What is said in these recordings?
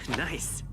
Nice.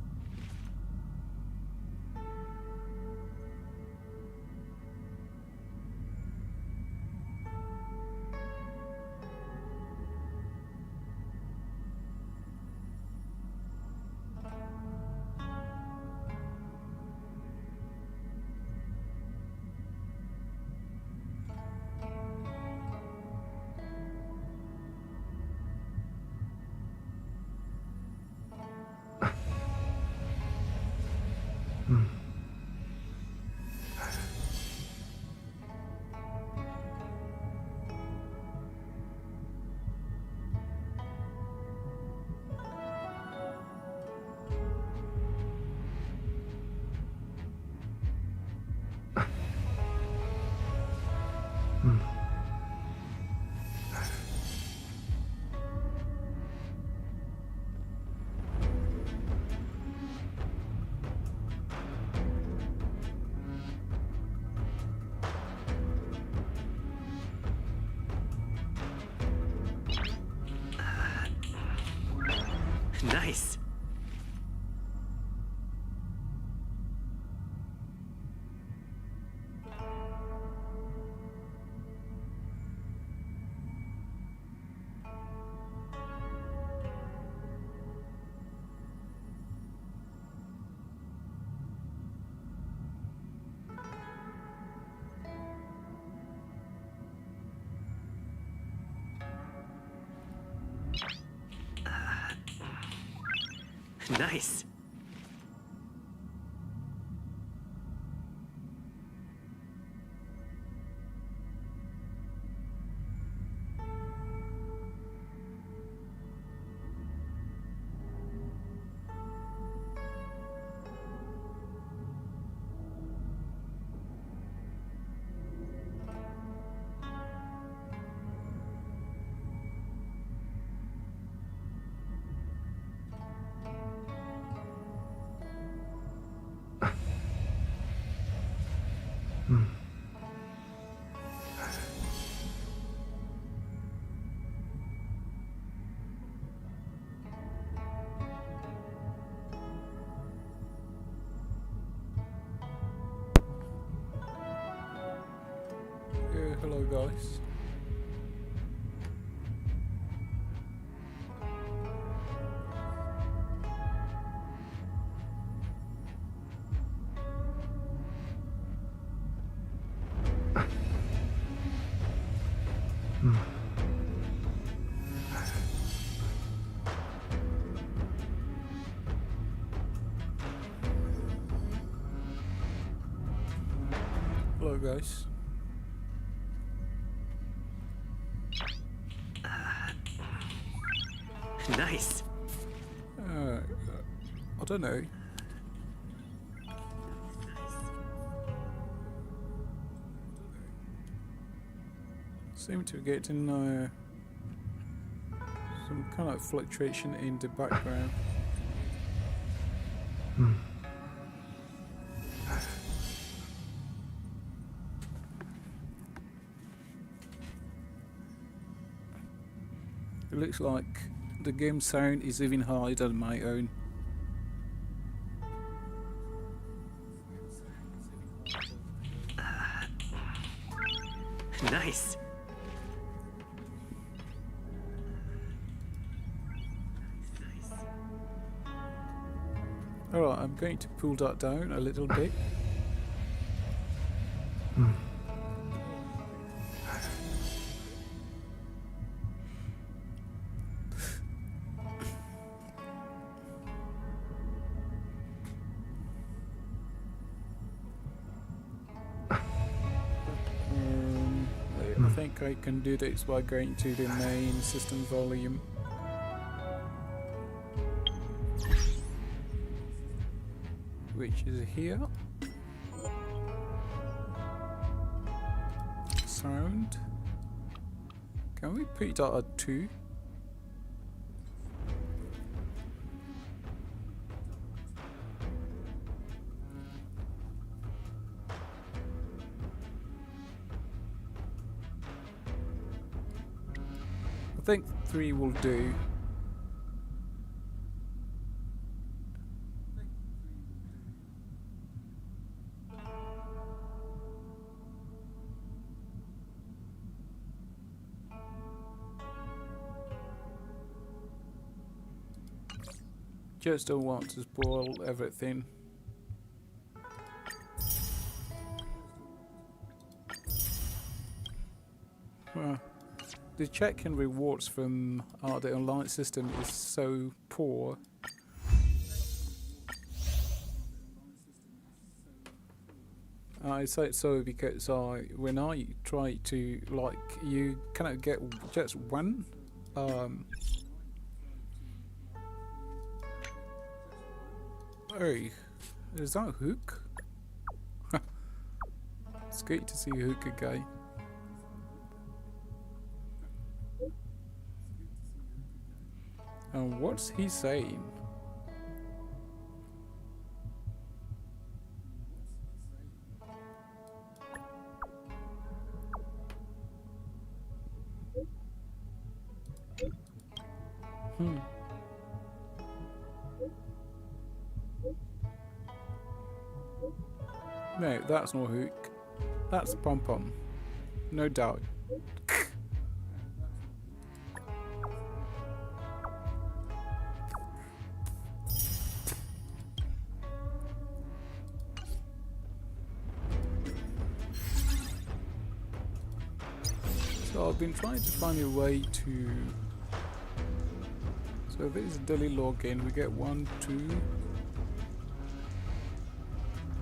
Nice. Nice. Hello guys. Hello guys. Nice. I don't know. Seem to be getting some kind of fluctuation in the background. It looks like the game sound is even higher than my own. Nice. Alright, I'm going to pull that down a little bit. I think I can do this by going to the main system volume. Which is here. Sound. Can we put that at 2? I think 3 will do. Just don't want to spoil everything. The check and rewards from the online system is so poor. I say so because when I try to, like, you cannot get just one. Hey, is that a hook? It's great to see a hook again. And what's he saying? No, that's not a hook. That's pom pom. No doubt. So I've been trying to find a way to. So this is daily login. We get 1, 2,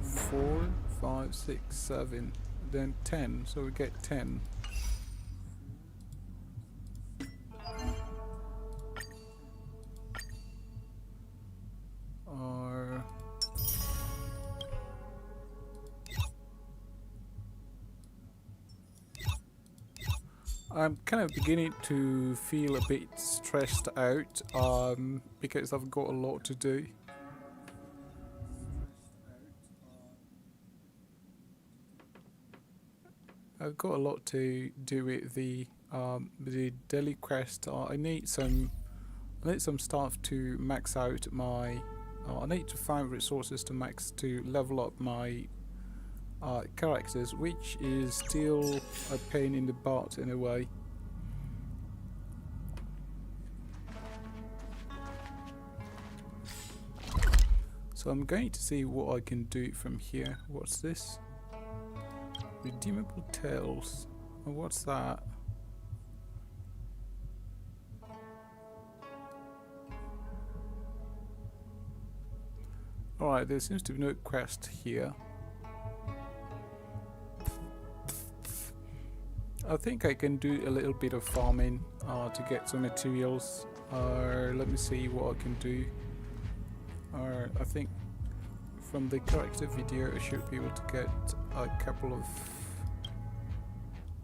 4, 5, 6, 7, then 10. So we get 10. I'm kind of beginning to feel a bit stressed out because I've got a lot to do. I've got a lot to do with the daily quest. I need some stuff to max out my. I need to find resources to level up my characters, which is still a pain in the butt in a way. So I'm going to see what I can do from here. What's this? Redeemable tails. Oh, what's that? Alright, there seems to be no quest here. I think I can do a little bit of farming to get some materials. Let me see what I can do. I think from the character video I should be able to get a couple of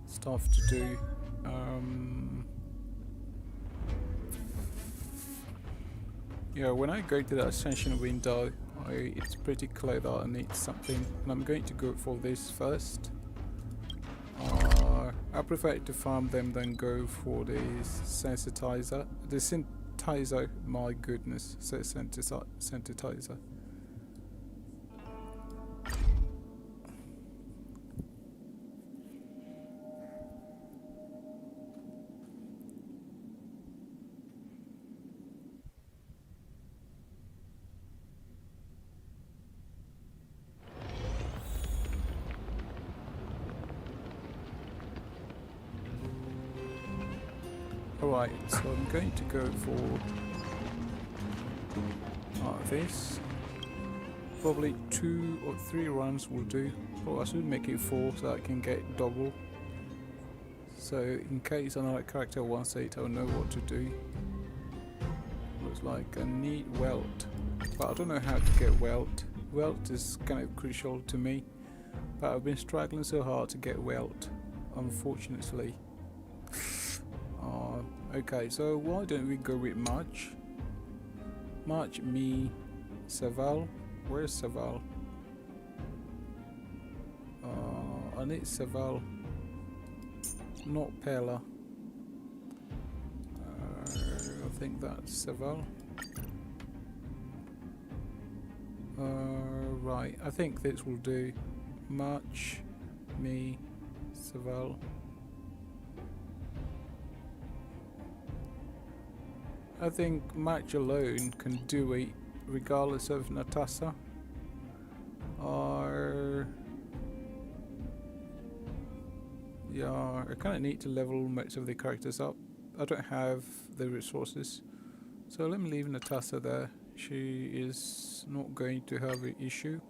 stuff to do. Yeah, when I go to the ascension window, it's pretty clear that I need something, and I'm going to go for this first. I prefer to farm them than go for the sensitizer. The synthesizer, my goodness, says synthesizer. Alright, so I'm going to go for this. Probably 2 or 3 runs will do. Or I should make it 4 so I can get double. So in case another character wants it, I'll know what to do. Looks like I need weld. But I don't know how to get weld. Weld is kind of crucial to me. But I've been struggling so hard to get weld, unfortunately. Okay, so why don't we go with March? March, me, Saval. Where's Saval? I need Saval, not Pella. I think that's Saval. Right, I think this will do. March, me, Saval. I think match alone can do it regardless of Natasha. Yeah, I kind of need to level most of the characters up. I don't have the resources, so let me leave Natasha there. She is not going to have an issue.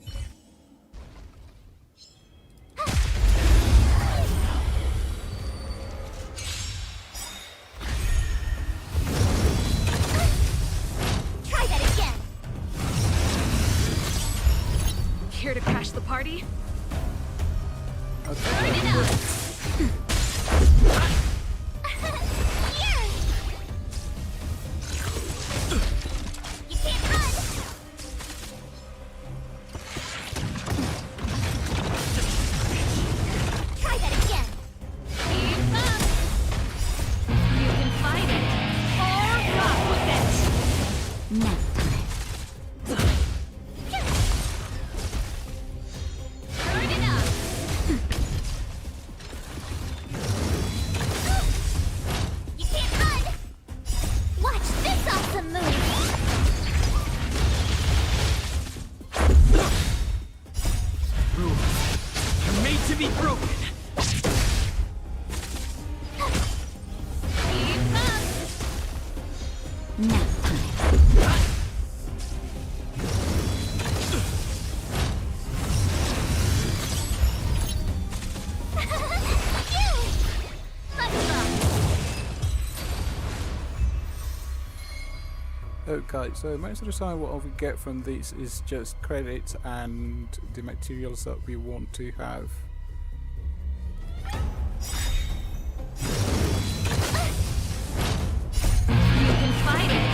Try that again. Here to crash the party? Okay. Turn it up. To be broken. Okay, so most of the time what we get from these is just credits and the materials that we want to have. You can fight it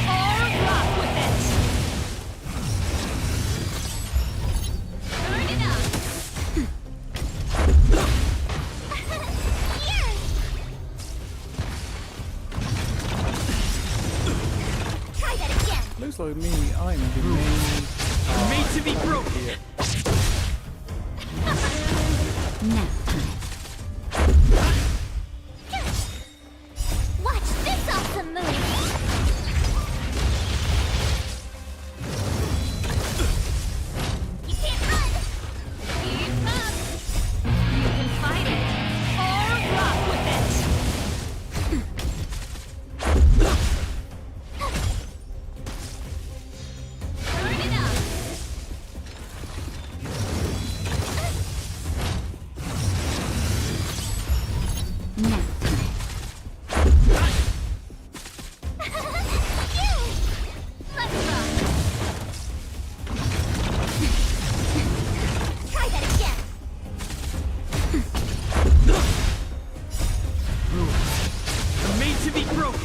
or rock with it. Turn it up. Try that again. Looks like me, I'm the main Made to be broken. here. Watch this awesome move. You can't run. Keep up. You can fight it or rock with it. Turn it up. Let's rock. Try that again. Are made to be broken.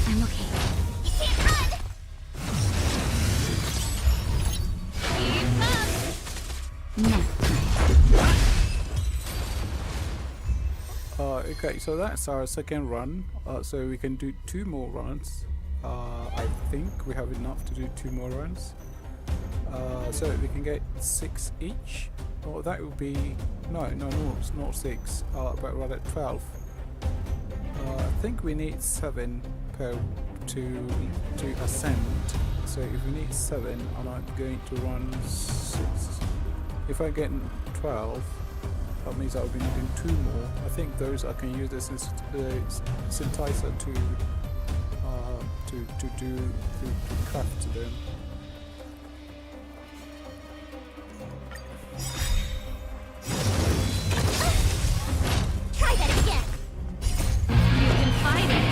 I'm okay. You can't run. Keep up. Okay, so that's our second run. So we can do 2 more runs. I think we have enough to do 2 more runs. So we can get 6 each. Or that would be no, it's not 6. But rather 12. I think we need 7 per to ascend. So if we need 7, I'm not going to run 6. If I get 12. That means I'll be needing 2 more. I think those I can use the synthesizer to craft them. Try that again. You can fight it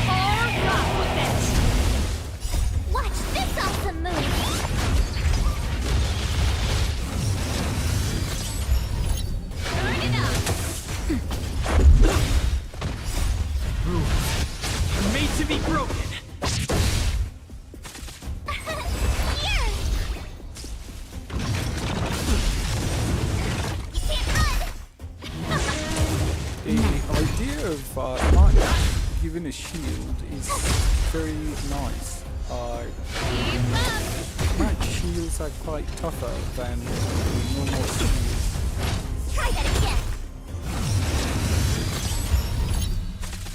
or rock with it. Watch this awesome move. Turn it up. Are made to be broken. Here. You can't run. The idea of not giving a shield is very nice. Keep up. Match shields are quite tougher than the normal shields. Try that again.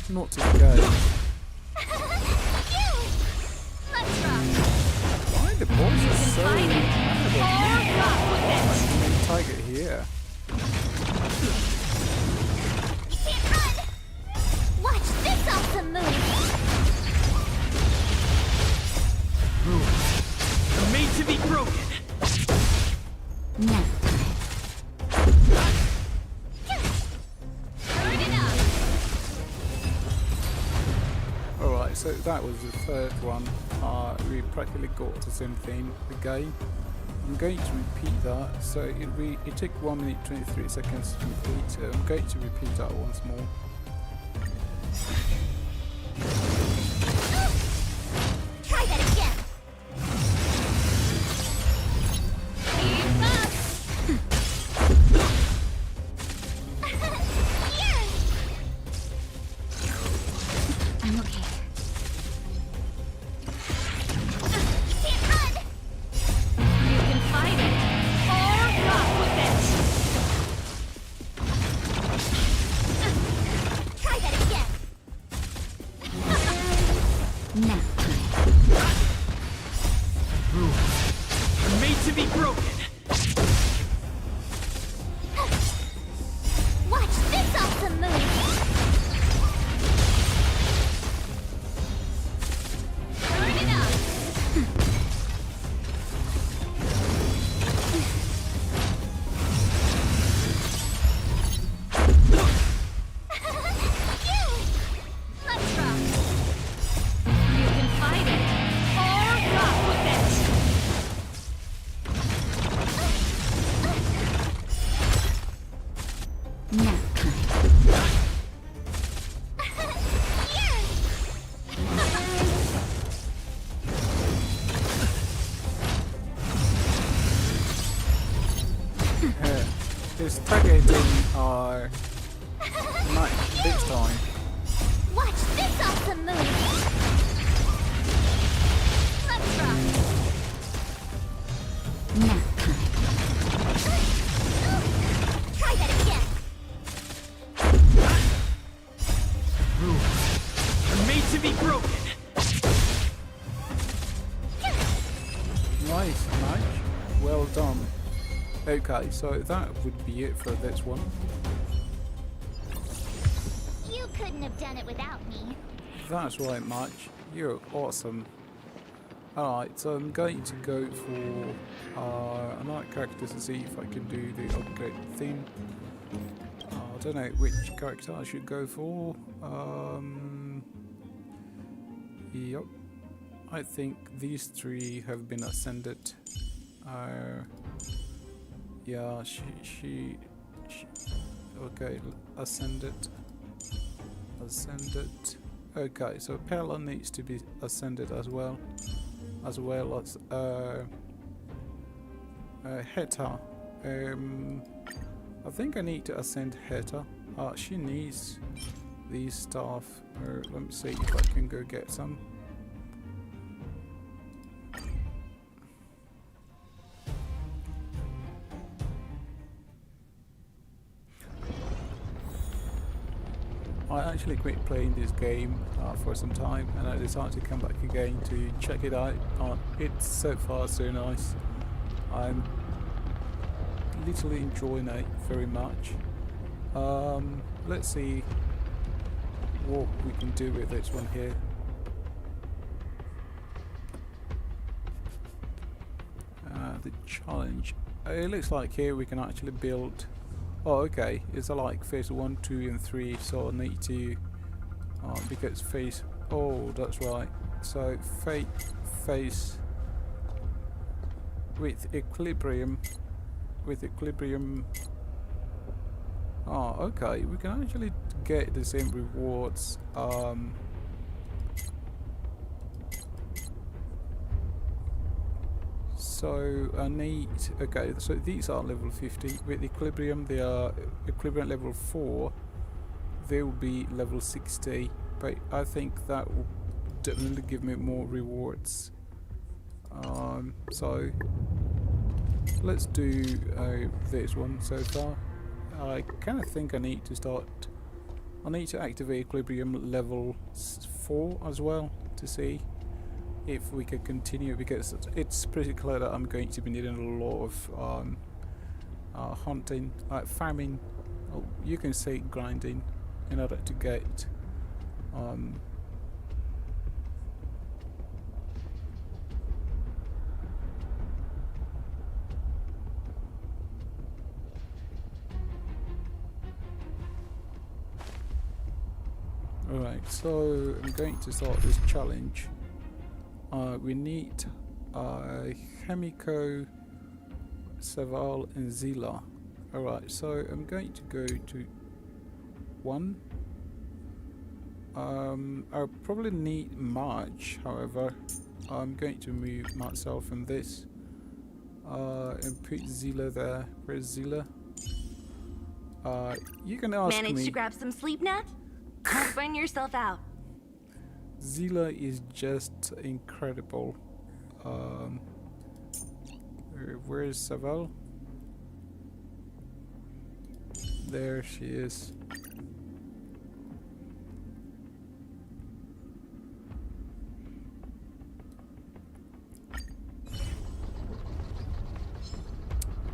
Not today. boss You is can so fight it mad or rock with it. at me. Main target here. You can't run! Watch this awesome move! I'm made to be broken. Now. Turn it up! Alright, so that was the third one. We practically got the same thing again. I'm going to repeat that. So it took 1 minute 23 seconds to complete. So I'm going to repeat that once more. Try that again! Keep up! Here! I'm okay. You can't run! You can fight it or rock with it! Try that again! Now. I'm made to be broken. Watch this awesome move! Turn it up! Let's rock! You can fight it or rock with it! Now. It's targeting our night this time. Watch this awesome move! Let's rock! Now. Try that again! I'm made to be broken. Nice match. Well done. Okay, so that would be it for this one. You couldn't have done it without me. That's right, match. You're awesome. Alright, so I'm going to go for another character to see if I can do the upgrade thing. I don't know which character I should go for. Yep. I think these three have been ascended. Yeah, she okay, ascended. Okay, so Perla needs to be ascended as well as Heta. I think I need to ascend Heta. She needs these stuff. Let me see if I can go get some. I actually quit playing this game for some time, and I decided to come back again to check it out. It's so far so nice. I'm literally enjoying it very much. Let's see what we can do with this one here. The challenge. It looks like here we can actually build. Oh, okay. It's like phase 1, 2, and 3. So I need to because phase. Oh, that's right. So phase with equilibrium. Oh, okay. We can actually get the same rewards. So I need, okay, so these are level 50. With equilibrium, they are equilibrium level 4. They will be level 60, but I think that will definitely give me more rewards. So let's do this one so far. I kind of think I need to activate equilibrium level 4 as well to see if we could continue, because it's pretty clear that I'm going to be needing a lot of hunting, farming, oh, you can say grinding, in order to get Alright, so I'm going to start this challenge. We need Himiko, Saval and Zila. Alright, so I'm going to go to 1. I'll probably need March, however. I'm going to move myself from this and put Zila there. Where's Zila? You can ask Managed me. to grab some sleep, Nat? Don't burn yourself out. Zila is just incredible. Where is Saval? There she is.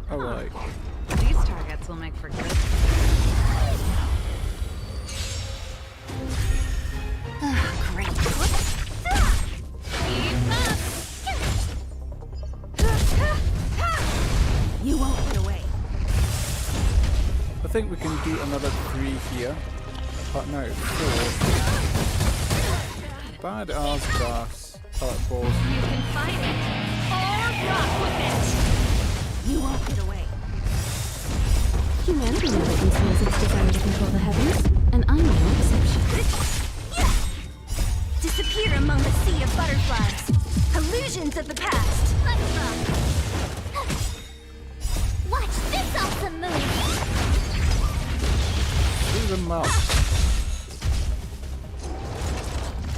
Alright. These targets will make for good. Great. You won't get away. I think we can do another 3 here. No, 4. Badass boss. Boss. You can fight it or rock with it. You won't get away. Humanity never conceals its desire to control the heavens, and I'm no exception. Disappear among the sea of butterflies. Illusions of the past. Let's rock. Watch this awesome move. Do the mouth.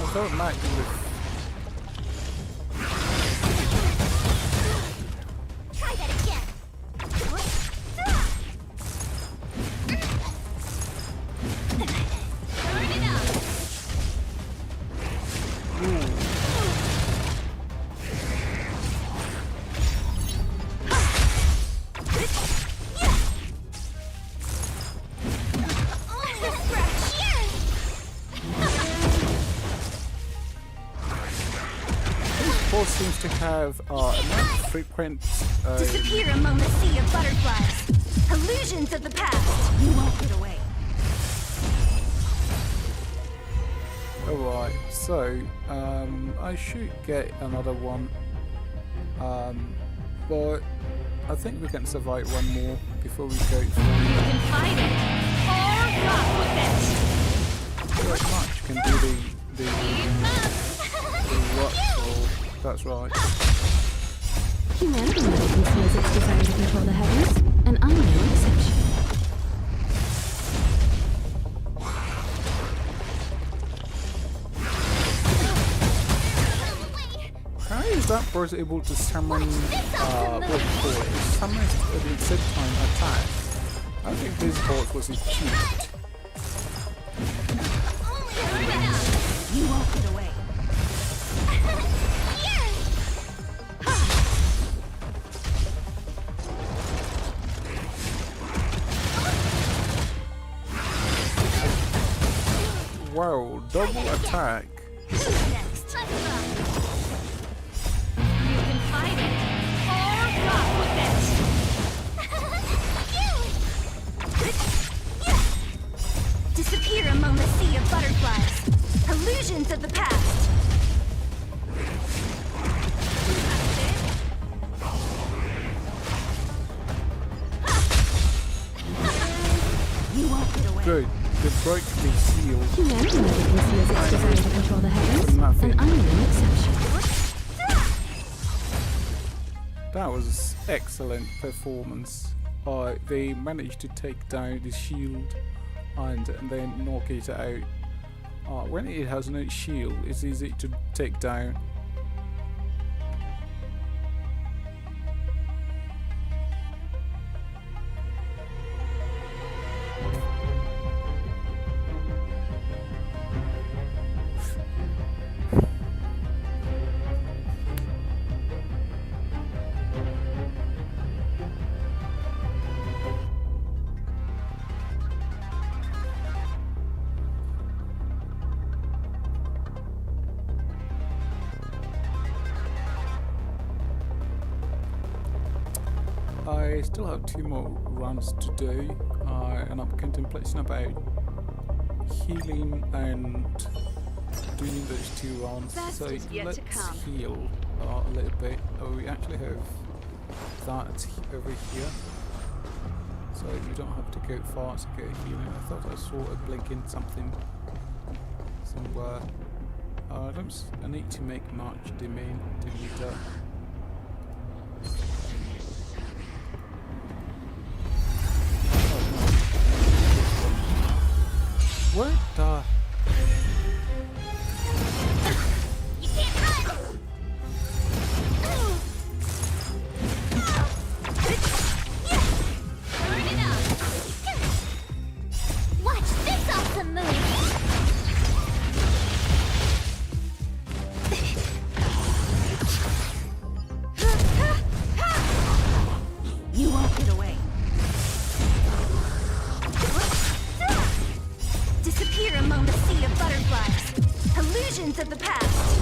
I don't like this. Try that again. Turn it up. Boss seems to have frequent Disappear among the sea of butterflies. Illusions of the past. You won't get away. Alright, so I should get another one, but I think we can survive one more before we go You can fight it or rock with it. Very much can do the rock roll. That's right. Humanity never conceals its desire to control the heavens, and I'm no exception. How is that boss able to summon what do you call it? It summons at the same time attack. I think this boss was a cheat. You won't get away. Wow, double attack. Who's next? Let's rock. You can fight it or rock with it. Disappear among the sea of butterflies. Illusions of the past. You won't get away. Good. They broke the seal. Humanity never conceals its desire to control the heavens, Nothing. and I'm no exception. That was excellent performance. They managed to take down the shield and then knock it out. When it has no shield, it's easy to take down. I still have 2 more runs to do, and I'm contemplating about healing and doing those 2 runs. Best So is yet to let's come. heal a little bit. Oh, we actually have that over here, so you don't have to go far to get healing. I thought I saw a blinking something somewhere. I need to make March the main leader. What the? You can't run! Burn it up! Watch this awesome move! You won't get away. Disappear among the sea of butterflies. Illusions of the past.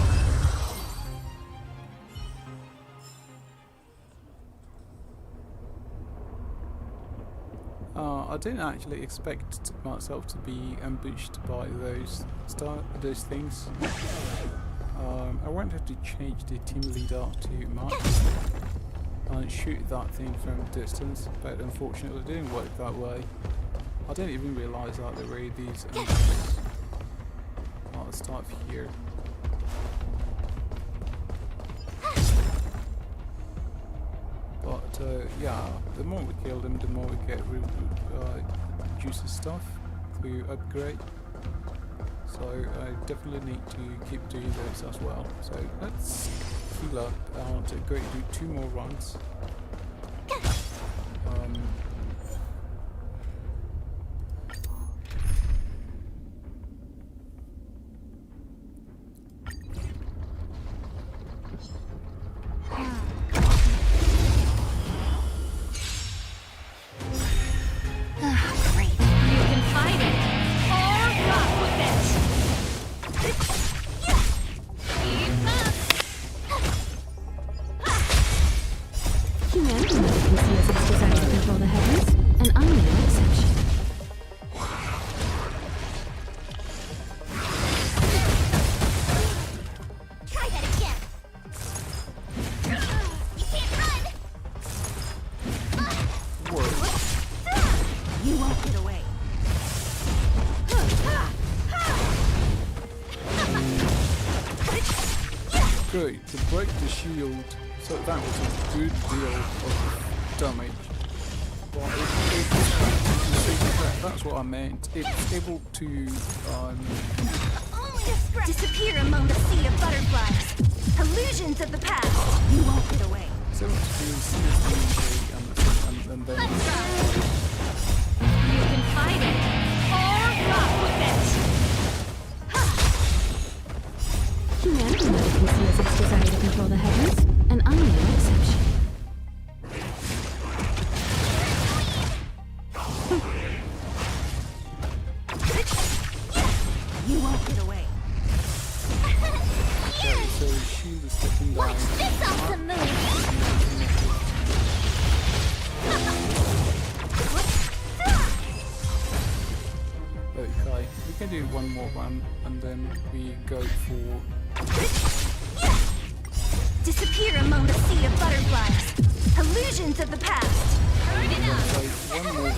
I didn't actually expect myself to be ambushed by those things. I wanted to change the team leader to March and shoot that thing from distance, but unfortunately it didn't work that way. I didn't even realise that there were these enemies at the start of here. But yeah, the more we kill them, the more we get juicy stuff to upgrade. So I definitely need to keep doing those as well. So let's heal up and go do 2 more runs. Great. You can fight it, or rock with it. Keep up. Humanity can see as its desire to control the heavens, and I'm no exception. Try that again. You can't run. You won't get away. Good, to break the shield, so that was a good deal of damage. But that's what I meant. It's able to Only a scratch. Disappear among the sea of butterflies. Illusions of the past. You won't get away. it's able to do CSD and then Let's go. You can fight it, or rock with it. Humanity can see as its desire to control the heavens, and I'm no exception. You won't get away. okay, so shield is sticking down. Watch this awesome move. Okay, we can do 1 more run and then we go for Disappear among the sea of butterflies. Illusions of the past. Burn it up. so 1 more run is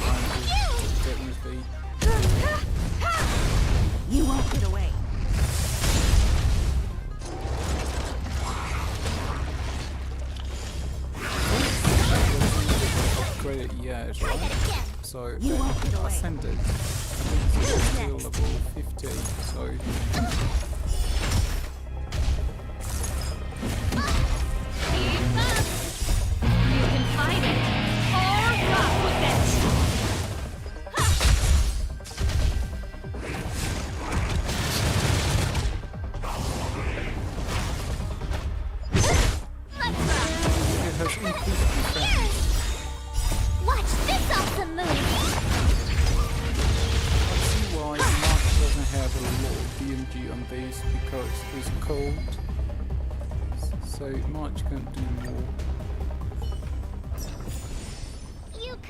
definitely You won't get away. upgraded yet, Try right? that again. So You won't get away. ascended. I think it's still level 50, so Keep up. You can fight it, or rock with it. Let's rock. it has increased defense. Watch this awesome move. I see why Mark doesn't have a lot of DMG on these because it's cold. So March can do more.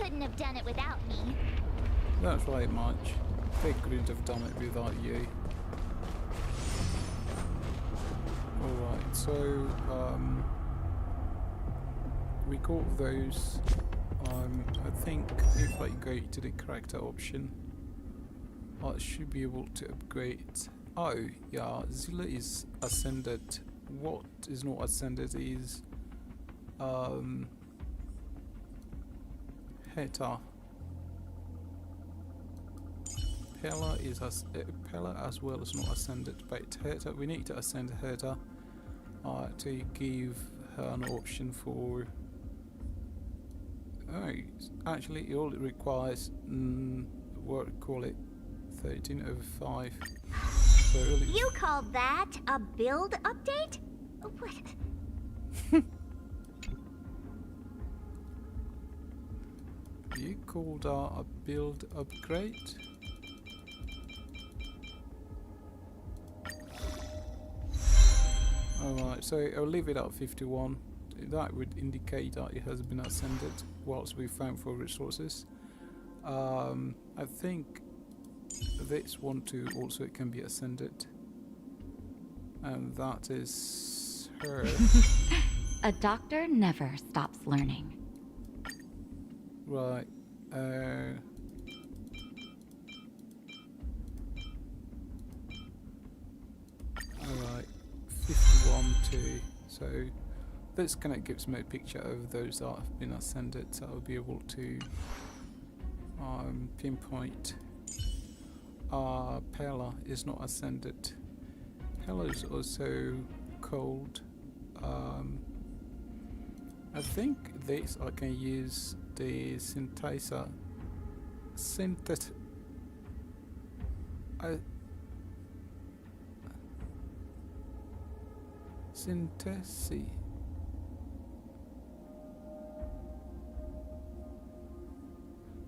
couldn't have done it without me. That's right, March. They couldn't have done it without you. Alright, so we got those. I think if I go to the character option, I should be able to upgrade. Oh, yeah, Zilla is ascended. What is not ascended is Heta. Pella is Pella as well as not ascended, but Heta, we need to ascend Heta to give her an option for. Oh, actually, all it requires, what call it, 13/5. So really, You call that a build update? What? you called a build upgrade? Alright, so I'll leave it at 51. That would indicate that it has been ascended whilst we found 4 resources. I think this one too also it can be ascended. And that is her. A doctor never stops learning. Right. Alright. 51 too. So this kind of gives me a picture of those that have been ascended, so I'll be able to pinpoint. Pella is not ascended. Pella is also cold. I think this I can use the synthesizer. Synthesis.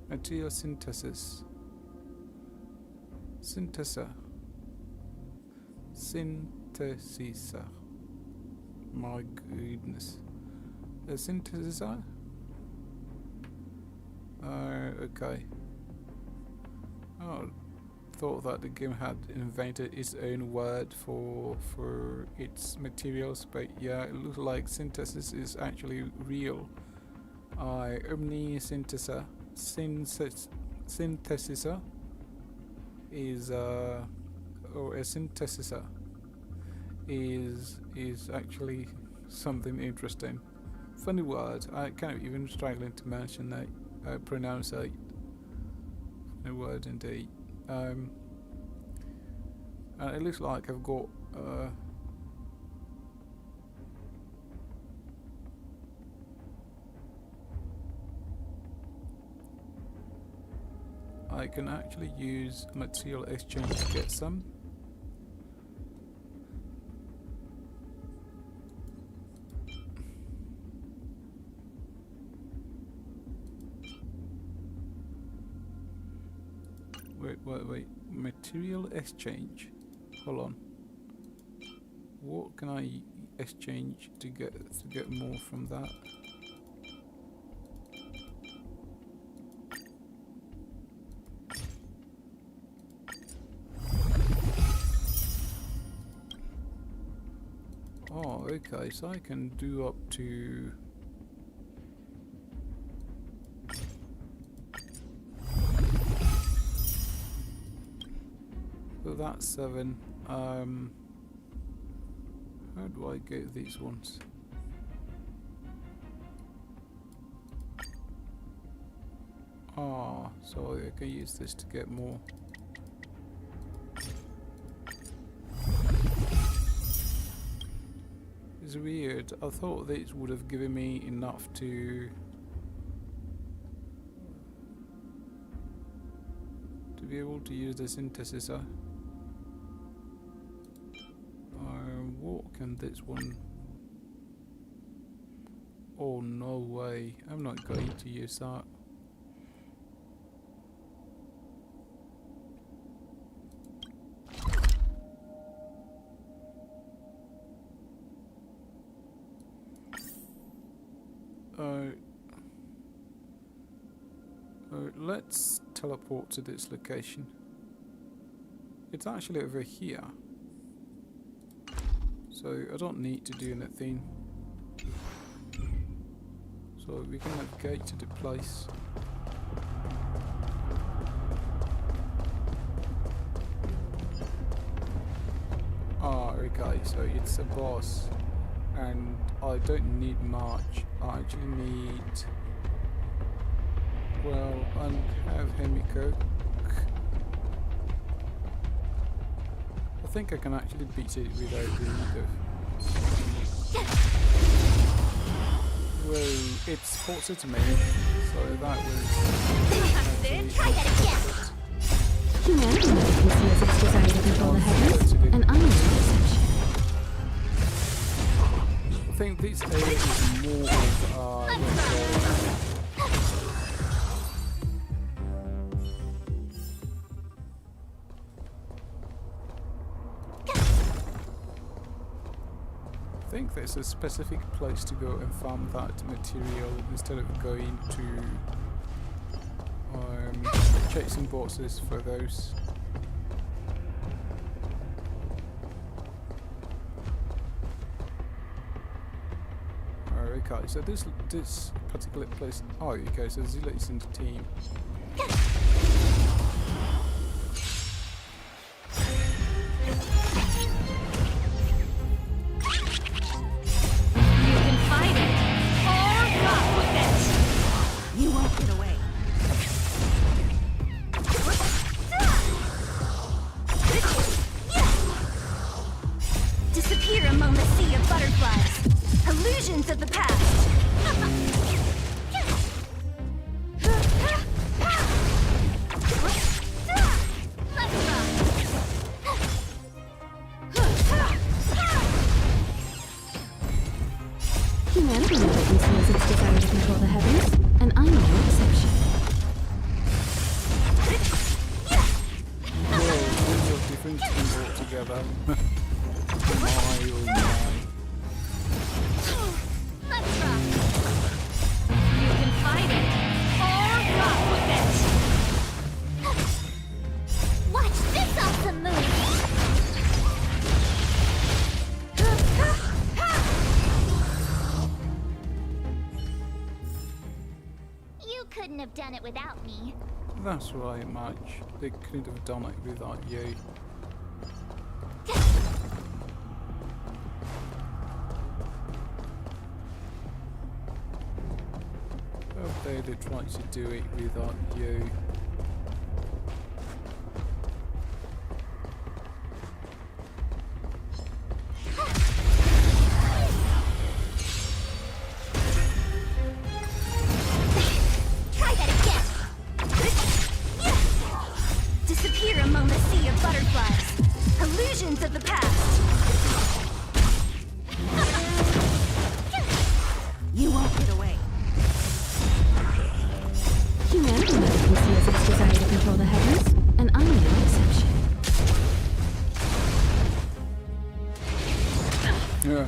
Material synthesis. Synthesizer. My goodness. A synthesizer? Okay. Oh, thought that the game had invented its own word for its materials, but yeah, it looks like synthesis is actually real. Omnisynthesizer. Synthesizer is or a synthesizer is actually something interesting. Funny word. I can't even struggling to mention that. Pronounce it. Funny word indeed. And it looks like I've got I can actually use material exchange to get some. Wait. Material exchange. Hold on. What can I exchange to get more from that? Oh, okay, so I can do up to that's 7. How do I get these ones? Ah, so I can use this to get more. It's weird. I thought these would have given me enough to be able to use the synthesizer. What can this one? Oh, no way. I'm not going to use that. let's teleport to this location. It's actually over here, so I don't need to do anything. So we can navigate to the place. Ah, okay, so it's a boss, and I don't need much. I actually need, well, I have Himiko. I think I can actually beat it without the need of. Whoa, it sports it to me, so that was. Try that again. Humanity can see as its desire to control the heavens, and I am no exception. I think this area is more of I think there's a specific place to go and farm that material instead of going to chasing bosses for those. Okay, so this particular place. Oh, okay, so Zilla is in the team. Of the past. Humanity never conceals its desire to control the heavens, and I am no exception. Whoa, these are different things altogether. My. Couldn't have done it without me. That's right, Match. They couldn't have done it without you. How dare they try to do it without you? Of the past. You won't get away. Humanity never conceals its desire to control the heavens, and I am no exception. Yeah.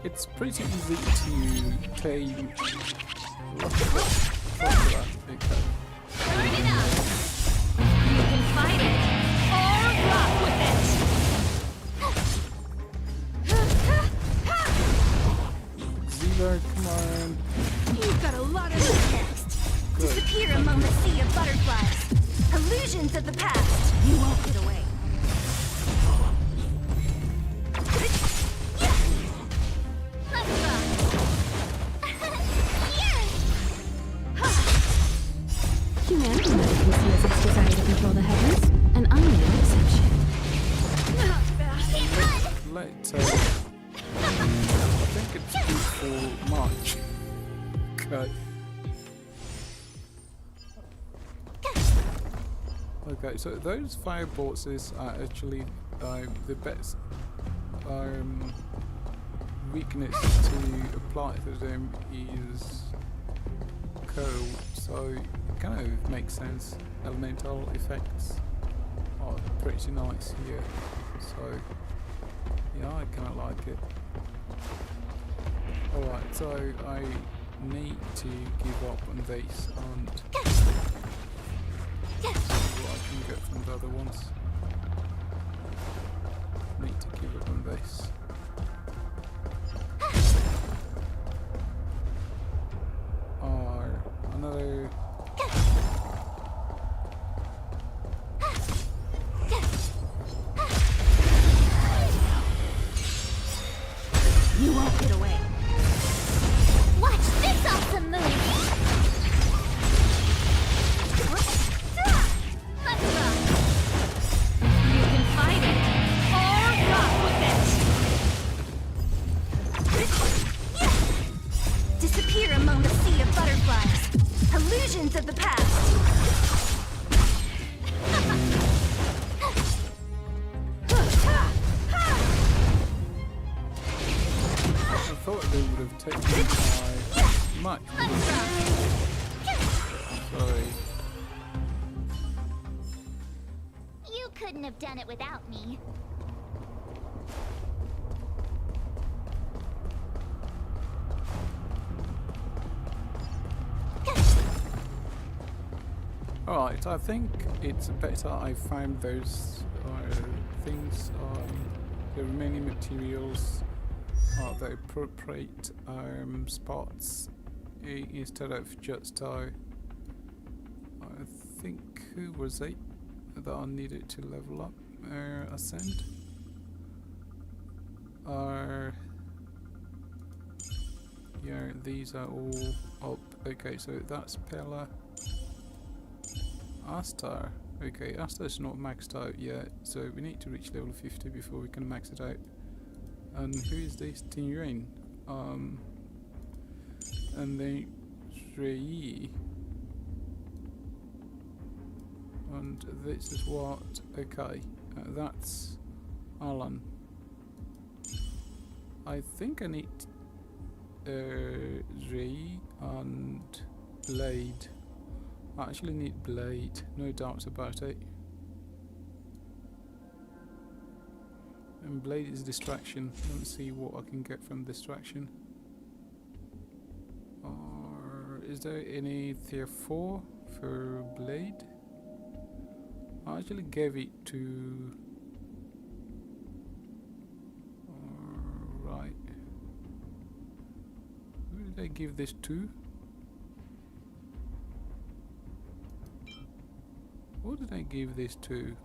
It's pretty easy to tame. Turn it up. You can fight it. Rock with it! Zilla, come on. You've got a lot of next. Disappear among the sea of butterflies. Illusions of the past. You won't get away. Let's rock. Humanity never conceals its desire to control the heavens, and I am no exception. I think it's good for March. Okay. Okay, so those fire bosses are actually the best weakness to apply to them is cold, so it kind of makes sense. Elemental effects are pretty nice here, so yeah, I kind of like it. Alright, so I need to give up on this and see what I can get from the other ones. Need to give up on this. Or another. You won't get away. Watch this awesome move! Let's rock! You can fight it, or rock with it. Disappear among the sea of butterflies. Illusions of the past. I thought they would have taken my much. Sorry. You couldn't have done it without me. Alright, I think it's better I found those things on the remaining materials the appropriate spots instead of just I think who was it that I needed to level up ascend yeah, these are all up. Okay, so that's Pella. Astar. Okay, Astar's not maxed out yet, so we need to reach level 50 before we can max it out. And who is this? Tinrain. And then Shrei. And this is what? Okay, that's Alan. I think I need Shrei and Blade. I actually need Blade, no doubts about it. And Blade is distraction. Let's see what I can get from distraction. Or is there any tier 4 for Blade? I actually gave it to. Right. Who did I give this to? What did I give this to?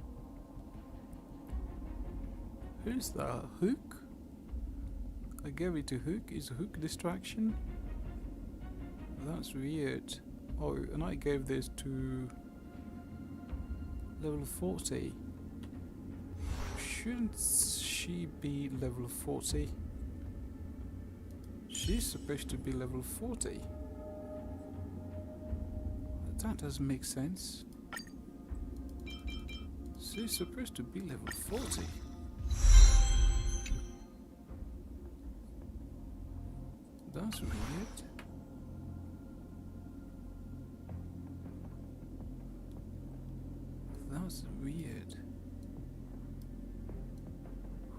Who's that? Hook? I gave it to Hook. Is Hook distraction? That's weird. Oh, and I gave this to level 40. Shouldn't she be level 40? She's supposed to be level 40. That doesn't make sense. She's supposed to be level 40. That's weird. That's weird.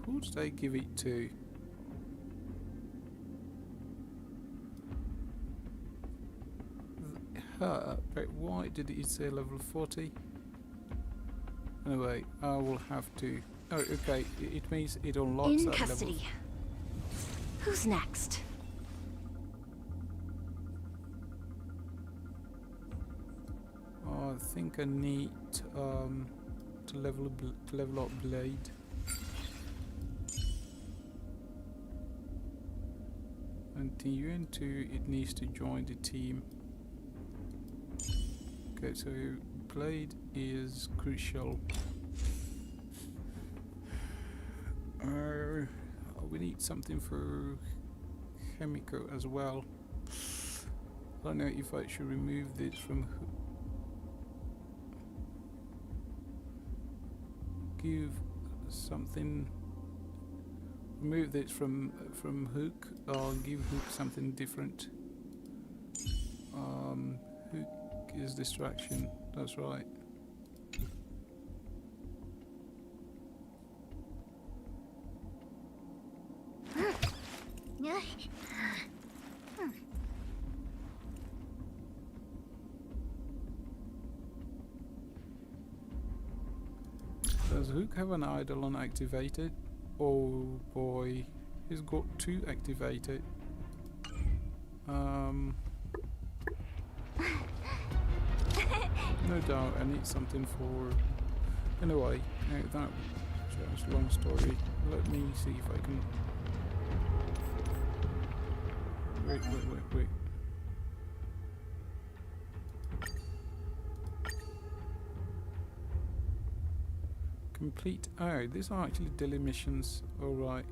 Who did I give it to? Her, but why did it say level 40? Anyway, I will have to. Oh, okay. It means it unlocks In that custody. level. Who's next? I think I need to level up Blade. And TUN2, it needs to join the team. Okay, so Blade is crucial. We need something for Chemico as well. I don't know if I should remove this from. Give something. Remove this from Hook. Or give Hook something different. Hook is distraction. That's right. Does Hook have an Eidolon activated? Oh boy, he's got 2 activated. No doubt I need something for... Anyway, that just a long story. Let me see if I can... Wait. Complete... Oh, these are actually daily missions. Alright.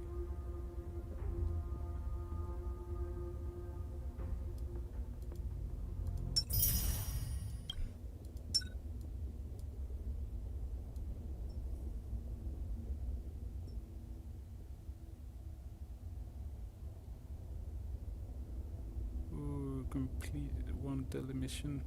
Ooh, completed 1 daily mission.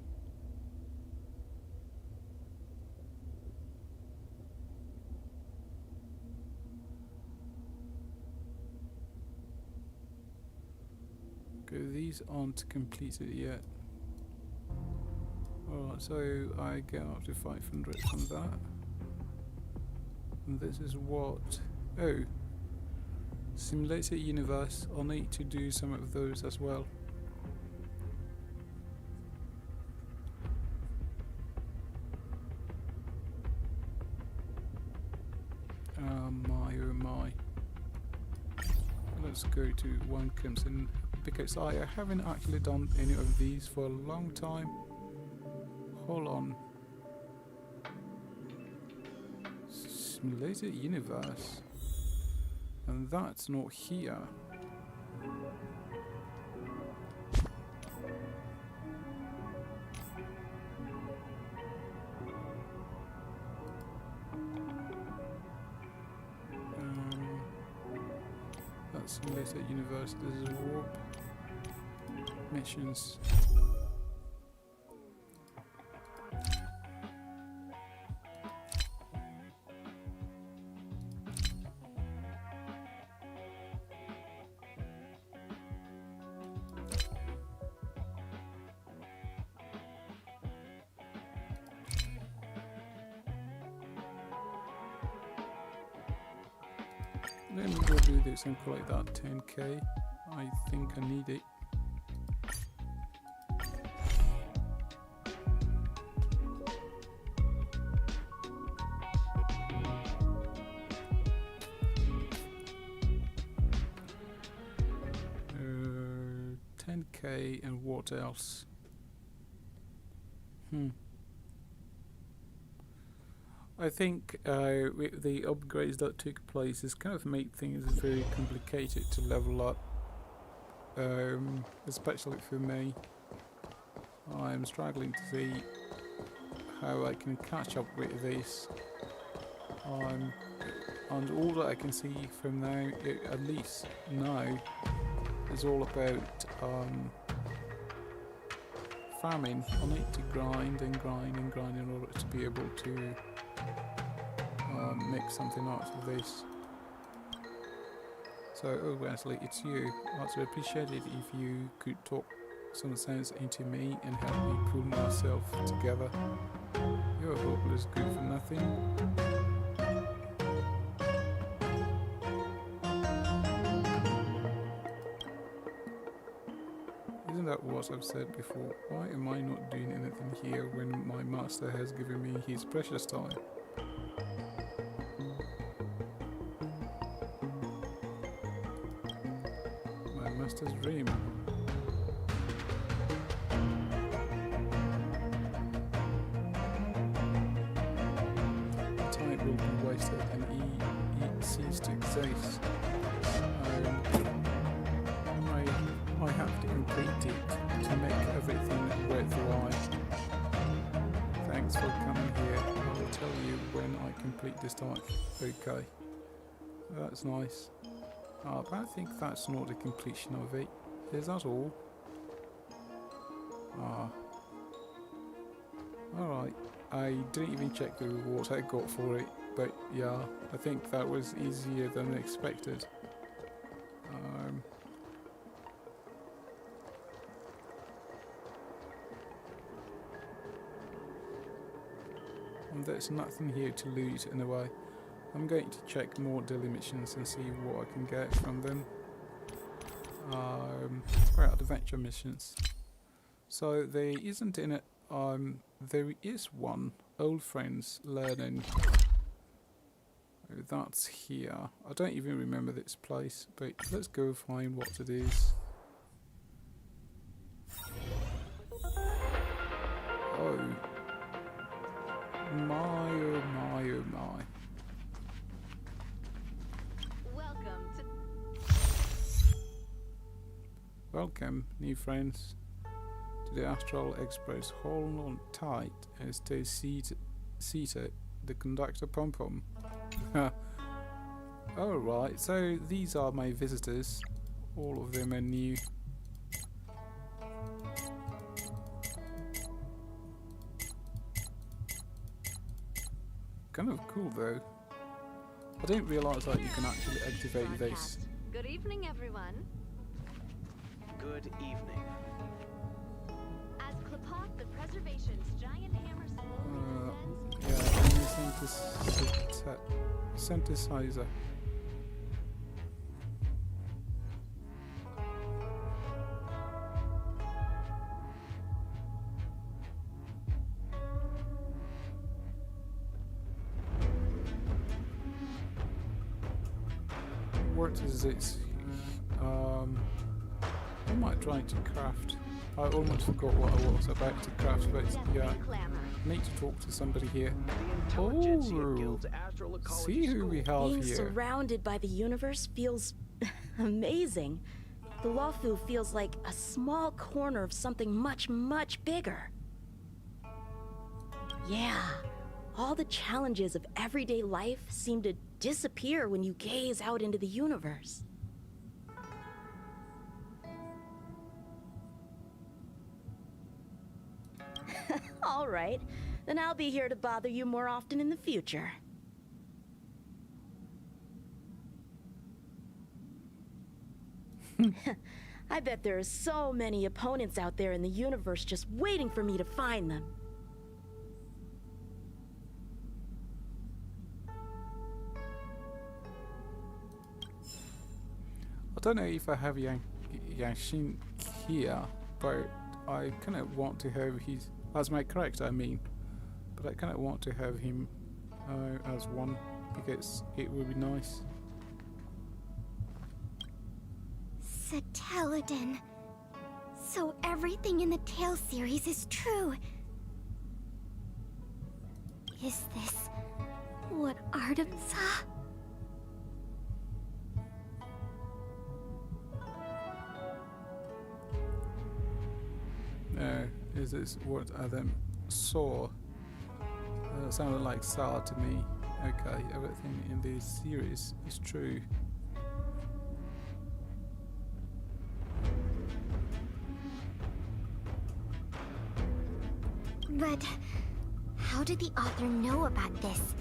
Okay, these aren't completed yet. Alright, so I get up to 500 from that. And this is what... Oh! Simulated universe. I'll need to do some of those as well. Oh my. Let's go to one comes in, because I haven't actually done any of these for a long time. Hold on. Simulated universe. And that's not here. That's simulated universe. This is warp missions. Let me go do this and collect that 10k. I think I need it. Uh, 10k and what else? I think with the upgrades that took place, it's kind of made things very complicated to level up, especially for me. I'm struggling to see how I can catch up with this, and all that I can see from now, at least now, is all about farming. I need to grind and grind and grind in order to be able to make something out of this. So, oh Wesley, it's you. I'd also appreciate it if you could talk some sense into me and help me pull myself together. You're hopeless good for nothing. Isn't that what I've said before? Why am I not doing anything here when my master has given me his precious time? Master's dream. Time will be wasted and he ceased to exist. I have to complete it to make everything worthwhile. Thanks for coming here. I will tell you when I complete this task. Okay. That's nice. But I think that's not the completion of it. Is that all? Alright. I didn't even check the rewards I got for it, but yeah, I think that was easier than expected. and there's nothing here to loot in a way. I'm going to check more daily missions and see what I can get from them. Right, adventure missions. So there isn't in it. There is one. Old friends learning. That's here. I don't even remember this place, but let's go find what it is. Oh my, oh my, oh my. Welcome, new friends, to the Astral Express. Hold on tight and stay seated. The conductor pom-pom. Alright, so these are my visitors. All of them are new. Kind of cool though. I didn't realise that you can actually activate this. Good evening, everyone. Good evening. As Klipop, the preservation's giant hammer slowly Yeah, synthesizer. What is this? I might try to craft. I almost forgot what I was about to craft, but yeah, I need to talk to somebody here. Oh, see who we have Being here. surrounded by the universe feels amazing. The Lawfu feels like a small corner of something much, much bigger. Yeah, all the challenges of everyday life seem to disappear when you gaze out into the universe. All right, then I'll be here to bother you more often in the future. I bet there are so many opponents out there in the universe just waiting for me to find them. I don't know if I have Yashin here, but I kind of want to have his as my character. I mean, but I kind of want to have him as one because it would be nice. Satelladin. So everything in the Tale series is true. Is this what Artem saw? Is this what Adam saw? Sounded like saw to me. Okay, everything in this series is true. But how did the author know about this?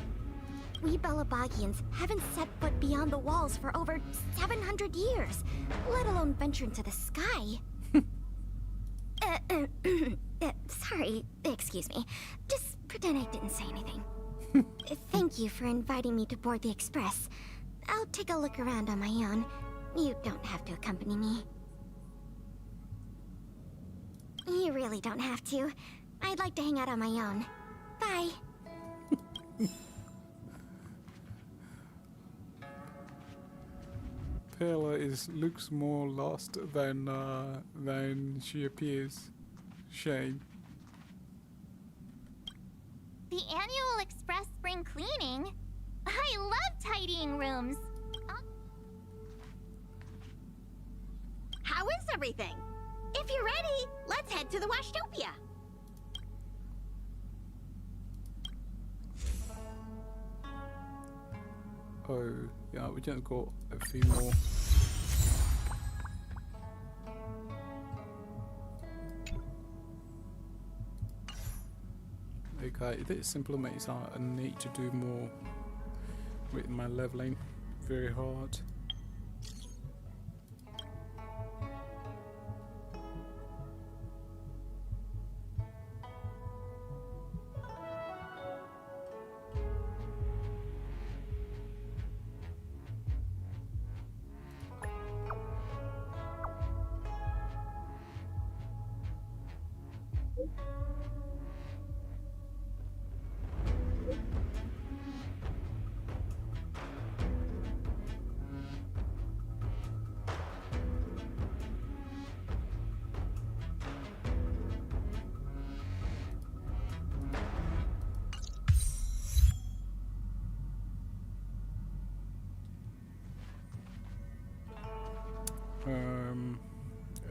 We Belabagians haven't set foot beyond the walls for over 700 years, let alone venture into the sky. Sorry, excuse me. Just pretend I didn't say anything. Thank you for inviting me to board the express. I'll take a look around on my own. You don't have to accompany me. You really don't have to. I'd like to hang out on my own. Bye. Pela looks more lost than she appears. Shame. The annual express spring cleaning? I love tidying rooms. How is everything? If you're ready, let's head to the Washtopia. Oh, yeah, we just got a few more. Okay, this simply makes I need to do more with my leveling. Very hard.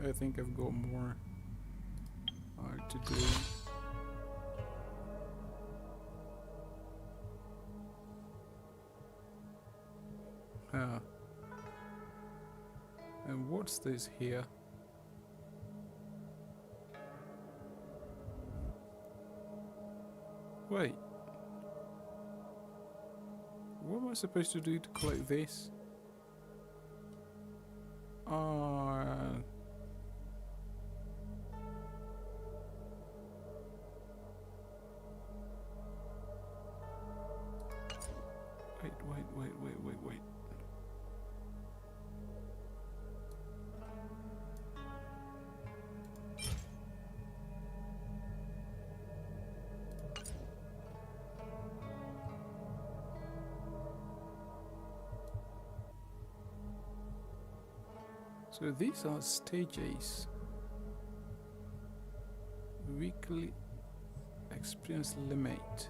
I think I've got more to do. And what's this here? Wait. What am I supposed to do to collect this? Wait. So these are stages. Weekly experience limit.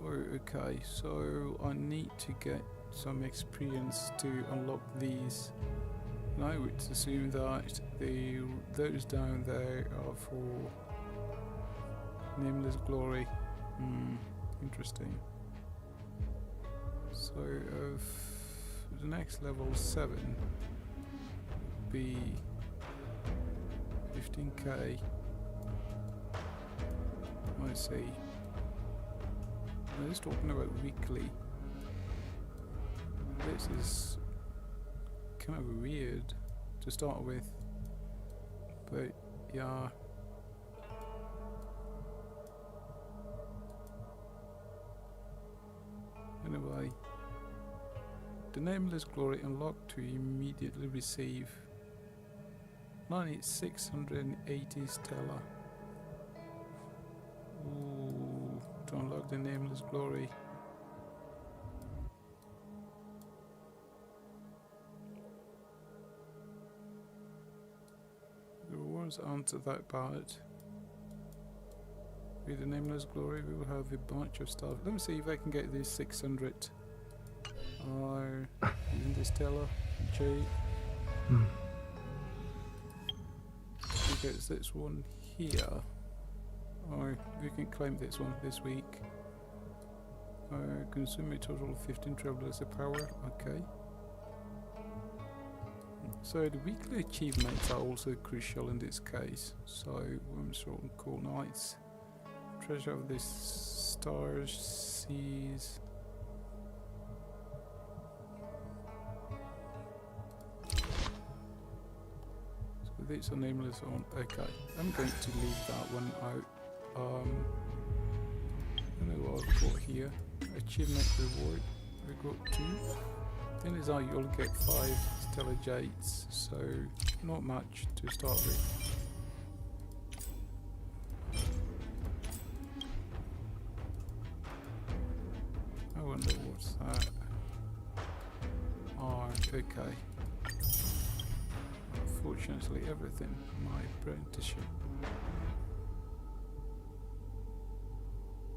Oh, okay, so I need to get some experience to unlock these. And I would assume that those down there are for nameless glory. Interesting. So the next level 7 would be 15k. I see. I was talking about weekly. This is kind of weird to start with, but yeah. Anyway, the nameless glory unlocked to immediately receive 9680 stellar. Ooh, to unlock the nameless glory. The rewards aren't that bad. With the nameless glory we will have a bunch of stuff. Let me see if I can get this 600. Using the stellar J. Because this one here. Or we can claim this one this week. Consume a total of 15 travelers power. Okay. So the weekly achievements are also crucial in this case. So Wormsworn Cool Nights. Treasure of the Stars, Seas. So these are nameless on. Okay, I'm going to leave that one out. I know what I've got here. Achievement reward. We got 2. Thing is, you'll get 5 stellar jades, so not much to start with. I wonder what's that. Oh, okay. Unfortunately, everything my apprenticeship.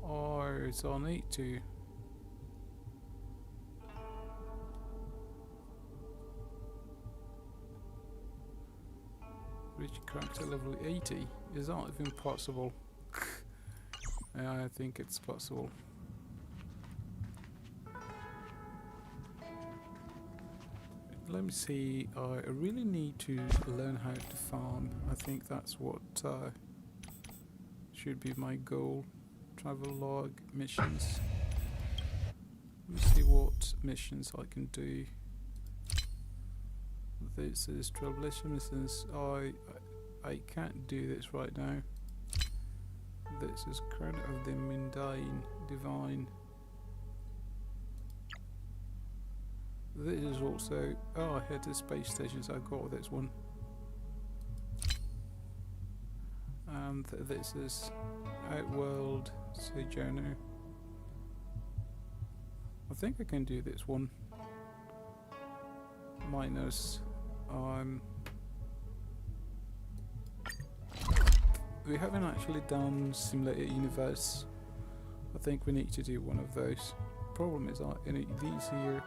Oh, so I need to. Reach character level 80. Is that even possible? Yeah, I think it's possible. Let me see. I really need to learn how to farm. I think that's what should be my goal. Travel log missions. Let me see what missions I can do. This is Trailblazing missions. I can't do this right now. This is Crown of the Mundane Divine. This is also. Oh, I head to space stations. I got this one. And this is Outworld Sojourner. I think I can do this one. Minus. We haven't actually done Simulated Universe. I think we need to do one of those. Problem is, these here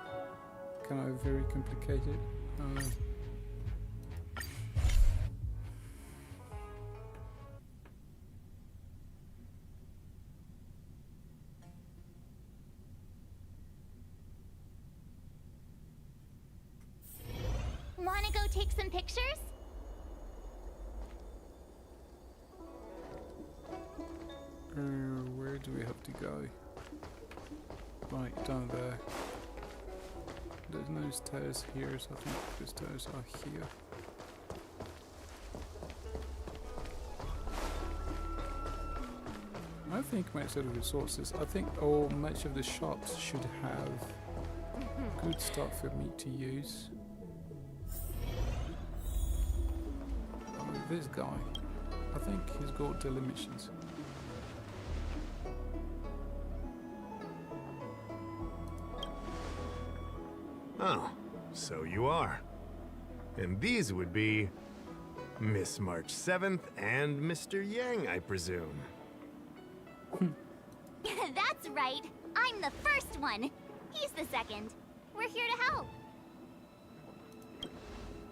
kind of very complicated. Wanna go take some pictures? Where do we have to go? Right, down there. There's no stairs here, so I think the stairs are here. I think much of the resources, I think much of the shops should have good stuff for me to use. This guy, I think he's got daily missions. Oh, so you are. And these would be Miss March 7th and Mr. Yang, I presume. That's right. I'm the first one. He's the second. We're here to help.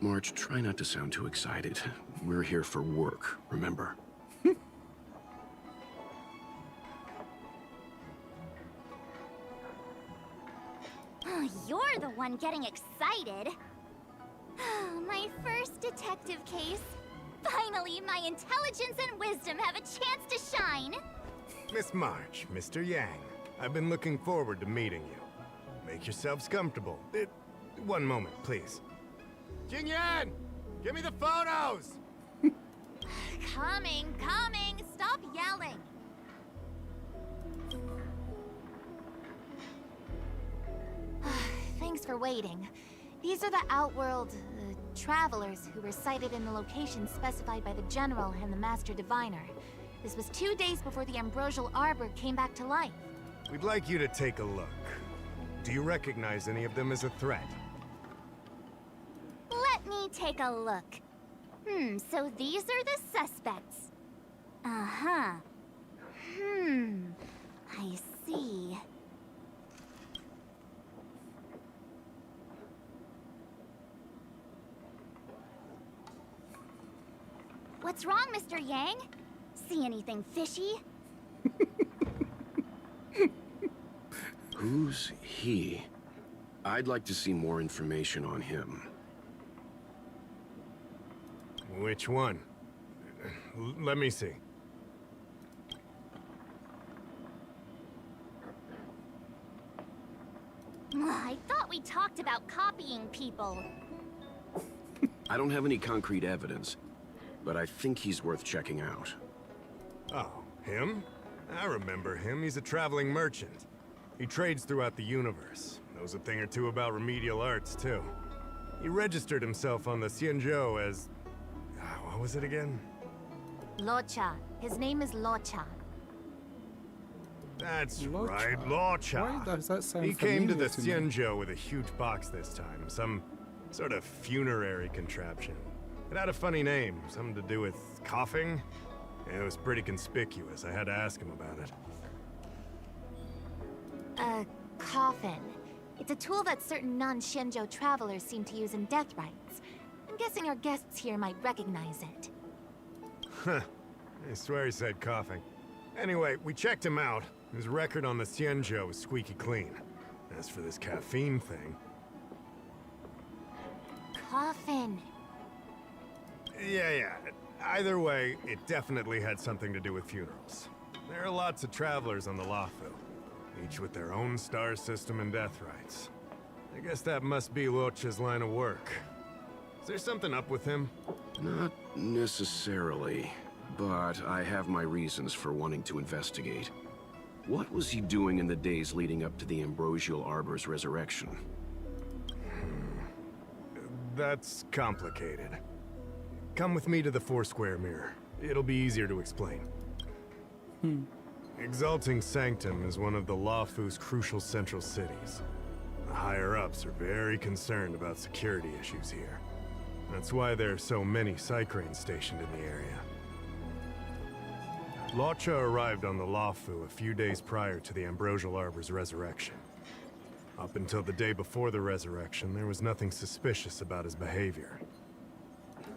March, try not to sound too excited. We're here for work, remember? You're the one getting excited. My first detective case. Finally, my intelligence and wisdom have a chance to shine. Miss March, Mr. Yang, I've been looking forward to meeting you. Make yourselves comfortable. One moment, please. Jingyan! Give me the photos! Coming. Stop yelling. Thanks for waiting. These are the Outworld travelers who were sighted in the location specified by the General and the Master Diviner. This was 2 days before the Ambrosial Arbor came back to life. We'd like you to take a look. Do you recognize any of them as a threat? Let me take a look. So these are the suspects. Uh-huh. I see. What's wrong, Mr. Yang? See anything fishy? Who's he? I'd like to see more information on him. Which one? Let me see. I thought we talked about copying people. I don't have any concrete evidence, but I think he's worth checking out. Oh, him? I remember him. He's a traveling merchant. He trades throughout the universe. Knows a thing or two about remedial arts, too. He registered himself on the Xianzhou as... what was it again? Locha. His name is Locha. That's Locha? right, Locha. Why does that sound He came to the familiar to me? Xianzhou with a huge box this time. Some sort of funerary contraption. It had a funny name, something to do with coughing. And it was pretty conspicuous. I had to ask him about it. A coffin. It's a tool that certain non-Shenzhou travelers seem to use in death rites. I'm guessing our guests here might recognize it. Huh. I swear he said coughing. Anyway, we checked him out. His record on the Xianzhou was squeaky clean. As for this caffeine thing... Coffin. Yeah. Either way, it definitely had something to do with funerals. There are lots of travelers on the Lafu, each with their own star system and death rites. I guess that must be Locha's line of work. Is there something up with him? Not necessarily, but I have my reasons for wanting to investigate. What was he doing in the days leading up to the Ambrosial Arbor's resurrection? That's complicated. Come with me to the Four-Square Mirror. It'll be easier to explain. Exalting Sanctum is one of the Lafu's crucial central cities. The higher-ups are very concerned about security issues here. That's why there are so many Psycranes stationed in the area. Locha arrived on the Lafu a few days prior to the Ambrosial Arbor's resurrection. Up until the day before the resurrection, there was nothing suspicious about his behavior.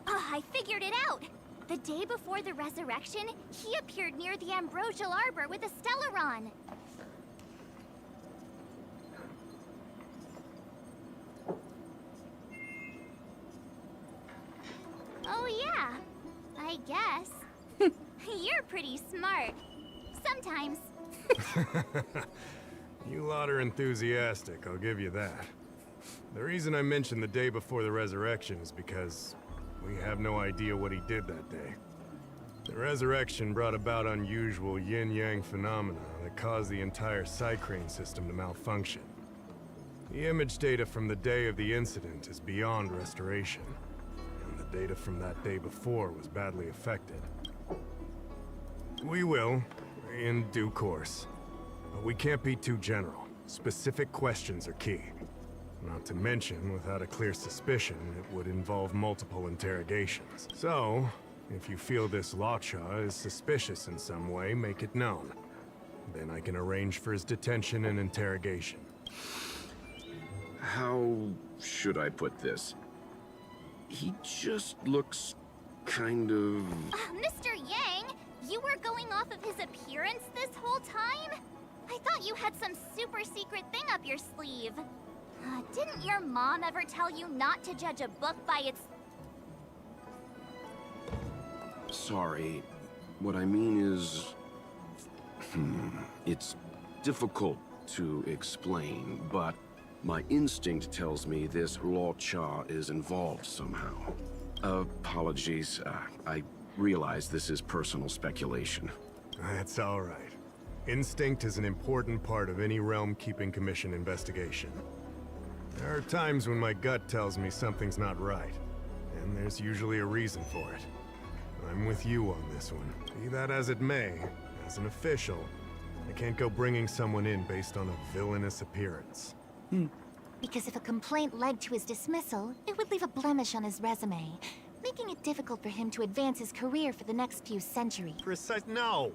Ah, I figured it out! The day before the resurrection, he appeared near the Ambrosial Arbor with a Stellaron. Oh yeah, I guess. You're pretty smart. Sometimes. You lot are enthusiastic, I'll give you that. The reason I mentioned the day before the resurrection is because we have no idea what he did that day. The resurrection brought about unusual yin-yang phenomena that caused the entire Psycrane system to malfunction. The image data from the day of the incident is beyond restoration, and the data from that day before was badly affected. We will, in due course. But we can't be too general. Specific questions are key. Not to mention, without a clear suspicion, it would involve multiple interrogations. So, if you feel this Lawchaw is suspicious in some way, make it known. Then I can arrange for his detention and interrogation. How should I put this? He just looks kind of... Mr. Yang, you were going off of his appearance this whole time? I thought you had some super secret thing up your sleeve. Didn't your mom ever tell you not to judge a book by its... Sorry. What I mean is... It's difficult to explain, but my instinct tells me this Lawchaw is involved somehow. Apologies. I realize this is personal speculation. That's all right. Instinct is an important part of any Realm-Keeping Commission investigation. There are times when my gut tells me something's not right, and there's usually a reason for it. I'm with you on this one. Be that as it may, as an official, I can't go bringing someone in based on a villainous appearance. Because if a complaint led to his dismissal, it would leave a blemish on his resume, making it difficult for him to advance his career for the next few centuries. No!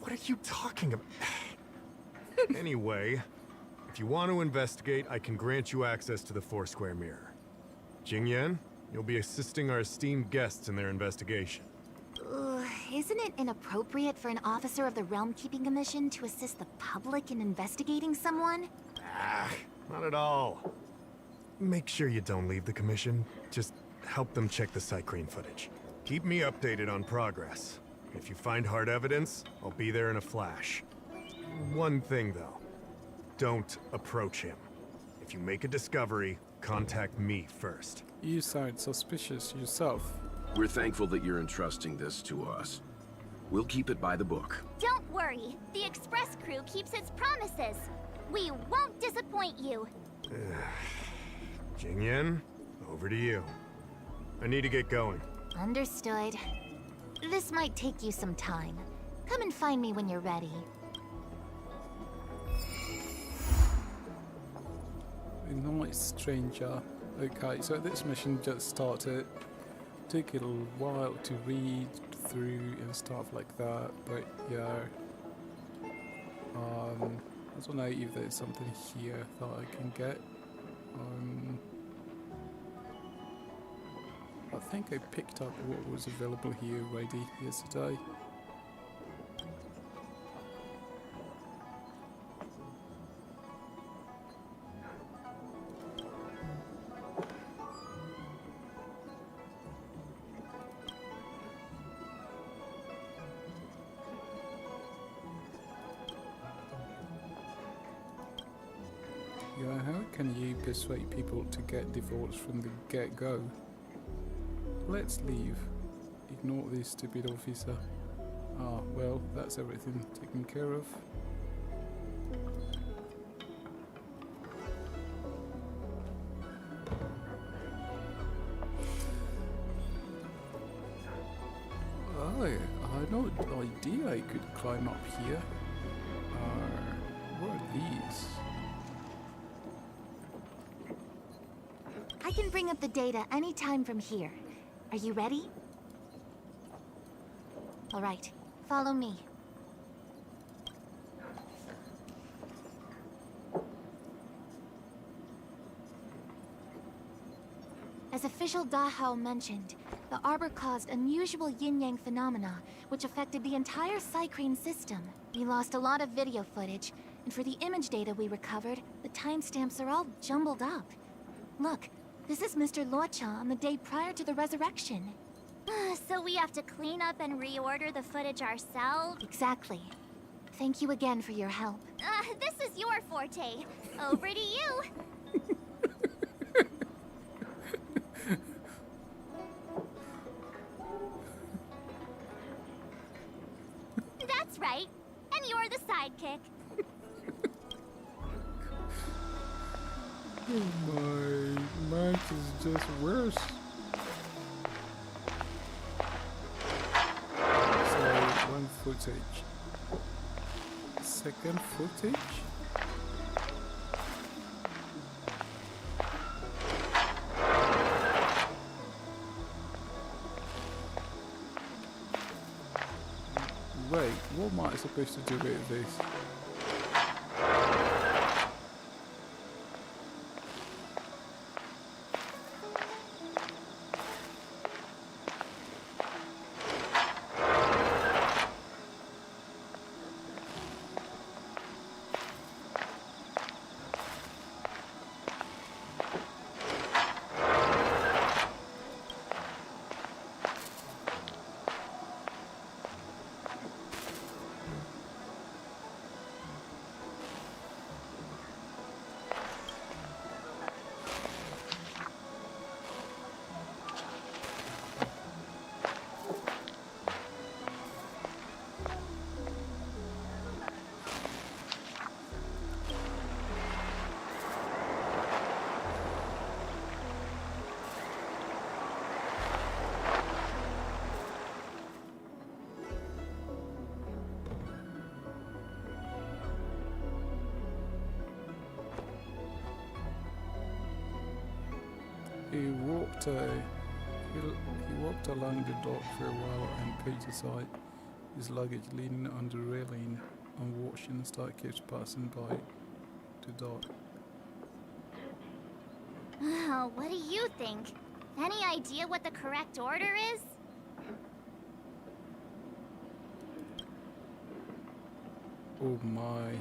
What are you talking about? Anyway, if you want to investigate, I can grant you access to the Foursquare Mirror. Jingyan, you'll be assisting our esteemed guests in their investigation. Isn't it inappropriate for an officer of the Realm-Keeping Commission to assist the public in investigating someone? Not at all. Make sure you don't leave the Commission. Just help them check the Psycrane footage. Keep me updated on progress. If you find hard evidence, I'll be there in a flash. One thing, though. Don't approach him. If you make a discovery, contact me first. You sound suspicious yourself. We're thankful that you're entrusting this to us. We'll keep it by the book. Don't worry. The Express crew keeps its promises. We won't disappoint you. Jingyan, over to you. I need to get going. Understood. This might take you some time. Come and find me when you're ready. Nice, stranger. Okay, so this mission just started. Took a little while to read through and stuff like that, but yeah. I don't know if there's something here that I can get. I think I picked up what was available here already yesterday. Yeah, how can you persuade people to get divorced from the get-go? Let's leave. Ignore this stupid officer. Ah, well, that's everything taken care of. I had no idea I could climb up here. What are these? I can bring up the data anytime from here. Are you ready? All right, follow me. As official Dahao mentioned, the arbor caused unusual yin-yang phenomena, which affected the entire Cycrane system. We lost a lot of video footage, and for the image data we recovered, the timestamps are all jumbled up. Look, this is Mr. Luocha on the day prior to the resurrection. So we have to clean up and reorder the footage ourselves? Exactly. Thank you again for your help. This is your forte. Over to you. That's right. And you're the sidekick. My mic is just worse. So, one footage. Second footage? Wait, what am I supposed to do with this? He walked along the dock for a while and put aside his luggage, leaning on the railing and watching starkeeps passing by the dock. What do you think? Any idea what the correct order is? Oh my.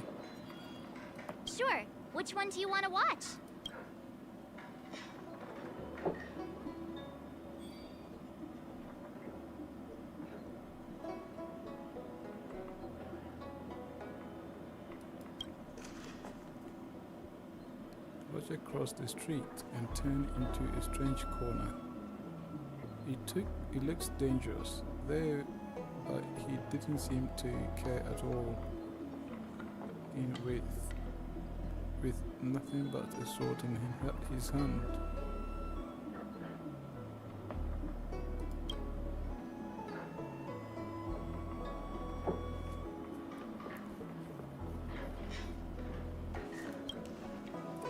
Sure. Which one do you want to watch? Roger crossed the street and turned into a strange corner. It looks dangerous there, but he didn't seem to care at all. With nothing but a sword in his hand.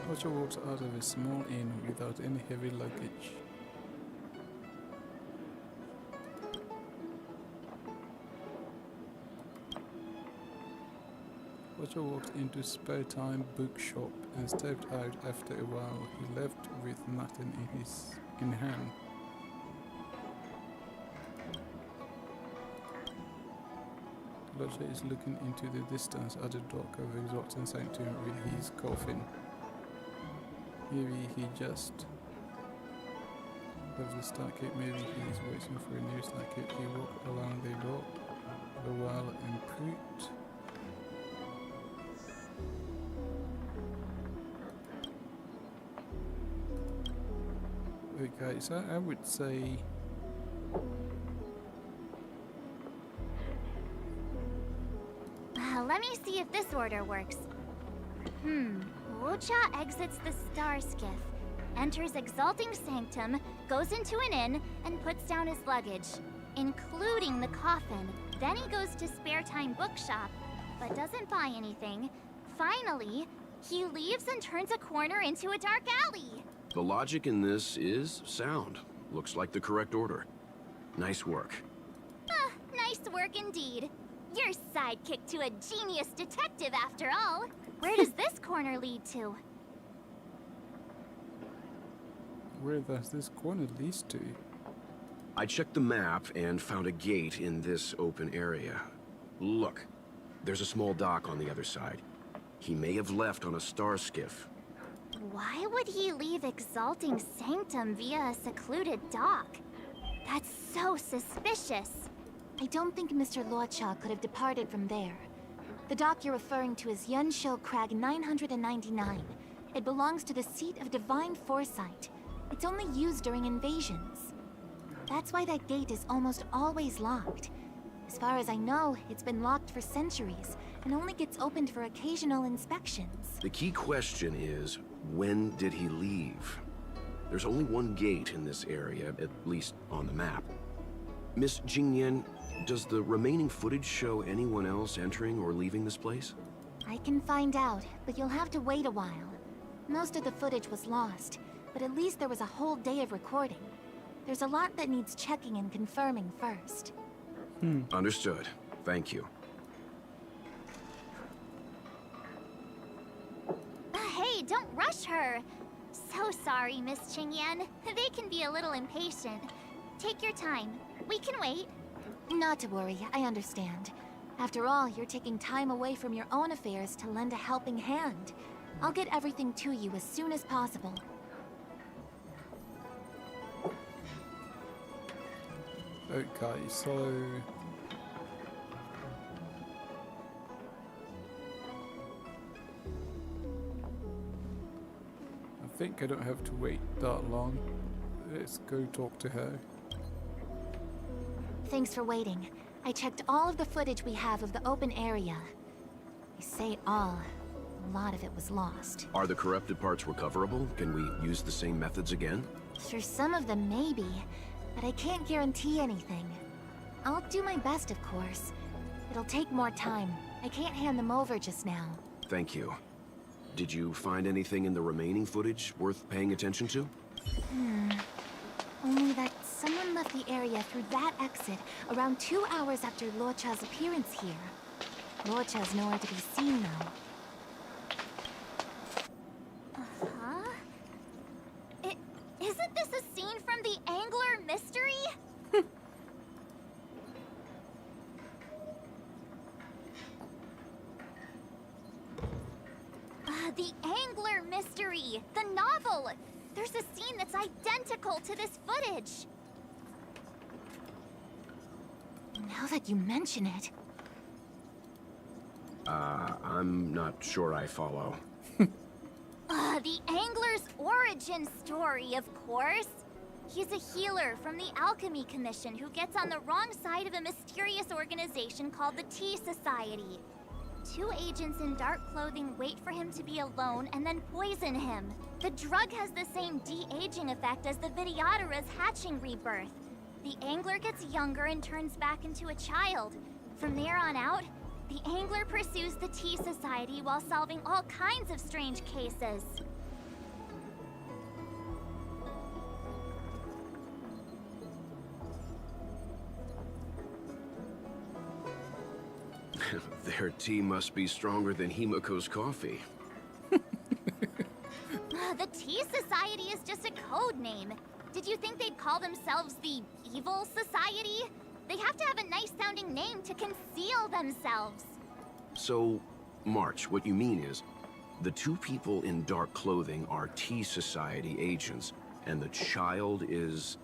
Roger walks out of a small inn without any heavy luggage. Roger walked into spare time bookshop and stepped out. After a while, he left with nothing in hand. Roger is looking into the distance at the dock of Exalted Sanctum with his coffin. Maybe he just left the stargate. Maybe he is waiting for a new stargate. He walked along the dock for a while and put. Okay, so I would say Let me see if this order works. Luocha exits the star skiff, enters Exalting Sanctum, goes into an inn, and puts down his luggage, including the coffin. Then he goes to Spare Time Bookshop, but doesn't buy anything. Finally, he leaves and turns a corner into a dark alley. The logic in this is sound. Looks like the correct order. Nice work. Nice work indeed. You're sidekick to a genius detective after all. Where does this corner lead to? where does this corner leads to? I checked the map and found a gate in this open area. Look, there's a small dock on the other side. He may have left on a star skiff. Why would he leave Exalting Sanctum via a secluded dock? That's so suspicious. I don't think Mr. Luocha could have departed from there. The dock you're referring to is Yunsho Crag 999. It belongs to the seat of Divine Foresight. It's only used during invasions. That's why that gate is almost always locked. As far as I know, it's been locked for centuries, and only gets opened for occasional inspections. The key question is, when did he leave? There's only one gate in this area, at least on the map. Miss Jingyan, does the remaining footage show anyone else entering or leaving this place? I can find out, but you'll have to wait a while. Most of the footage was lost, but at least there was a whole day of recording. There's a lot that needs checking and confirming first. Understood. Thank you. Hey, don't rush her. So sorry, Miss Qingyan. They can be a little impatient. Take your time. We can wait. Not to worry, I understand. After all, you're taking time away from your own affairs to lend a helping hand. I'll get everything to you as soon as possible. Okay, so... I think I don't have to wait that long. Let's go talk to her. Thanks for waiting. I checked all of the footage we have of the open area. I say all. A lot of it was lost. Are the corrupted parts recoverable? Can we use the same methods again? For some of them, maybe. But I can't guarantee anything. I'll do my best, of course. It'll take more time. I can't hand them over just now. Thank you. Did you find anything in the remaining footage worth paying attention to? Only that someone left the area through that exit around 2 hours after Luocha's appearance here. Luocha's nowhere to be seen now. Huh? Isn't this a scene from the Angler Mystery? The Angler Mystery! The novel! There's a scene that's identical to this footage! Now that you mention it... I'm not sure I follow. The Angler's origin story, of course! He's a healer from the Alchemy Commission who gets on the wrong side of a mysterious organization called the Tea Society. 2 agents in dark clothing wait for him to be alone and then poison him. The drug has the same de-aging effect as the Vidyadhara's hatching rebirth. The Angler gets younger and turns back into a child. From there on out, the Angler pursues the Tea Society while solving all kinds of strange cases. Their tea must be stronger than Himiko's coffee. The Tea Society is just a code name. Did you think they'd call themselves the Evil Society? They have to have a nice-sounding name to conceal themselves. So, March, what you mean is, the 2 people in dark clothing are Tea Society agents, and the child is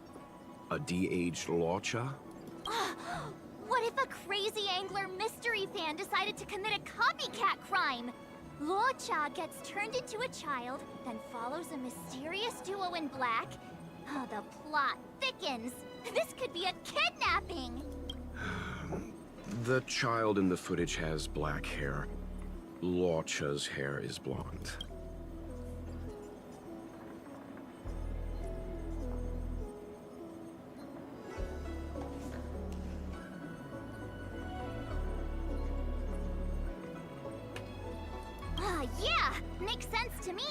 a de-aged Luocha? What if a crazy Angler mystery fan decided to commit a copycat crime? Luocha gets turned into a child, then follows a mysterious duo in black. Oh, the plot thickens. This could be a kidnapping! The child in the footage has black hair. Luocha's hair is blonde. Yeah! Makes sense to me!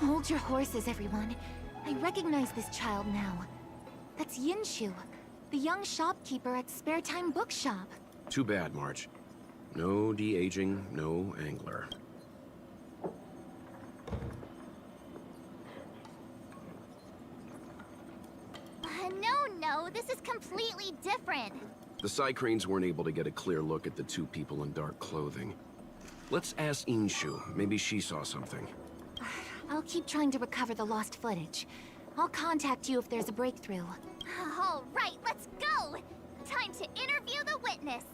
Hold your horses, everyone. I recognize this child now. That's Yinshu, the young shopkeeper at Spare Time Bookshop. Too bad, March. No de-aging, no Angler. no, this is completely different. The Cycranes weren't able to get a clear look at the two people in dark clothing. Let's ask Inshu. Maybe she saw something. I'll keep trying to recover the lost footage. I'll contact you if there's a breakthrough. All right, let's go! Time to interview the witness.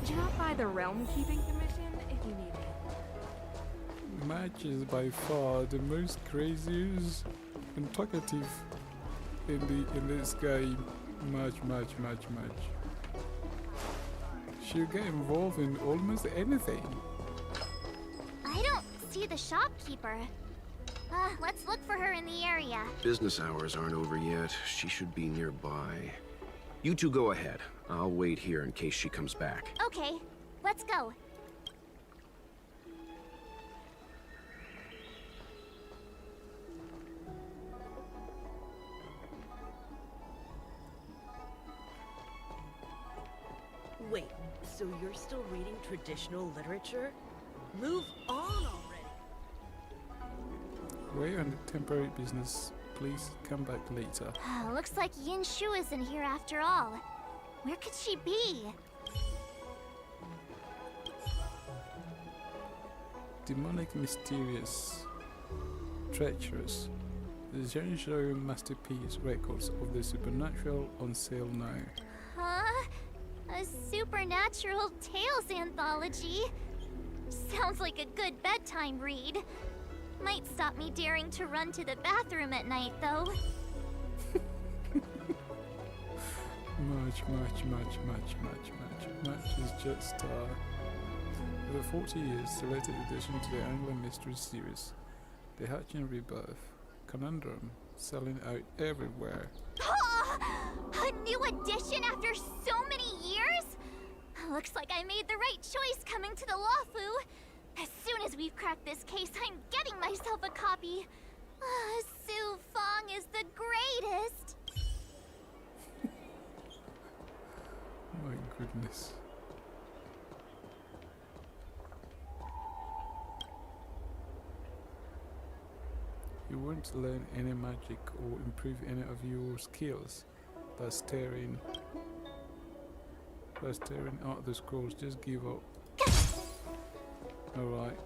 Drop by the Realm Keeping Commission if you need it. Match is by far the most craziest and talkative in this game. Match. She'll get involved in almost anything. I don't see the shopkeeper. Let's look for her in the area. Business hours aren't over yet. She should be nearby. You two go ahead. I'll wait here in case she comes back. Okay, let's go. Wait, so you're still reading traditional literature? Move on already! Wait on the temporary business. Please come back later. Looks like Yinshu isn't here after all. Where could she be? Demonic, mysterious, treacherous. The Zhenzhou masterpiece records of the supernatural on sale now. Huh? A supernatural tales anthology? Sounds like a good bedtime read. Might stop me daring to run to the bathroom at night, though. Much is just over 40 years, selected addition to the Angler Mystery series. The Hatch and Rebirth. Conundrum. Selling out everywhere. A new edition after so many years? Looks like I made the right choice coming to the Lawfu. As soon as we've cracked this case, I'm getting myself a copy. Su Fong is the greatest. My goodness. You won't learn any magic or improve any of your skills by staring out the scrolls. Just give up. Alright,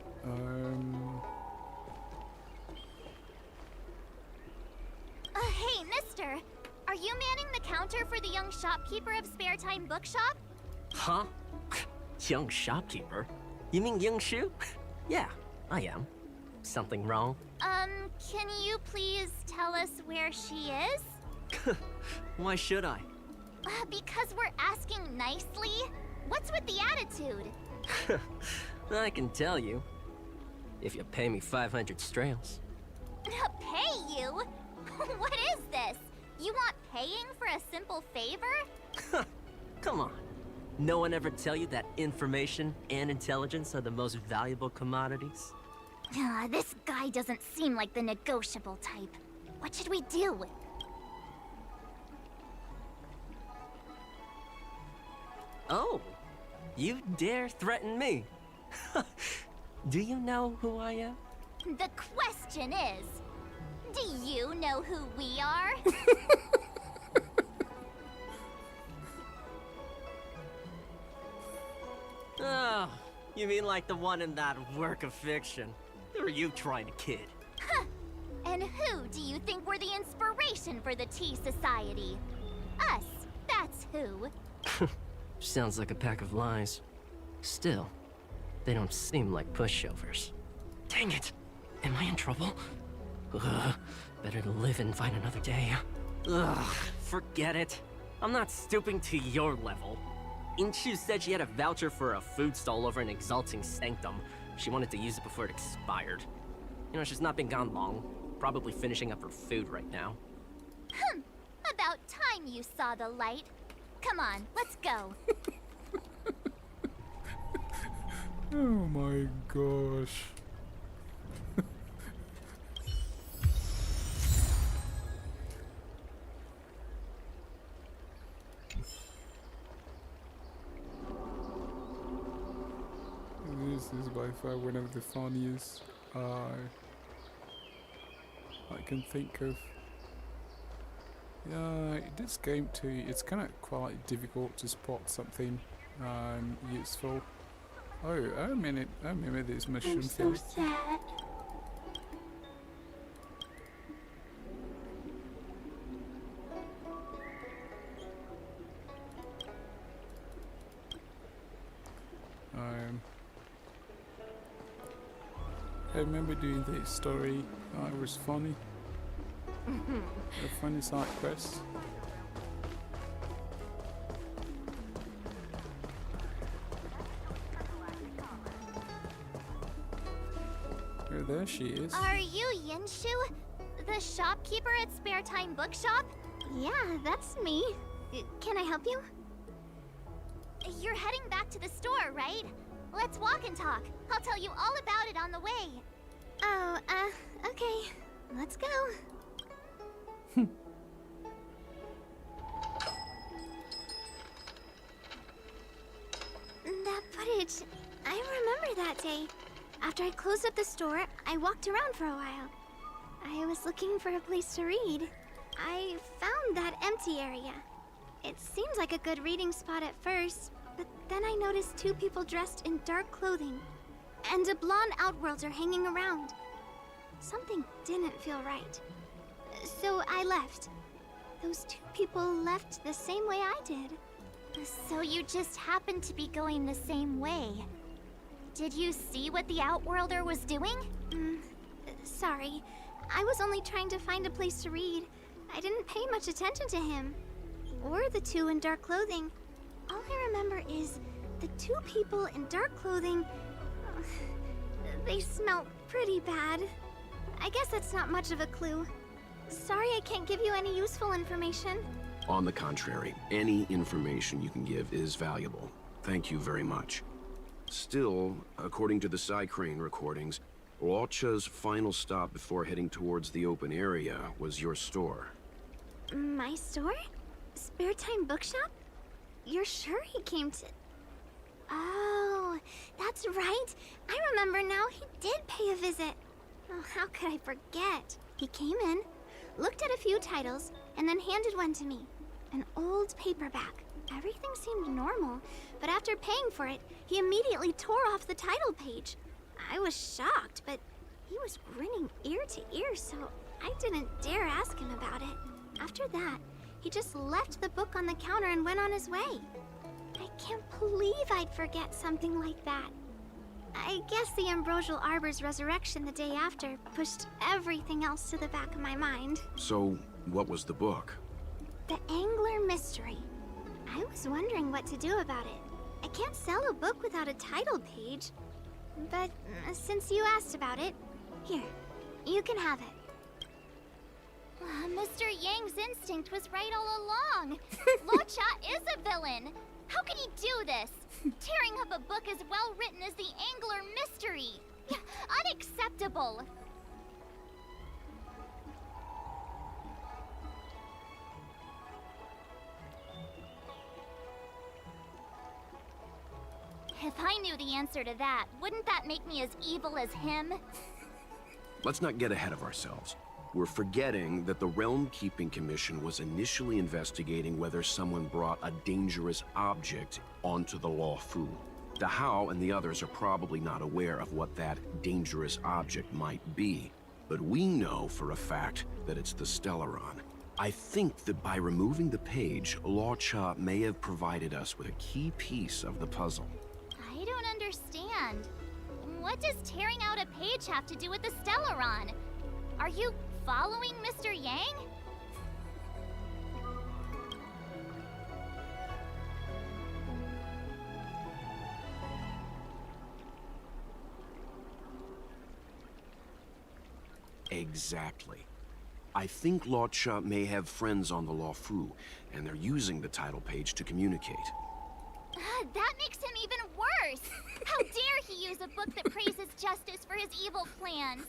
Hey, mister! Are you manning the counter for the young shopkeeper of Spare Time Bookshop? Huh? Young shopkeeper? You mean Youngshu? Yeah, I am. Something wrong? Can you please tell us where she is? Why should I? Because we're asking nicely. What's with the attitude? I can tell you. If you pay me 500 strails. Pay you? What is this? You want paying for a simple favor? Come on. No one ever tell you that information and intelligence are the most valuable commodities? This guy doesn't seem like the negotiable type. What should we do? Oh, you dare threaten me? Do you know who I am? The question is, do you know who we are? Oh, you mean like the one in that work of fiction? Who are you trying to kid? Huh. And who do you think were the inspiration for the Tea Society? Us, that's who. Sounds like a pack of lies. Still, they don't seem like pushovers. Dang it! Am I in trouble? Ugh, better to live and find another day. Ugh, forget it. I'm not stooping to your level. Inshu said she had a voucher for a food stall over in Exalting Sanctum. She wanted to use it before it expired. You know, she's not been gone long. Probably finishing up her food right now. About time you saw the light. Come on, let's go. oh my gosh. by far one of the funniest I can think of. Yeah, this game too, it's kind of quite difficult to spot something useful. Oh, I remember this mushroom thing. sad. I remember doing this story. It was funny. A funny side quest. Oh, there she is. Are you Yinshu? The shopkeeper at Spare Time Bookshop? Yeah, that's me. Can I help you? You're heading back to the store, right? Let's walk and talk. I'll tell you all about it on the way. Oh, okay. Let's go. That footage, I remember that day. After I closed up the store, I walked around for a while. I was looking for a place to read. I found that empty area. It seems like a good reading spot at first, but then I noticed two people dressed in dark clothing, and a blonde outworlder hanging around. Something didn't feel right. So I left. Those two people left the same way I did. So you just happened to be going the same way. Did you see what the Outworlder was doing? Sorry. I was only trying to find a place to read. I didn't pay much attention to him. Or the two in dark clothing. All I remember is the two people in dark clothing... they smelled pretty bad. I guess that's not much of a clue. Sorry I can't give you any useful information. On the contrary, any information you can give is valuable. Thank you very much. Still, according to the Psycrane recordings, Lorcha's final stop before heading towards the open area was your store. My store? Spare Time Bookshop? You're sure he came to... Oh, that's right. I remember now, he did pay a visit. Oh, how could I forget? He came in, looked at a few titles, and then handed one to me. An old paperback. Everything seemed normal, but after paying for it, he immediately tore off the title page. I was shocked, but he was grinning ear to ear, so I didn't dare ask him about it. After that, he just left the book on the counter and went on his way. I can't believe I'd forget something like that. I guess the Ambrosial Arbor's resurrection the day after pushed everything else to the back of my mind. So, what was the book? The Angler Mystery. I was wondering what to do about it. I can't sell a book without a title page. But since you asked about it, here, you can have it. Mr. Yang's instinct was right all along. Locha is a villain. How could he do this? Tearing up a book as well written as the Angler Mystery. Unacceptable. If I knew the answer to that, wouldn't that make me as evil as him? Let's not get ahead of ourselves. We're forgetting that the Realm Keeping Commission was initially investigating whether someone brought a dangerous object onto the Luofu. The Hao and the others are probably not aware of what that dangerous object might be, but we know for a fact that it's the Stellaron. I think that by removing the page, Locha may have provided us with a key piece of the puzzle. I don't understand. What does tearing out a page have to do with the Stellaron? Are you following Mr. Yang? Exactly. I think Locha may have friends on the Luofu, and they're using the title page to communicate. That makes him even worse! How dare he use a book that praises justice for his evil plans?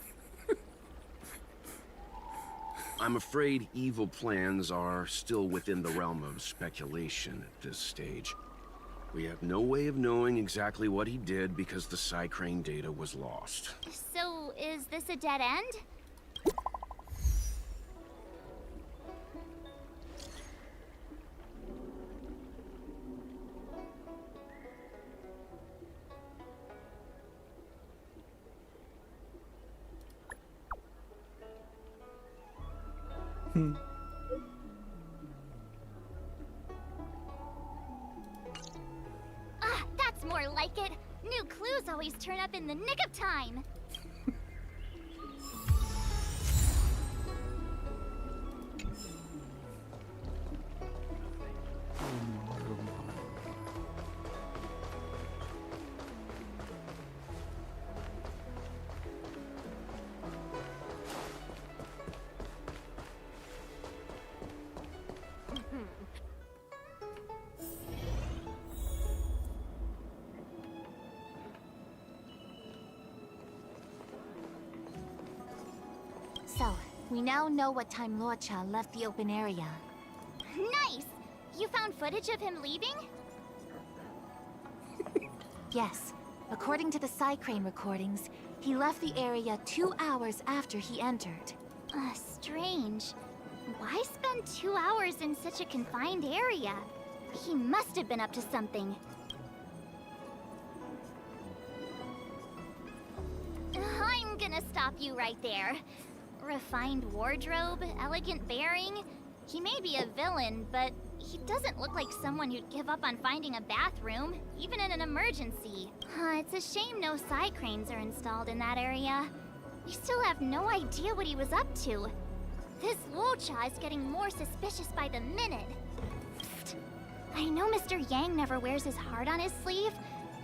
I'm afraid evil plans are still within the realm of speculation at this stage. We have no way of knowing exactly what he did because the Psycrane data was lost. So, is this a dead end? Ah, that's more like it. New clues always turn up in the nick of time. So, we now know what time Luocha left the open area. Nice! You found footage of him leaving? Yes. According to the Psycrane recordings, he left the area 2 hours after he entered. Strange. Why spend 2 hours in such a confined area? He must have been up to something. I'm gonna stop you right there. Refined wardrobe, elegant bearing. He may be a villain, but he doesn't look like someone who'd give up on finding a bathroom, even in an emergency. It's a shame no Psycranes are installed in that area. We still have no idea what he was up to. This Luocha is getting more suspicious by the minute. I know Mr. Yang never wears his heart on his sleeve,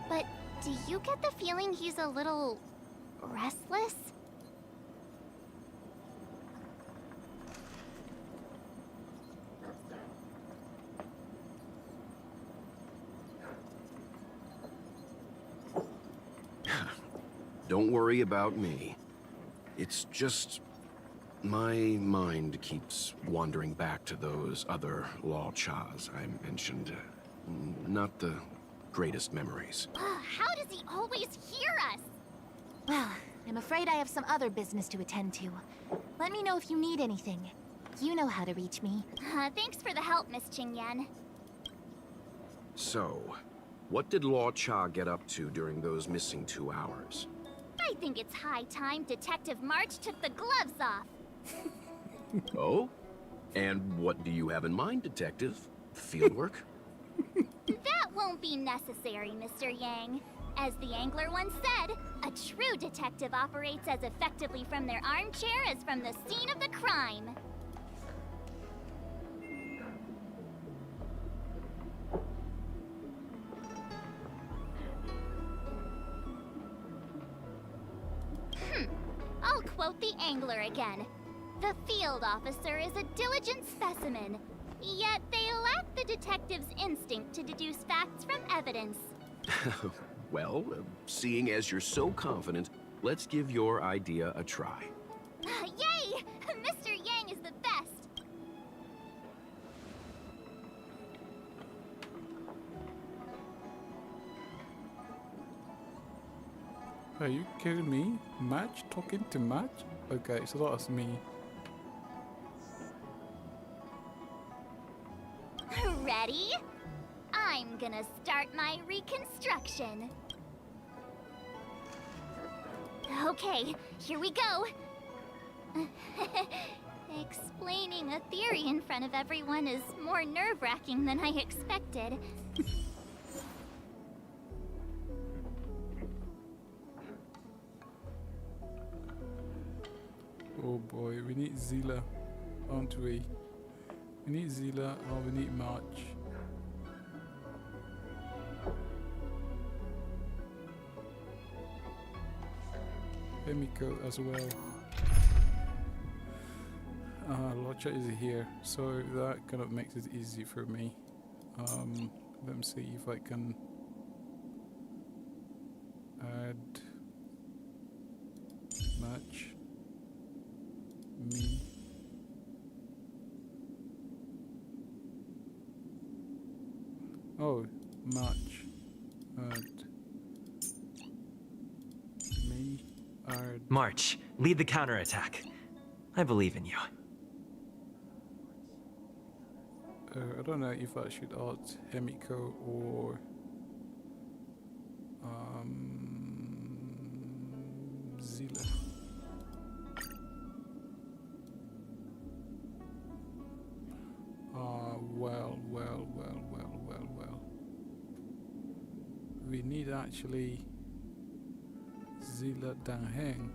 but do you get the feeling he's a little restless? Don't worry about me. It's just... my mind keeps wandering back to those other Luochas I mentioned. Not the greatest memories. How does he always hear us? Well, I'm afraid I have some other business to attend to. Let me know if you need anything. You know how to reach me. Thanks for the help, Miss Qingyan. So, what did Luocha get up to during those missing 2 hours? I think it's high time Detective March took the gloves off. Oh? And what do you have in mind, Detective? Fieldwork? That won't be necessary, Mr. Yang. As the Angler once said, a true detective operates as effectively from their armchair as from the scene of the crime. I'll quote the Angler again. The field officer is a diligent specimen, yet they lack the detective's instinct to deduce facts from evidence. Well, seeing as you're so confident, let's give your idea a try. Yay! Mr. Yang is the best! Are you kidding me? Match? Talking to Match? Okay, so that's me. Ready? I'm gonna start my reconstruction. Okay, here we go. Explaining a theory in front of everyone is more nerve-wracking than I expected. Oh boy, we need Zila, aren't we? We need Zila, or we need March. Emiko as well. Luocha is here, so that kind of makes it easy for me. Let me see if I can add match me. Oh, match at me. March, lead the counterattack. I believe in you. I don't know if I should add Himiko or Zila. Well. We need actually Zila Danheng.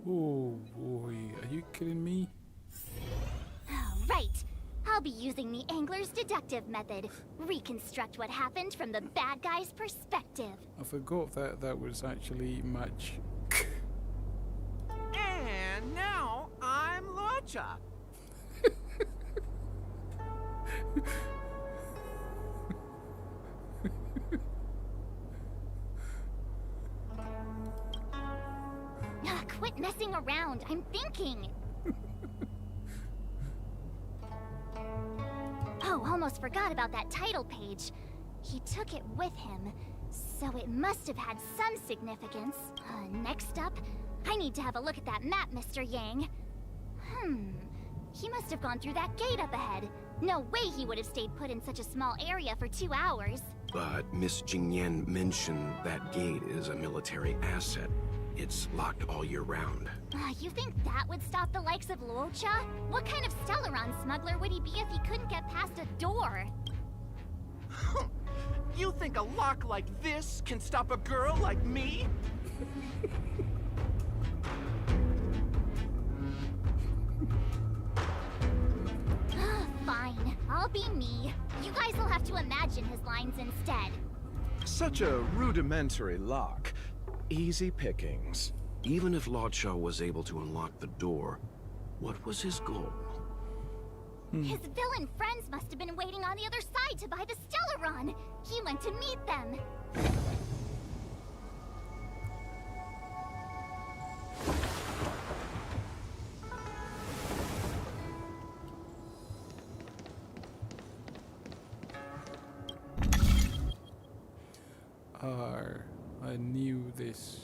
Oh boy, are you kidding me? Right. I'll be using the angler's deductive method. Reconstruct what happened from the bad guy's perspective. I forgot that that was actually match. And now I'm Lucha. Quit messing around. I'm thinking. Oh, almost forgot about that title page. He took it with him, so it must have had some significance. Next up, I need to have a look at that map, Mr. Yang. He must have gone through that gate up ahead. No way he would have stayed put in such a small area for 2 hours. But Miss Jingyan mentioned that gate is a military asset. It's locked all year round. You think that would stop the likes of Luocha? What kind of Stellaron smuggler would he be if he couldn't get past a door? You think a lock like this can stop a girl like me? Fine, I'll be me. You guys will have to imagine his lines instead. Such a rudimentary lock. Easy pickings. Even if Lucha was able to unlock the door, what was his goal? His villain friends must have been waiting on the other side to buy the Stellaron. He went to meet them. I knew this.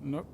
Nope.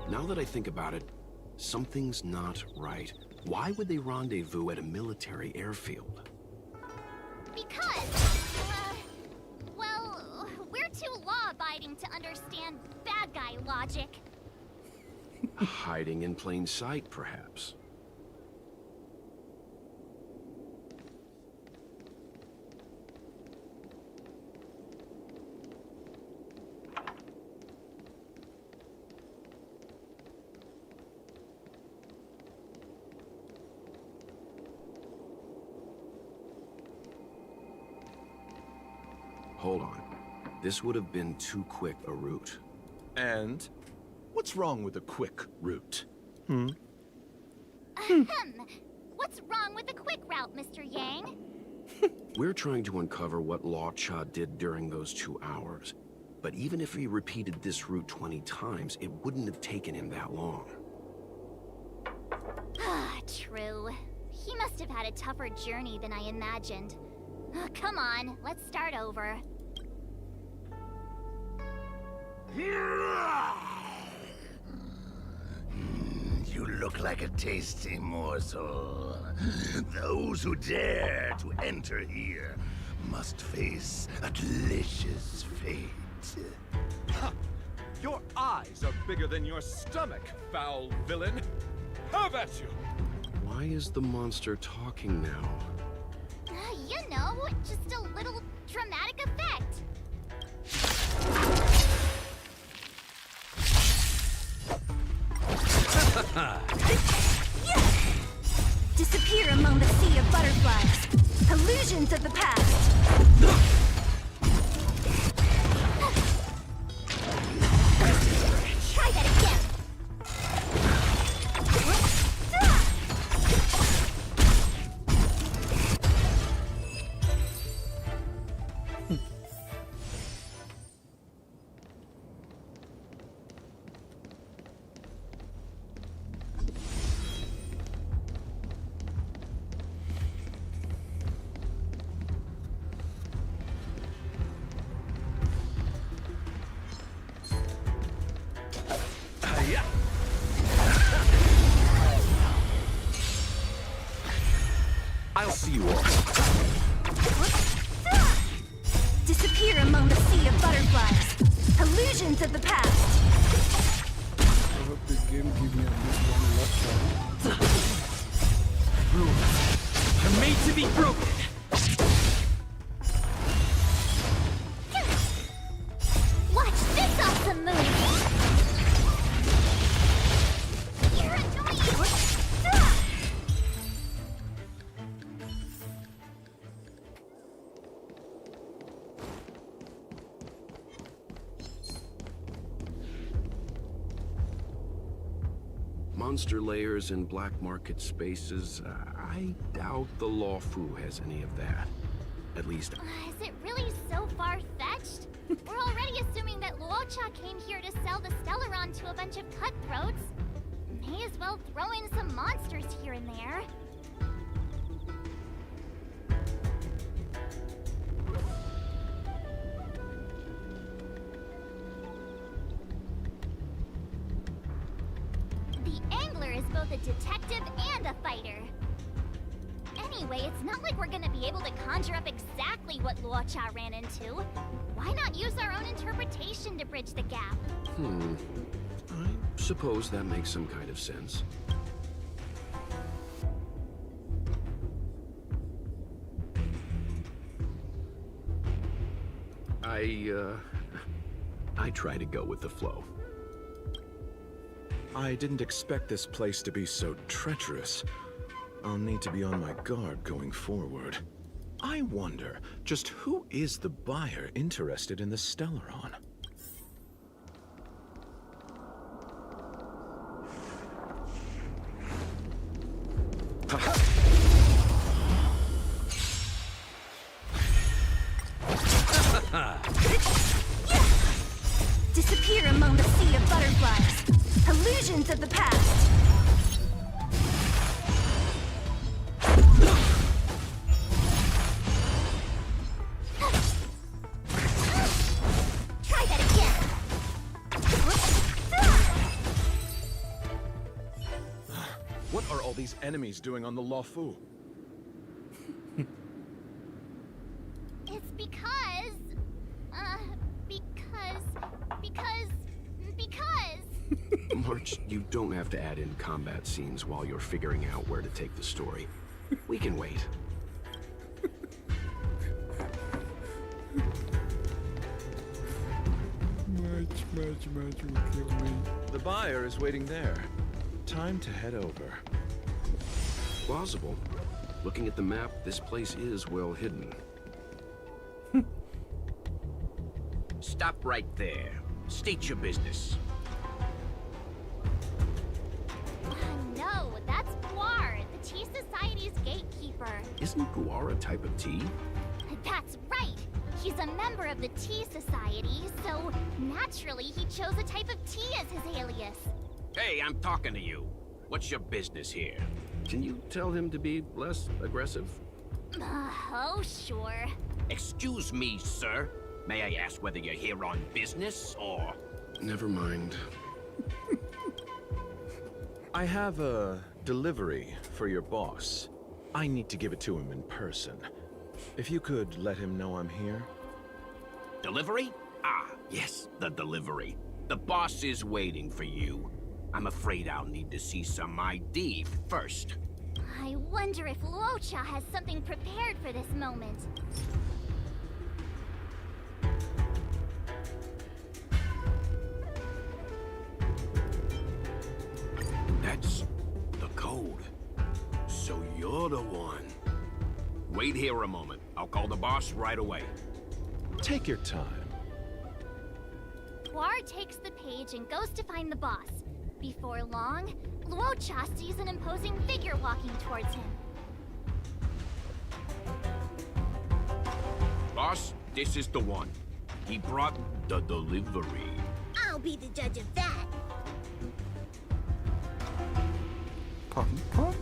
Now that I think about it, something's not right. Why would they rendezvous at a military airfield? Because, well, we're too law-abiding to understand bad guy logic. Hiding in plain sight, perhaps. Hold on. This would have been too quick a route. And? What's wrong with a quick route? What's wrong with the quick route, Mr. Yang? We're trying to uncover what Law Cha did during those 2 hours. But even if he repeated this route 20 times, it wouldn't have taken him that long. Ah, true. He must have had a tougher journey than I imagined. Come on, let's start over. You look like a tasty morsel. Those who dare to enter here must face a delicious fate. Your eyes are bigger than your stomach, foul villain. Have at you! Why is the monster talking now? You know, just a little dramatic effect. Disappear among the sea of butterflies. Illusions of the past. Try that again. I'll see you all. Disappear among the sea of butterflies. Illusions of the past. I hope the game gives me at least one left one. Rules are made to be broken. Watch this awesome move. You're annoying. Monster layers in black market spaces, I doubt the Law Fu has any of that. At least... Is it really so far-fetched? We're already assuming that Luocha came here to sell the Stellaron to a bunch of cutthroats. May as well throw in some monsters here and there. The Angler is both a detective and a fighter. Anyway, it's not like we're gonna be able to conjure up exactly what Luocha ran into. Why not use our own interpretation to bridge the gap? I suppose that makes some kind of sense. I try to go with the flow. I didn't expect this place to be so treacherous. I'll need to be on my guard going forward. I wonder, just who is the buyer interested in the Stellaron? Disappear among the sea of butterflies. Illusions of the past. Try that again. What are all these enemies doing on the Law Fu? It's because... March, you don't have to add in combat scenes while you're figuring out where to take the story. We can wait. Much will kill me. The buyer is waiting there. Time to head over. Plausible. Looking at the map, this place is well hidden. stop right there. State your business. No, that's Guar, the Tea Society's gatekeeper. Isn't Guar a type of tea? That's right! He's a member of the Tea Society, so naturally he chose a type of tea as his alias. Hey, I'm talking to you. What's your business here? Can you tell him to be less aggressive? Oh, sure. Excuse me, sir. May I ask whether you're here on business, or... Never mind. I have a delivery for your boss. I need to give it to him in person. If you could let him know I'm here. Delivery? Ah, yes, the delivery. The boss is waiting for you. I'm afraid I'll need to see some ID first. I wonder if Luocha has something prepared for this moment. That's the code. So you're the one. Wait here a moment. I'll call the boss right away. Take your time. Guar takes the page and goes to find the boss. Before long, Luocha sees an imposing figure walking towards him. Boss, this is the one. He brought the delivery. I'll be the judge of that. Pardon? Pardon?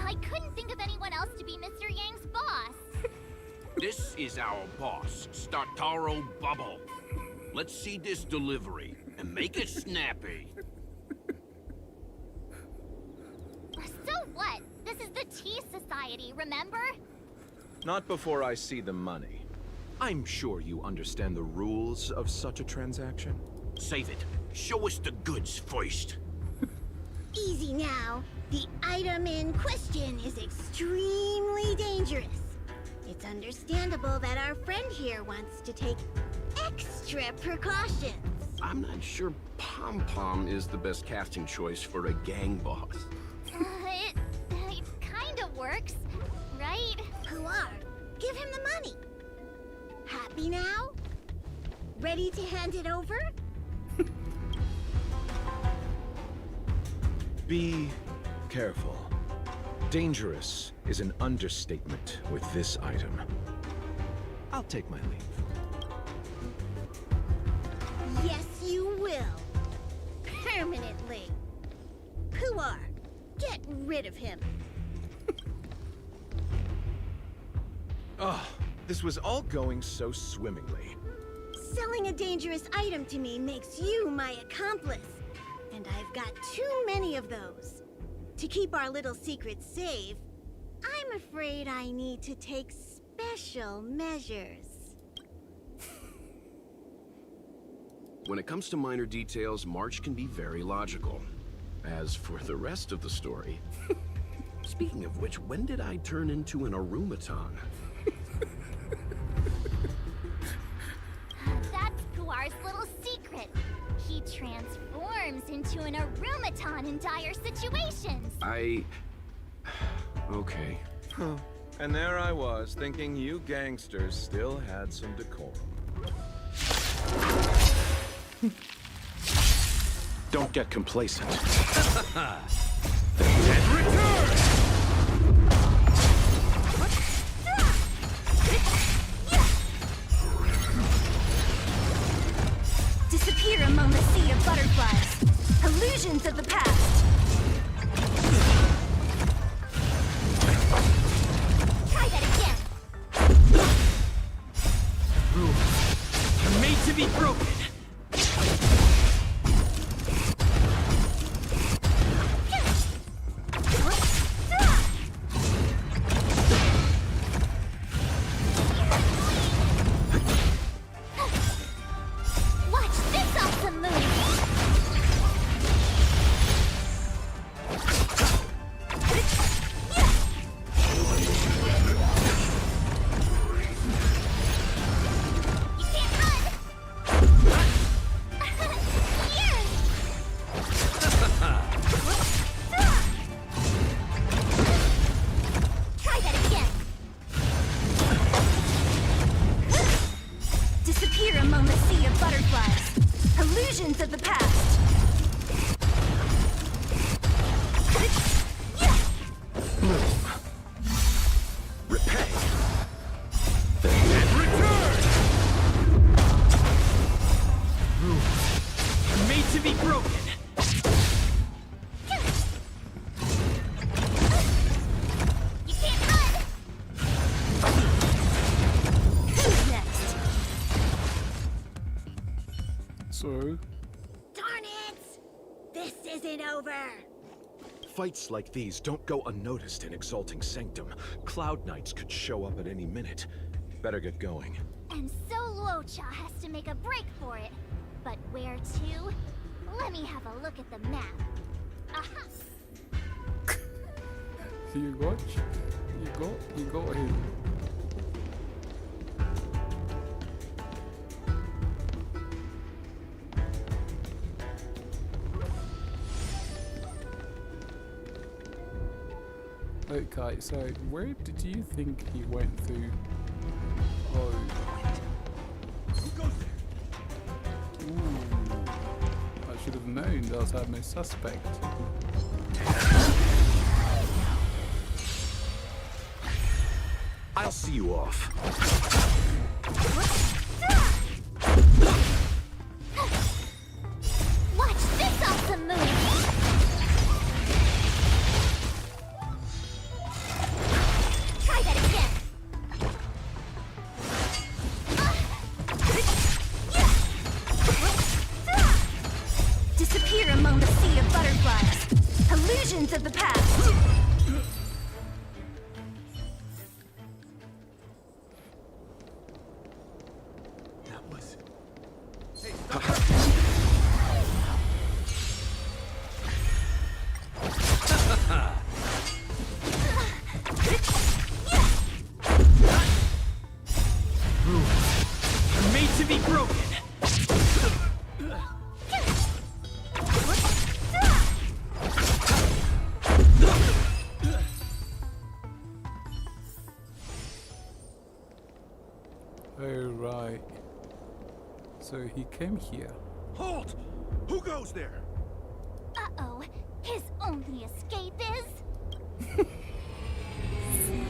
I couldn't think of anyone else to be Mr. Yang's boss. This is our boss, Startaro Bubble. Let's see this delivery, and make it snappy. So what? This is the Tea Society, remember? Not before I see the money. I'm sure you understand the rules of such a transaction. Save it. Show us the goods first. Easy now. The item in question is extremely dangerous. It's understandable that our friend here wants to take extra precautions. I'm not sure Pom Pom is the best casting choice for a gang boss. It kinda works, right? Puar, give him the money. Happy now? Ready to hand it over? Be careful. Dangerous is an understatement with this item. I'll take my leave. Yes, you will. Permanently. Puar, get rid of him. Oh, this was all going so swimmingly. Selling a dangerous item to me makes you my accomplice. And I've got too many of those. To keep our little secret safe, I'm afraid I need to take special measures. When it comes to minor details, March can be very logical. As for the rest of the story... Speaking of which, when did I turn into an Arumaton? That's Guar's little secret. He transforms into an Arumaton in dire situations. Okay. Huh. And there I was, thinking you gangsters still had some decorum. Don't get complacent. And return! Disappear among the sea of butterflies. Illusions of the past. Try that again. Rules are made to be broken. Watch this awesome move. You can't run. butterflies. Illusions of the past. Repay. And return! Rules are made to be broken. You can't run! Who's next? So, Darn it! This isn't over! Fights like these don't go unnoticed in Exalting Sanctum. Cloud Knights could show up at any minute. Better get going. And so Luocha has to make a break for it. But where to? Let me have a look at the map. Aha! you got him. Okay, so where did you think he went through? Oh. Who goes there? Ooh. I should have known that was my suspect. I'll see you off. Watch this awesome move! Try that again! Disappear among the sea of butterflies. Illusions of the past. That was... Rules are made to be broken. Oh, right. So he came here. Halt! Who goes there? Uh-oh. His only escape is...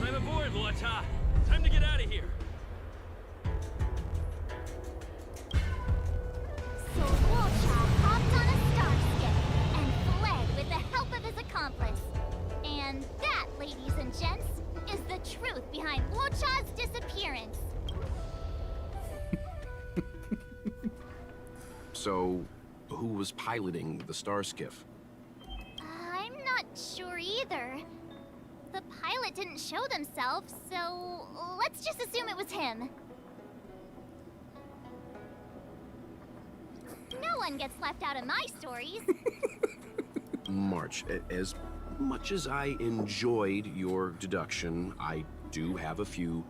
I'm aboard, Luocha. Time to get out of here. So Luocha hopped on a starship and fled with the help of his accomplice. And that, ladies and gents, is the truth behind Luocha's disappearance. So, who was piloting the star skiff? I'm not sure either. The pilot didn't show themselves, so let's just assume it was him. No one gets left out of my stories. March, as much as I enjoyed your deduction, I do have a few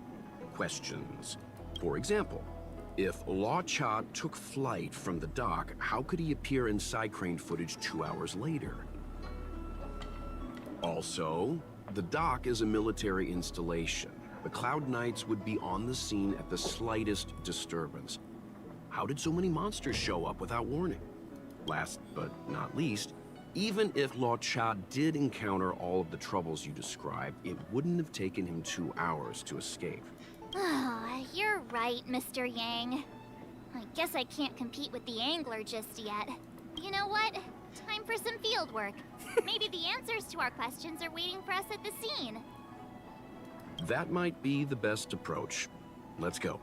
questions. For example, if Luocha took flight from the dock, how could he appear in side crane footage 2 hours later? Also, the dock is a military installation. The Cloud Knights would be on the scene at the slightest disturbance. How did so many monsters show up without warning? Last but not least, even if Luocha did encounter all of the troubles you described, it wouldn't have taken him 2 hours to escape. Oh, you're right, Mr. Yang. I guess I can't compete with the angler just yet. You know what? Time for some field work. Maybe the answers to our questions are waiting for us at the scene. That might be the best approach. Let's go.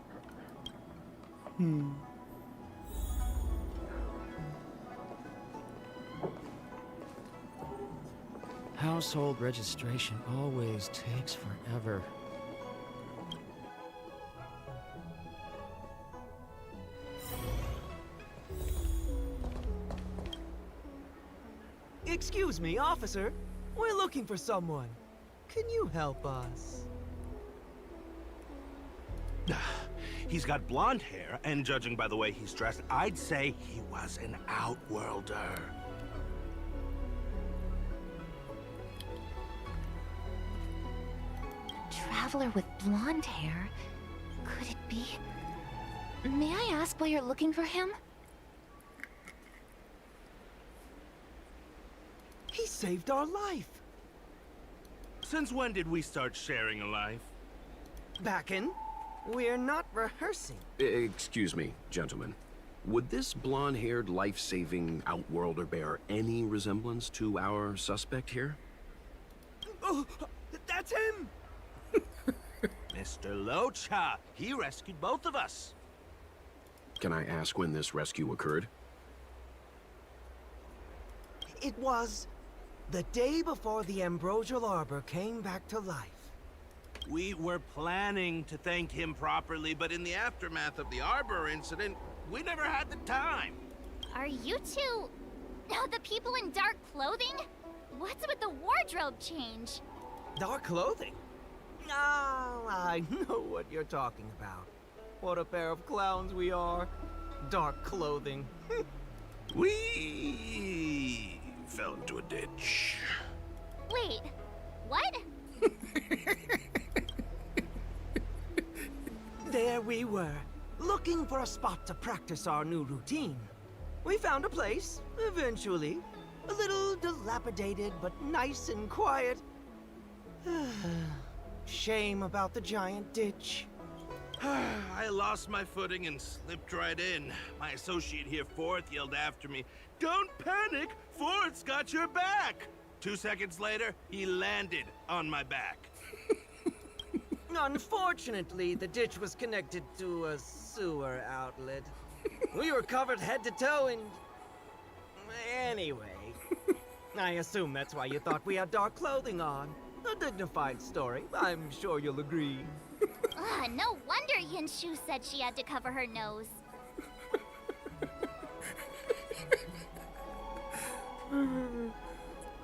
Household registration always takes forever. Excuse me, officer. We're looking for someone. Can you help us? He's got blonde hair, and judging by the way he's dressed, I'd say he was an outworlder. Traveler with blonde hair? Could it be? May I ask why you're looking for him? He saved our life. Since when did we start sharing a life? Back in. We're not rehearsing. Excuse me, gentlemen. Would this blonde-haired, life-saving outworlder bear any resemblance to our suspect here? Oh, that's him! Mr. Locha, he rescued both of us. Can I ask when this rescue occurred? It was the day before the Ambrosial Arbor came back to life. We were planning to thank him properly, but in the aftermath of the Arbor incident, we never had the time. Are you two... the people in dark clothing? What's with the wardrobe change? Dark clothing? Ah, I know what you're talking about. What a pair of clowns we are. Dark clothing. We fell into a ditch. Wait, what? There we were, looking for a spot to practice our new routine. We found a place, eventually. A little dilapidated, but nice and quiet. Shame about the giant ditch. I lost my footing and slipped right in. My associate here, Fourth, yelled after me, "Don't panic! Fourth's got your back!" 2 seconds later, he landed on my back. Unfortunately, the ditch was connected to a sewer outlet. We were covered head to toe in... Anyway, I assume that's why you thought we had dark clothing on. A dignified story, I'm sure you'll agree. No wonder Yinshu said she had to cover her nose.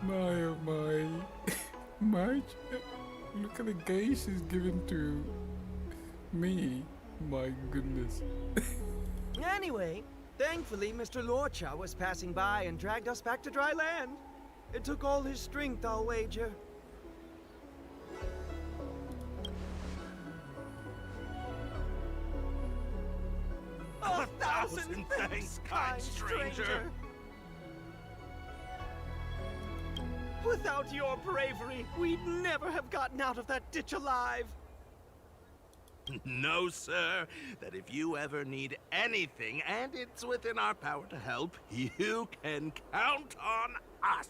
My oh my. My... Look at the gaze she's given to me. My goodness. Anyway, thankfully Mr. Lorcha was passing by and dragged us back to dry land. It took all his strength, I'll wager. A thousand thanks, kind stranger. Without your bravery, we'd never have gotten out of that ditch alive. No, sir. That if you ever need anything, and it's within our power to help, you can count on us.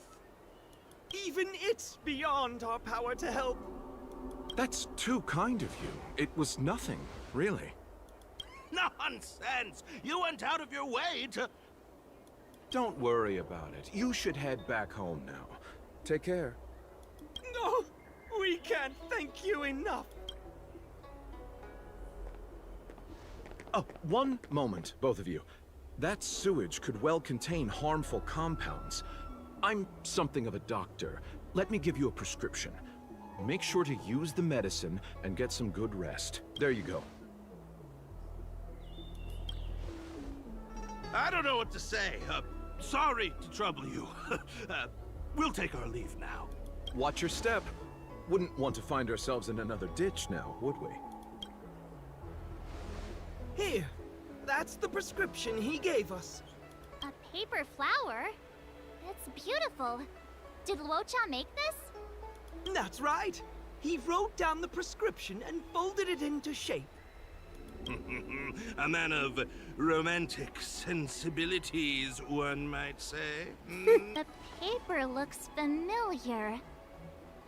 Even it's beyond our power to help. That's too kind of you. It was nothing, really. Nonsense! You went out of your way to... Don't worry about it. You should head back home now. Take care. No! We can't thank you enough! Oh, one moment, both of you. That sewage could well contain harmful compounds. I'm something of a doctor. Let me give you a prescription. Make sure to use the medicine and get some good rest. There you go. I don't know what to say. Sorry to trouble you. We'll take our leave now. Watch your step. Wouldn't want to find ourselves in another ditch now, would we? Here, that's the prescription he gave us. A paper flower? That's beautiful. Did Luocha make this? That's right. He wrote down the prescription and folded it into shape. A man of romantic sensibilities, one might say. The paper looks familiar.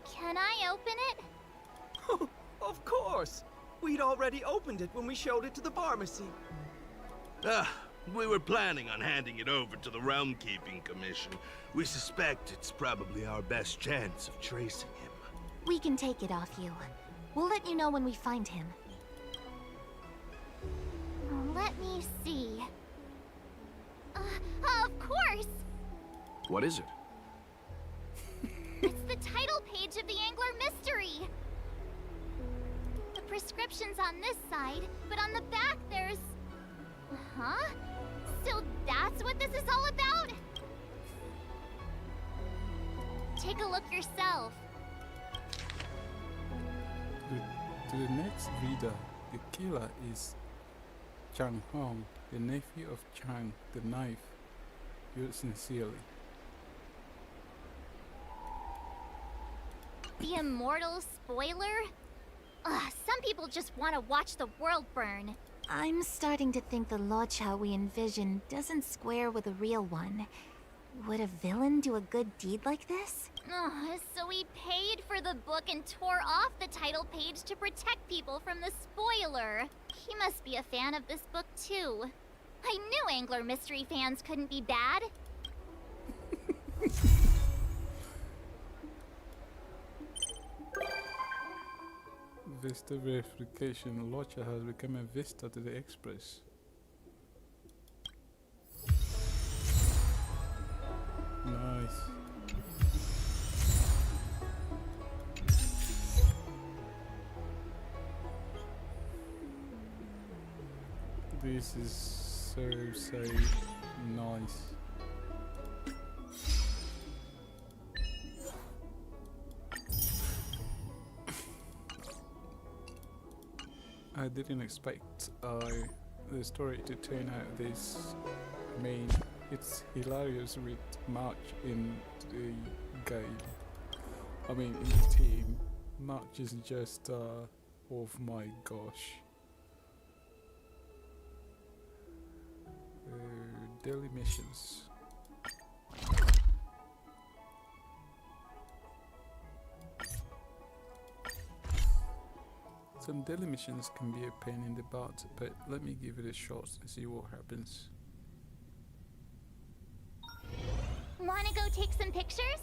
Can I open it? Of course. We'd already opened it when we showed it to the pharmacy. We were planning on handing it over to the Realm Keeping Commission. We suspect it's probably our best chance of tracing him. We can take it off you. We'll let you know when we find him. Let me see. Of course! What is it? It's the title page of the Angler Mystery! The prescription's on this side, but on the back there's... Huh? So that's what this is all about? Take a look yourself. To the next reader, the killer is Chang Hong, the nephew of Chang the Knife. Yours sincerely. The immortal spoiler? Ugh, some people just want to watch the world burn. I'm starting to think the Locha we envision doesn't square with a real one. Would a villain do a good deed like this? Ugh, so he paid for the book and tore off the title page to protect people from the spoiler. He must be a fan of this book too. I knew Angler Mystery fans couldn't be bad. Vista verification. Locha has become a Vista to the Express. Nice. This is so nice. I didn't expect the story to turn out this main. It's hilarious with March in the game. I mean, in the team. March is just, oh my gosh. Daily missions. Some daily missions can be a pain in the butt, but let me give it a shot and see what happens. Wanna go take some pictures?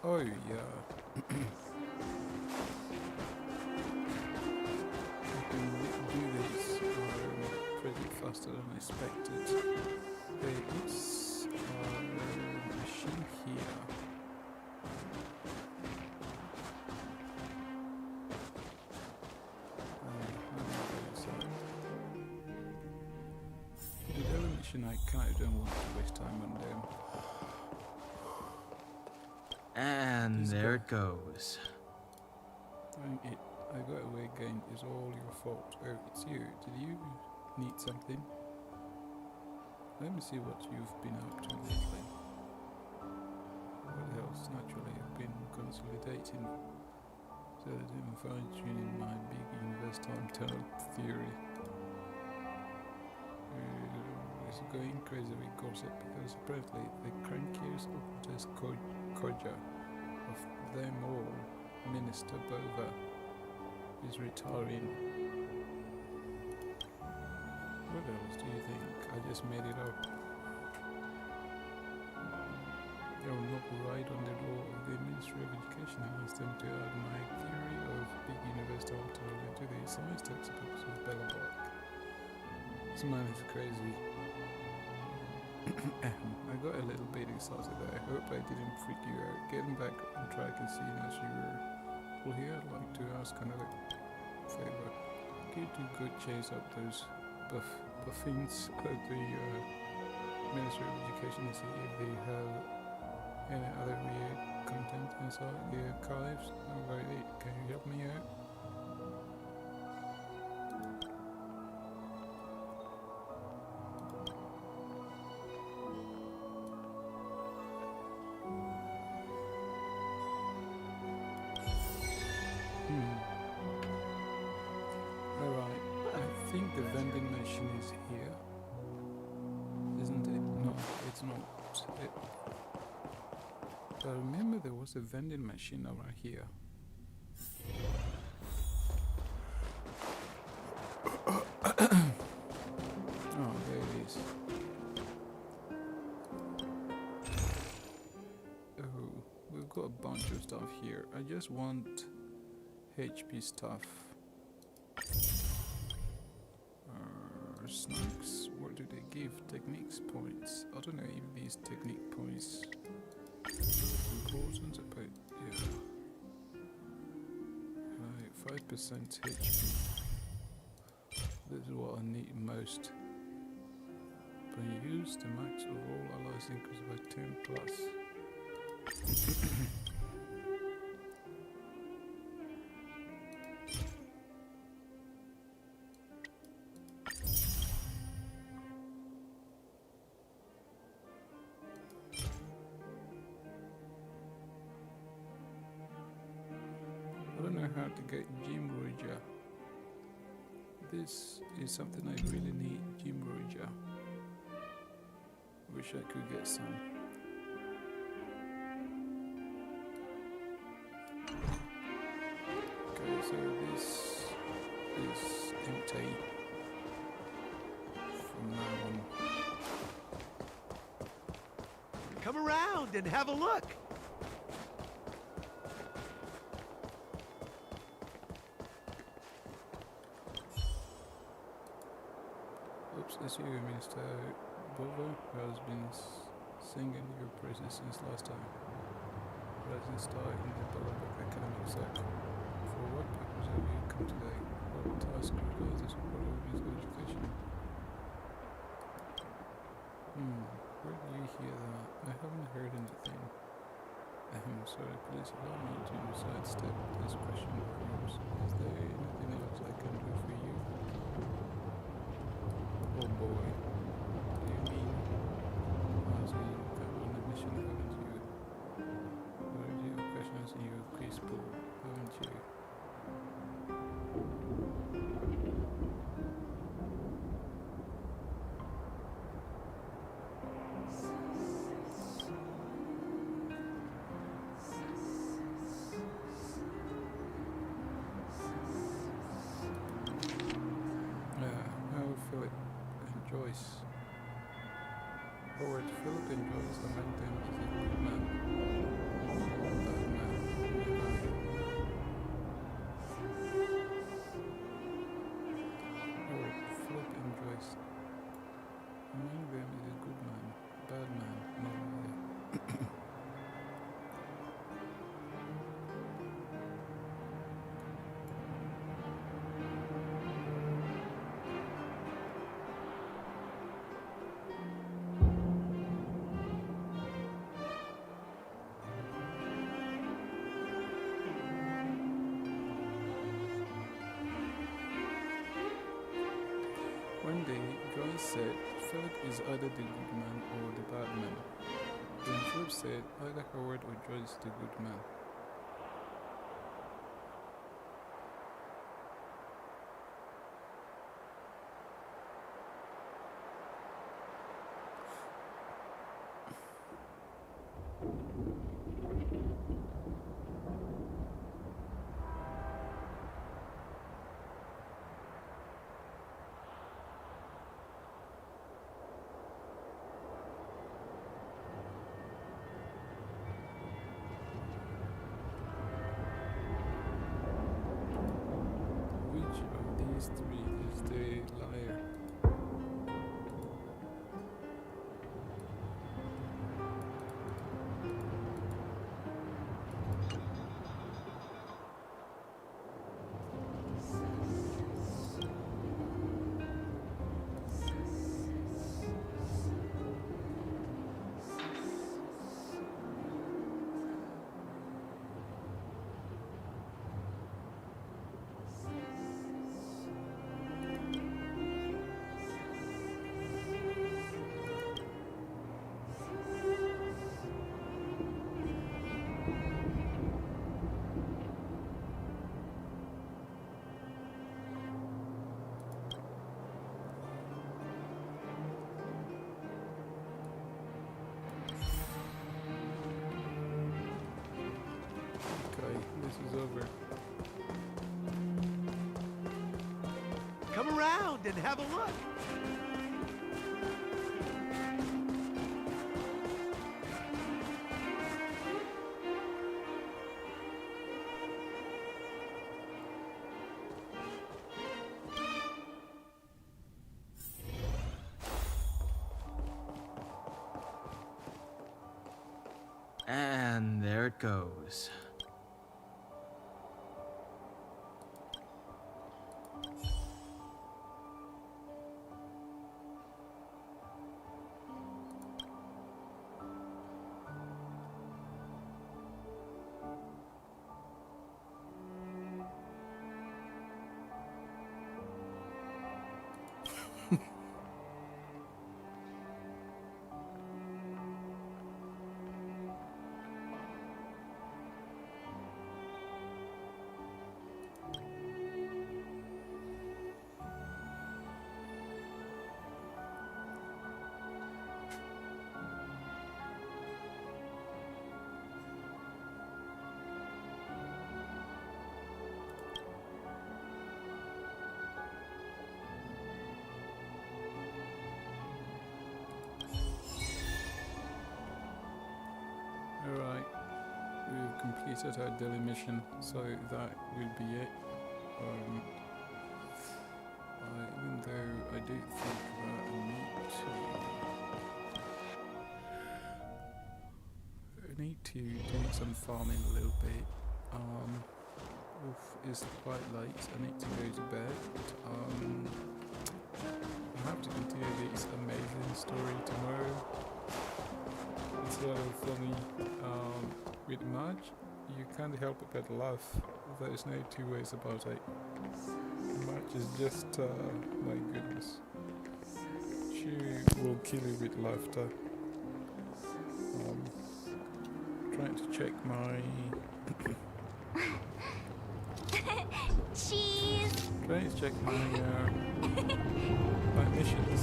Oh yeah. I can do this pretty faster than expected. There is a machine here. The daily mission I kind of don't want to waste time on them. And there it goes. I got away again. It's all your fault. Oh, it's you. Did you need something? Let me see what you've been up to lately. What else? Naturally, I've been consolidating and fine-tuning my big invest time tunnel theory. It's going crazy with gossip because apparently the crankiest, oldest Koja of them all, Minister Bova, is retiring. What else do you think? I just made it up. They will not ride on the law of the Ministry of Education and asked them to add my theory of big universal tunnel into the science textbooks of Bellebark. This man is crazy. I got a little bit excited there. I hope I didn't freak you out. Getting back on track and seeing as you were well here, I'd like to ask another favor. Could you go chase up those buffins at the Ministry of Education and see if they have any other weird content inside the archives? Alrighty, can you help me out? Alright, I think the vending machine is here. Isn't it? No, it's not. I remember there was a vending machine around here. Oh, there it is. Oh, we've got a bunch of stuff here. I just want HP stuff. for snacks. What do they give? Techniques points. I don't know if these technique points important, but yeah. Right, 5% HP. This is what I need most. When used, the max of all allies increases by 10 plus. I don't know how to get Gym Ranger. This is something I really need, Gym Ranger. Wish I could get some. Okay, so this is empty from now on. Come around and have a look. Oops, this year Minister Bovo has been singing your praises since last time. Rising star in the Balabok Academic Circle. For what purpose have you come today? What task requires the support of women's education? Where did you hear that? I haven't heard anything. Sorry, please allow me to sidestep this question of yours. Is there anything else I can do for you? Oh boy. Do you mean asking you come on a mission, haven't you? What are your questions in your quiz pool, haven't you? Philip enjoys. Or what Philip enjoys among them is a good man. Bad man. Or what Philip enjoys among them is a good man. Bad man. No lie. One day, Joyce said, Philip is either the good man or the bad man. Then Philip said, either Howard or Joyce is the good man. Which of these three is the liar? Okay, this is over. Come around and have a look. And there it goes. Alright, we've completed our daily mission, so that will be it. Even though I do think that I need to do some farming a little bit. It's quite late, I need to go to bed. I have to continue this amazing story tomorrow. It's rather funny. With Marge, you can't help but laugh. There's no two ways about it. Marge is just, my goodness. She will kill you with laughter. Trying to check my... Cheese! Trying to check my, my missions.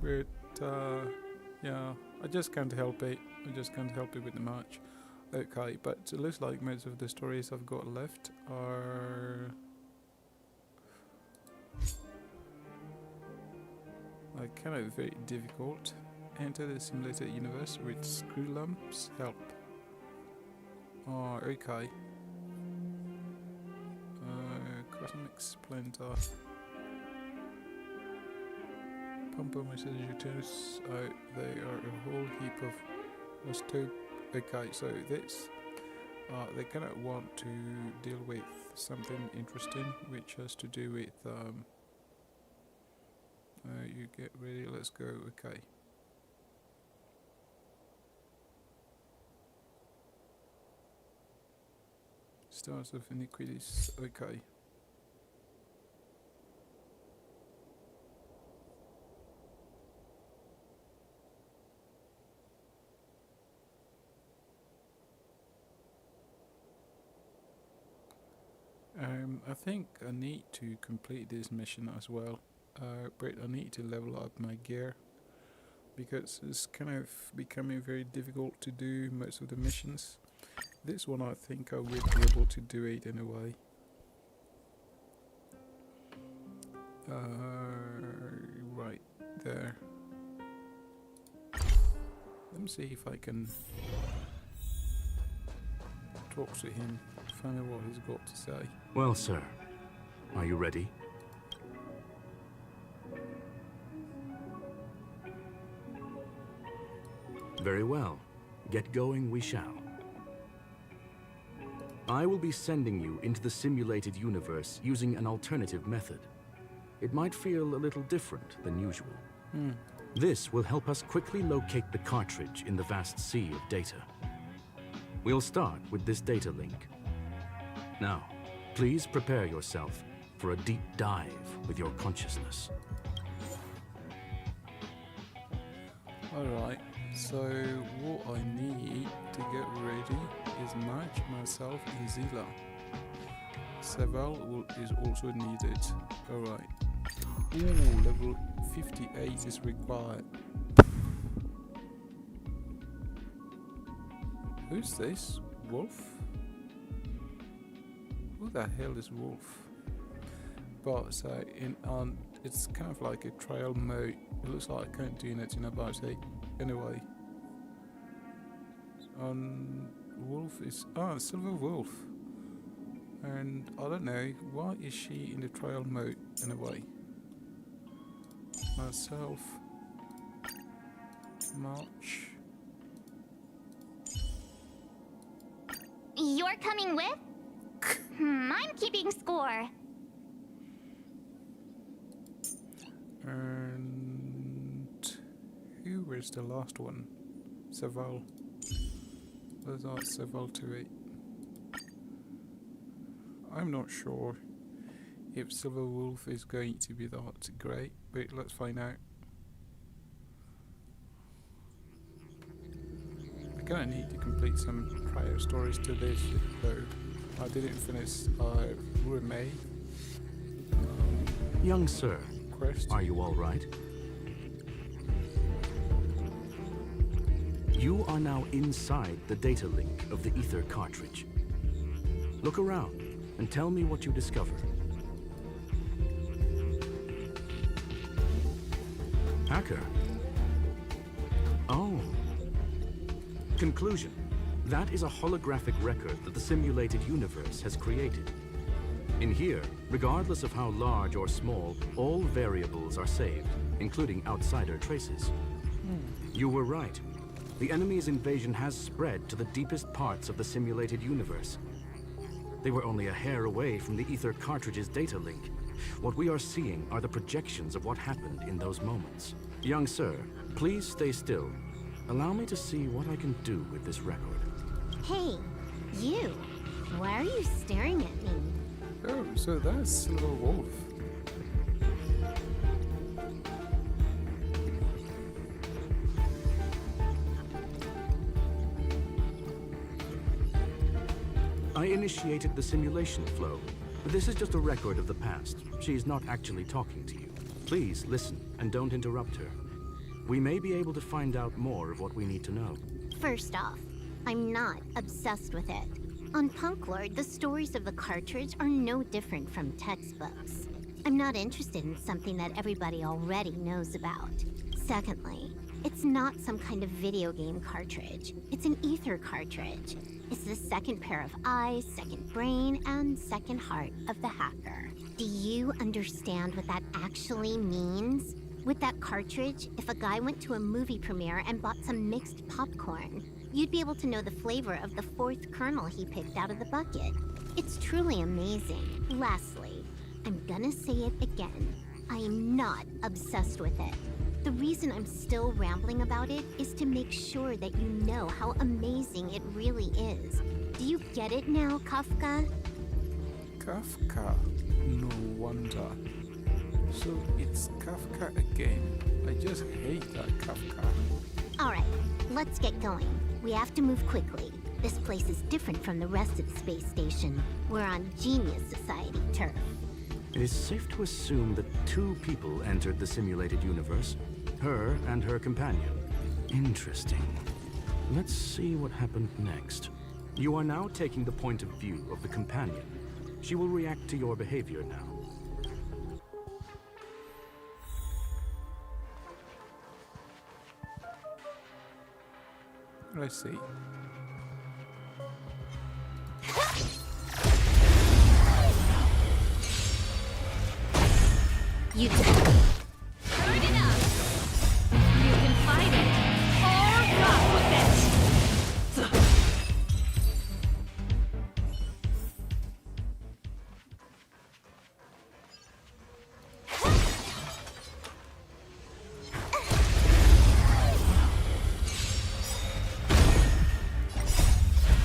But, yeah, I just can't help it. I just can't help it with the match. Okay, but it looks like most of the stories I've got left are like kind of very difficult. Enter the simulated universe with screw lumps. Help. Oh, okay. Cosmic Splinter. Pumper message returns out. They are a whole heap of stuff. Okay, so this they kind of want to deal with something interesting, which has to do with you get ready. Let's go. Okay. Stars of iniquities. Okay. I think I need to complete this mission as well, but I need to level up my gear because it's kind of becoming very difficult to do most of the missions. This one I think I will be able to do it anyway. Right there. Let me see if I can talk to him, find out what he's got to say. Well, sir, are you ready? Very well. Get going we shall. I will be sending you into the simulated universe using an alternative method. It might feel a little different than usual. This will help us quickly locate the cartridge in the vast sea of data. We'll start with this data link. Now, please prepare yourself for a deep dive with your consciousness. Alright, so what I need to get ready is March, myself, and Zila. Seval is also needed. Alright. Ooh, level 58 is required. Who's this? Wolf? Who the hell is Wolf? But it's kind of like a trial mode. It looks like I can't do anything about it. Anyway. Wolf is Silver Wolf. And I don't know, why is she in the trial mode anyway? Myself, March, You're coming with? I'm keeping score. And who was the last one? Seval. Those are Seval 2-8. I'm not sure if Silver Wolf is going to be that great, but let's find out. I kinda need to complete some prior stories to this, though. I didn't finish Rumei. Young sir, quest. Are you all right? You are now inside the data link of the Ether cartridge. Look around and tell me what you discover. Hacker? Oh. Conclusion. That is a holographic record that the simulated universe has created. In here, regardless of how large or small, all variables are saved, including outsider traces. You were right. The enemy's invasion has spread to the deepest parts of the simulated universe. They were only a hair away from the Ether cartridge's data link. What we are seeing are the projections of what happened in those moments. Young sir, please stay still. Allow me to see what I can do with this record. Hey, you. Why are you staring at me? Oh, so that's Silver Wolf. I initiated the simulation flow, but this is just a record of the past. She's not actually talking to you. Please listen and don't interrupt her. We may be able to find out more of what we need to know. First off, I'm not obsessed with it. On Punk Lord, the stories of the cartridge are no different from textbooks. I'm not interested in something that everybody already knows about. Secondly, it's not some kind of video game cartridge. It's an Ether cartridge. It's the second pair of eyes, second brain, and second heart of the hacker. Do you understand what that actually means? With that cartridge, if a guy went to a movie premiere and bought some mixed popcorn, you'd be able to know the flavor of the fourth kernel he picked out of the bucket. It's truly amazing. Lastly, I'm gonna say it again. I am not obsessed with it. The reason I'm still rambling about it is to make sure that you know how amazing it really is. Do you get it now, Kafka? Kafka? No wonder. So it's Kafka again. I just hate that Kafka. Alright, let's get going. We have to move quickly. This place is different from the rest of the space station. We're on Genius Society turf. It is safe to assume that two people entered the simulated universe. Her and her companion. Interesting. Let's see what happened next. You are now taking the point of view of the companion. She will react to your behavior now. Let's see. You did. Good enough. You can fight it or rock with it.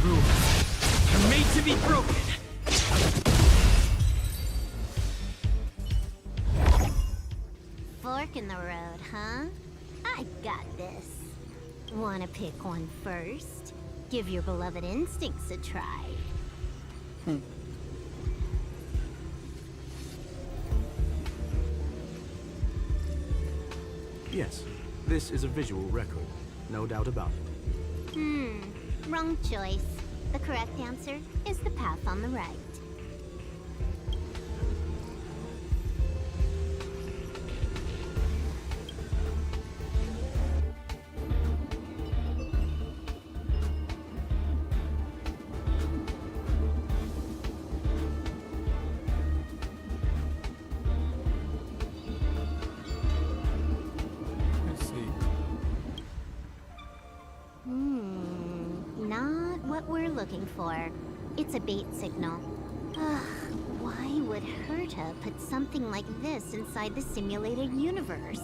Rules are made to be broken. Fork in the road, huh? I got this. Wanna pick one first? Give your beloved instincts a try. Yes, this is a visual record. No doubt about it. Wrong choice. The correct answer is the path on the right. Let's see. Not what we're looking for. It's a bait signal. Ugh, why would Herta put something like this inside the simulated universe?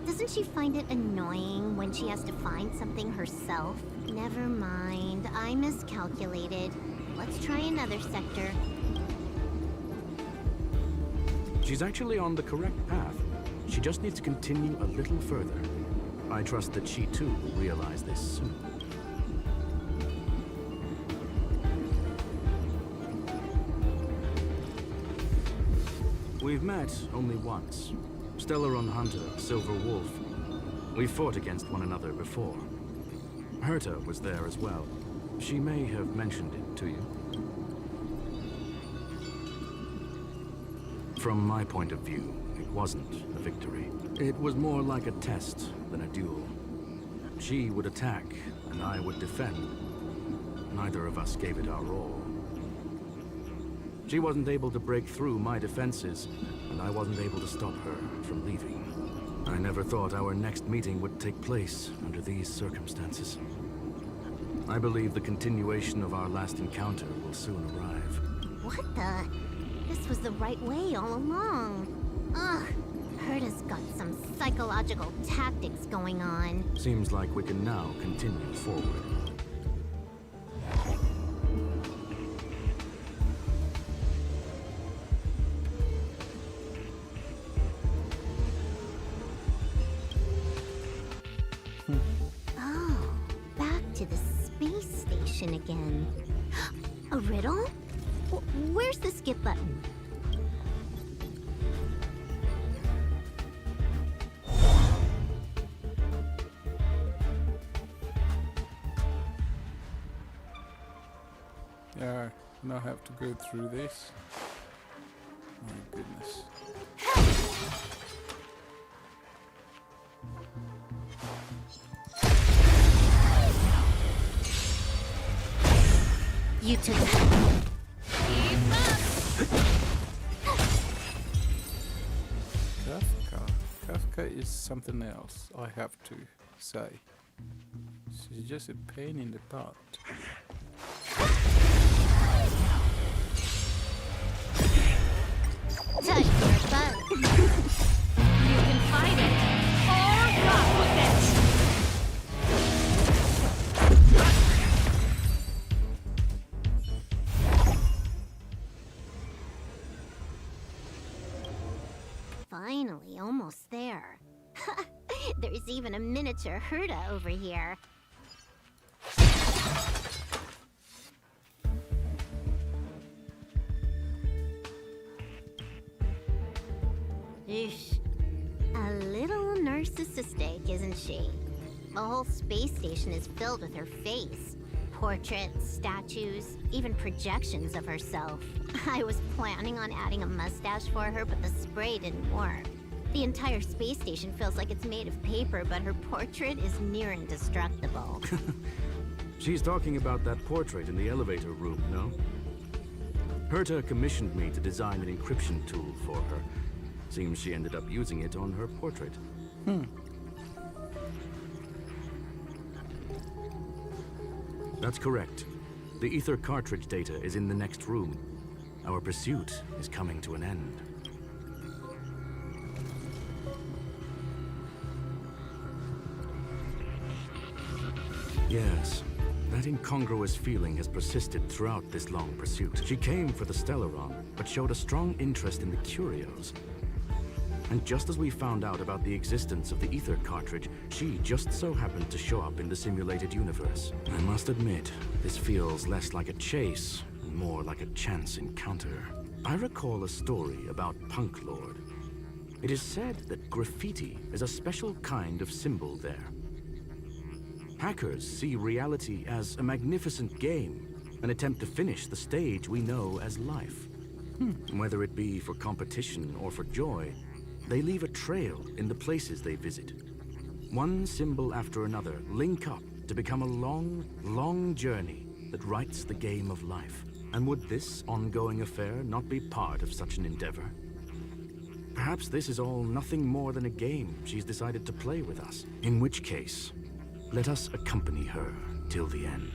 Doesn't she find it annoying when she has to find something herself? Never mind, I miscalculated. Let's try another sector. She's actually on the correct path. She just needs to continue a little further. I trust that she too will realize this soon. We've met only once. Stellaron Hunter, Silver Wolf. We fought against one another before. Herta was there as well. She may have mentioned it to you. From my point of view, it wasn't a victory. It was more like a test than a duel. She would attack, and I would defend. Neither of us gave it our all. She wasn't able to break through my defenses, and I wasn't able to stop her from leaving. I never thought our next meeting would take place under these circumstances. I believe the continuation of our last encounter will soon arrive. What the? This was the right way all along. Ugh, Herta's got some psychological tactics going on. Seems like we can now continue forward. Oh, back to the space station again. A riddle? Where's the skip button? Yeah, now I have to go through this. My goodness. You took Kafka is something else, I have to say. She's just a pain in the butt. Touch your butt. You can fight it or rock with it. Finally, almost there. There's even a miniature Herta over here. Eesh. A little narcissistic, isn't she? The whole space station is filled with her face. Portraits, statues, even projections of herself. I was planning on adding a mustache for her, but the spray didn't work. The entire space station feels like it's made of paper, but her portrait is near indestructible. She's talking about that portrait in the elevator room, no? Herta commissioned me to design an encryption tool for her. Seems she ended up using it on her portrait. That's correct. The ether cartridge data is in the next room. Our pursuit is coming to an end. Yes, that incongruous feeling has persisted throughout this long pursuit. She came for the Stellaron, but showed a strong interest in the curios. And just as we found out about the existence of the ether cartridge, she just so happened to show up in the simulated universe. I must admit, this feels less like a chase, and more like a chance encounter. I recall a story about Punk Lord. It is said that graffiti is a special kind of symbol there. Hackers see reality as a magnificent game, an attempt to finish the stage we know as life. Whether it be for competition or for joy, they leave a trail in the places they visit. One symbol after another link up to become a long, long journey that writes the game of life. And would this ongoing affair not be part of such an endeavor? Perhaps this is all nothing more than a game she's decided to play with us. In which case, let us accompany her till the end.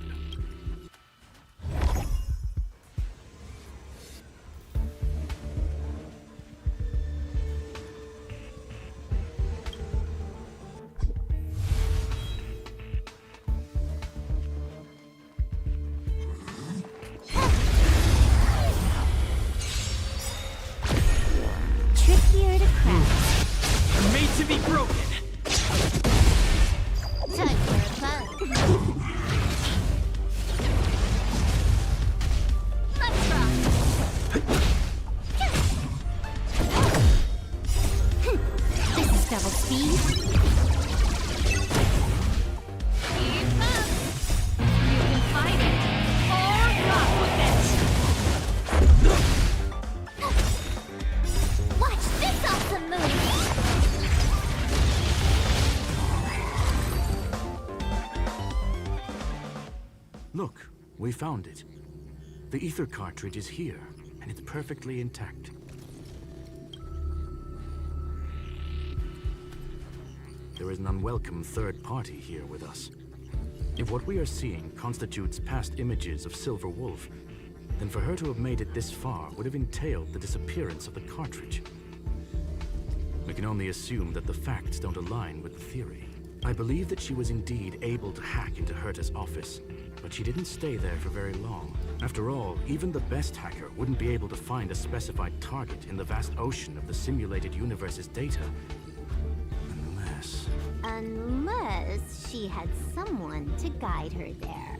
broken. Time for a fun. Let's rock. This is double speed. Keep up. You can fight it or rock with it. Watch this awesome move. Look, we found it. The ether cartridge is here, and it's perfectly intact. There is an unwelcome third party here with us. If what we are seeing constitutes past images of Silver Wolf, then for her to have made it this far would have entailed the disappearance of the cartridge. We can only assume that the facts don't align with the theory. I believe that she was indeed able to hack into Herta's office, but she didn't stay there for very long. After all, even the best hacker wouldn't be able to find a specified target in the vast ocean of the simulated universe's data. Unless she had someone to guide her there.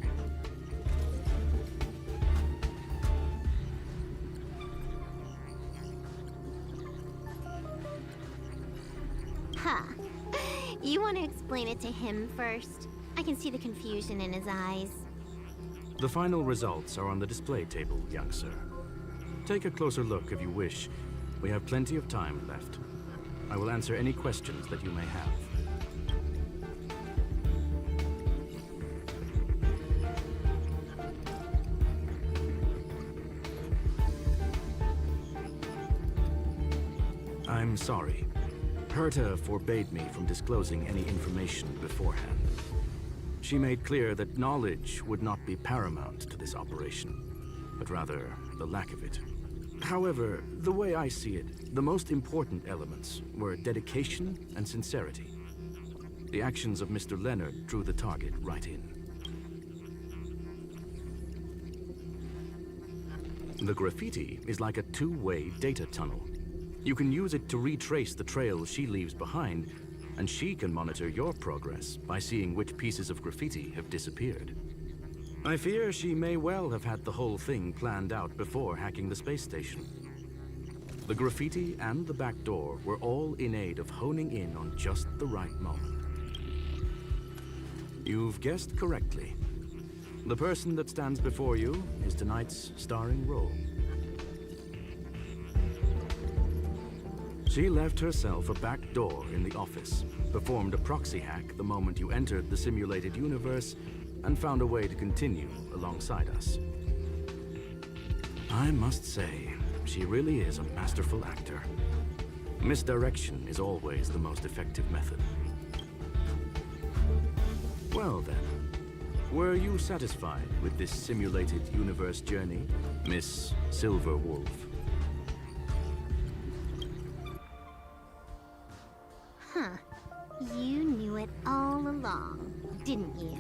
Huh. You want to explain it to him first? I can see the confusion in his eyes. The final results are on the display table, young sir. Take a closer look if you wish. We have plenty of time left. I will answer any questions that you may have. I'm sorry. Herta forbade me from disclosing any information beforehand. She made clear that knowledge would not be paramount to this operation, but rather the lack of it. However, the way I see it, the most important elements were dedication and sincerity. The actions of Mr. Leonard drew the target right in. The graffiti is like a two-way data tunnel. You can use it to retrace the trails she leaves behind, and she can monitor your progress by seeing which pieces of graffiti have disappeared. I fear she may well have had the whole thing planned out before hacking the space station. The graffiti and the back door were all in aid of honing in on just the right moment. You've guessed correctly. The person that stands before you is tonight's starring role. She left herself a back door in the office, performed a proxy hack the moment you entered the simulated universe, and found a way to continue alongside us. I must say, she really is a masterful actor. Misdirection is always the most effective method. Well then, were you satisfied with this simulated universe journey, Miss Silver Wolf? Huh. You knew it all along, didn't you?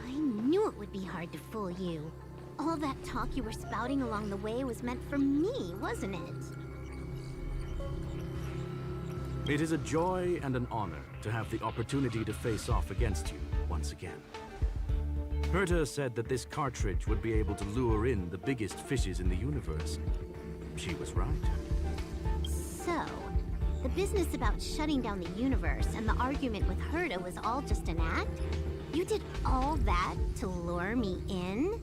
I knew it would be hard to fool you. All that talk you were spouting along the way was meant for me, wasn't it? It is a joy and an honor to have the opportunity to face off against you once again. Herta said that this cartridge would be able to lure in the biggest fishes in the universe. She was right. So, the business about shutting down the universe and the argument with Herta was all just an act? You did all that to lure me in?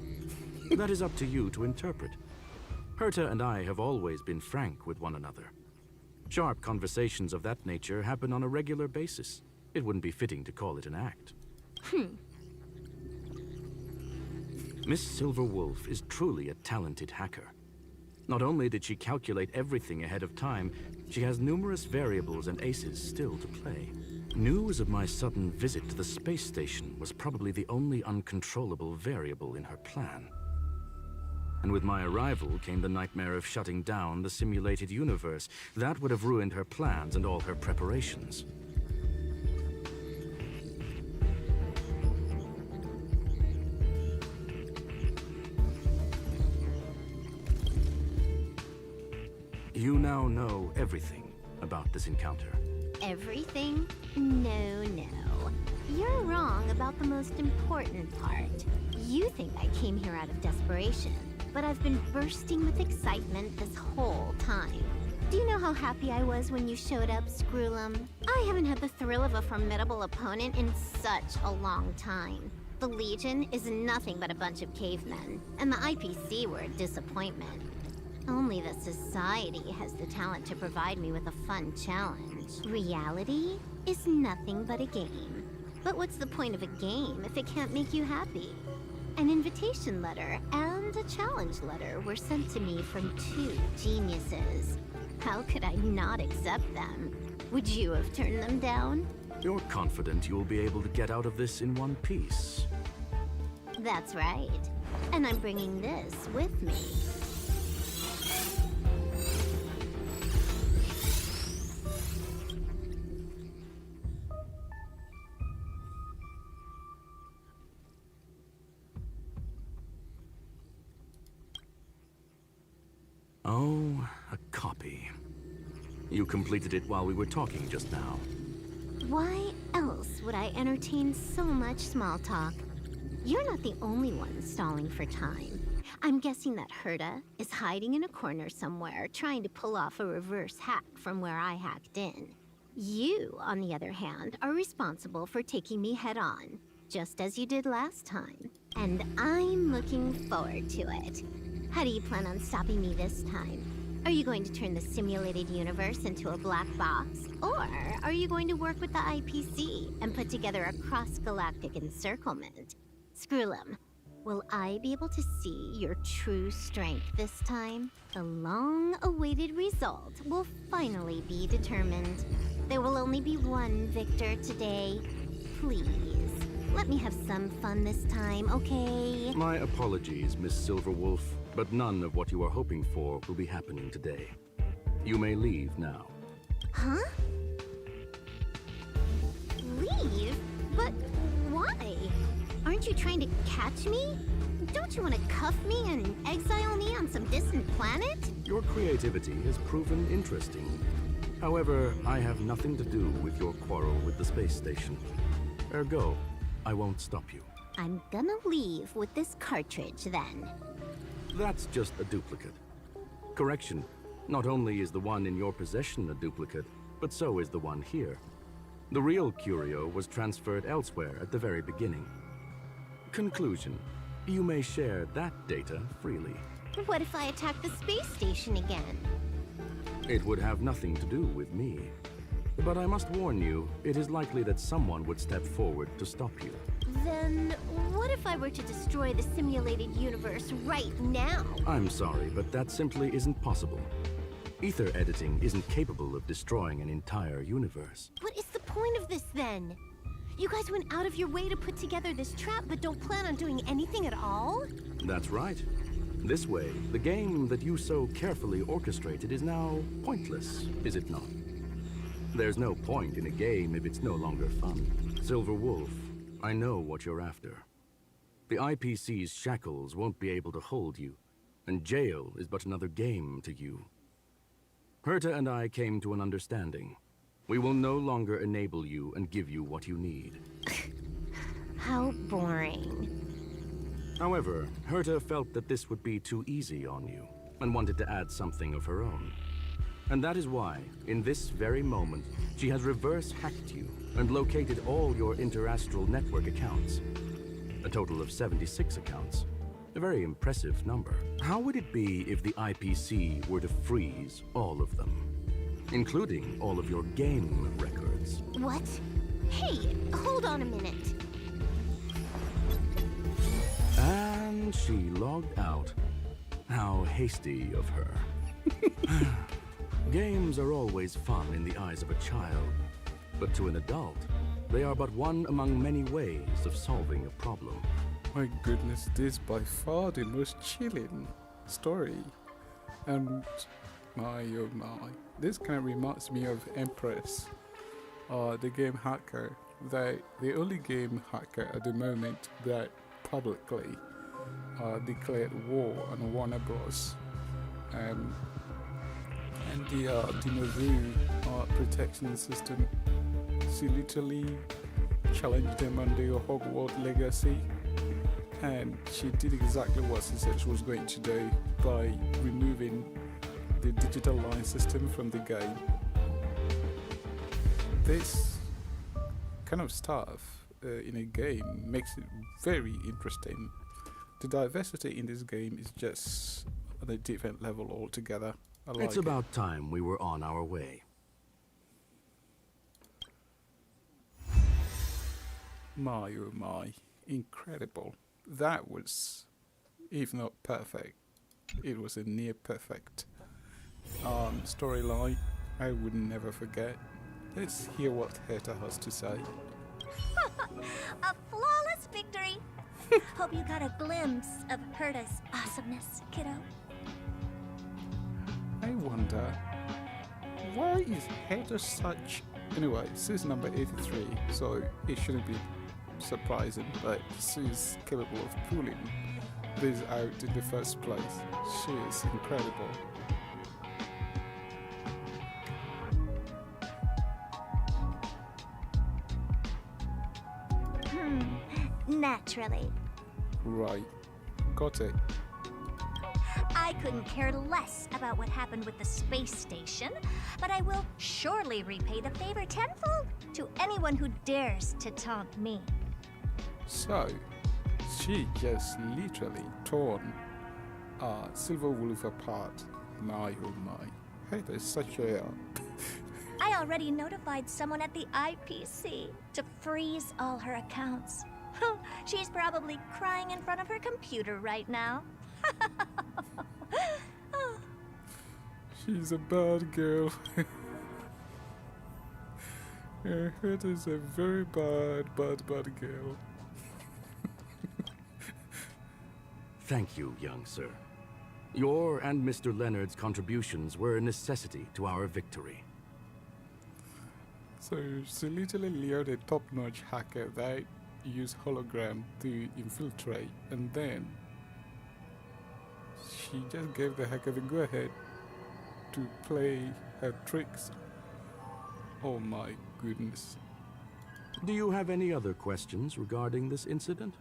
That is up to you to interpret. Herta and I have always been frank with one another. Sharp conversations of that nature happen on a regular basis. It wouldn't be fitting to call it an act. Miss Silver Wolf is truly a talented hacker. Not only did she calculate everything ahead of time, she has numerous variables and aces still to play. News of my sudden visit to the space station was probably the only uncontrollable variable in her plan. And with my arrival came the nightmare of shutting down the simulated universe. That would have ruined her plans and all her preparations. You now know everything about this encounter. everything? No, no. You're wrong about the most important part. You think I came here out of desperation, but I've been bursting with excitement this whole time. Do you know how happy I was when you showed up, Screwlum? I haven't had the thrill of a formidable opponent in such a long time. The Legion is nothing but a bunch of cavemen, and the IPC were a disappointment. Only the Society has the talent to provide me with a fun challenge. Reality is nothing but a game. But what's the point of a game if it can't make you happy? An invitation letter and a challenge letter were sent to me from two geniuses. How could I not accept them? Would you have turned them down? You're confident you'll be able to get out of this in one piece. That's right. And I'm bringing this with me. Oh, a copy. You completed it while we were talking just now. Why else would I entertain so much small talk? You're not the only one stalling for time. I'm guessing that Herta is hiding in a corner somewhere, trying to pull off a reverse hack from where I hacked in. You, on the other hand, are responsible for taking me head-on, just as you did last time. And I'm looking forward to it. How do you plan on stopping me this time? Are you going to turn the simulated universe into a black box? Or are you going to work with the IPC and put together a cross-galactic encirclement? Screwlum, will I be able to see your true strength this time? The long-awaited result will finally be determined. There will only be one victor today. Please, let me have some fun this time, okay? My apologies, Miss Silverwolf, but none of what you are hoping for will be happening today. You may leave now. Huh? Leave? But why? Aren't you trying to catch me? Don't you want to cuff me and exile me on some distant planet? Your creativity has proven interesting. However, I have nothing to do with your quarrel with the space station. Ergo, I won't stop you. I'm gonna leave with this cartridge then. That's just a duplicate. Correction, not only is the one in your possession a duplicate, but so is the one here. The real curio was transferred elsewhere at the very beginning. Conclusion, you may share that data freely. What if I attack the space station again? It would have nothing to do with me. But I must warn you, it is likely that someone would step forward to stop you. Then what if I were to destroy the simulated universe right now? I'm sorry, but that simply isn't possible. Ether editing isn't capable of destroying an entire universe. What is the point of this then? You guys went out of your way to put together this trap, but don't plan on doing anything at all? That's right. This way, the game that you so carefully orchestrated is now pointless, is it not? There's no point in a game if it's no longer fun. Silver Wolf, I know what you're after. The IPC's shackles won't be able to hold you, and jail is but another game to you. Herta and I came to an understanding. We will no longer enable you and give you what you need. How boring. However, Herta felt that this would be too easy on you, and wanted to add something of her own. And that is why, in this very moment, she has reverse-hacked you and located all your interastral network accounts. A total of 76 accounts. A very impressive number. How would it be if the IPC were to freeze all of them? Including all of your game records. What? Hey, hold on a minute. And she logged out. How hasty of her. Games are always fun in the eyes of a child, but to an adult, they are but one among many ways of solving a problem. My goodness, this is by far the most chilling story. And my oh my, this kind of reminds me of Empress, the game hacker. The only game hacker at the moment that publicly And the Maru protection system, she literally challenged them on their Hogwarts legacy, and she did exactly what she said she was going to do by removing the digital line system from the game. This kind of stuff in a game makes it very interesting. The diversity in this game is just on a different level altogether. I like It's about time we were on our way. My oh my, incredible. That was, if not perfect, it was a near perfect storyline I would never forget. Let's hear what Herta has to say. A flawless victory! Hope you got a glimpse of Herta's awesomeness, kiddo. I wonder, why is Herta such... Anyway, she's number 83, so it shouldn't be surprising that she's capable of pulling this out in the first place. She is incredible. Naturally. Right. Got it. I couldn't care less about what happened with the space station, but I will surely repay the favor tenfold to anyone who dares to taunt me. So, she just literally torn Silver Wolf apart. My oh my. Hey, there's such a... I already notified someone at the IPC to freeze all her accounts. She's probably crying in front of her computer right now. She's a bad girl. It is a very bad girl. Thank you, young sir. Your and Mr. Leonard's contributions were a necessity to our victory. So she literally lured a top-notch hacker that used hologram to infiltrate, and then she just gave the hacker the go-ahead to play her tricks. Oh my goodness. Do you have any other questions regarding this incident?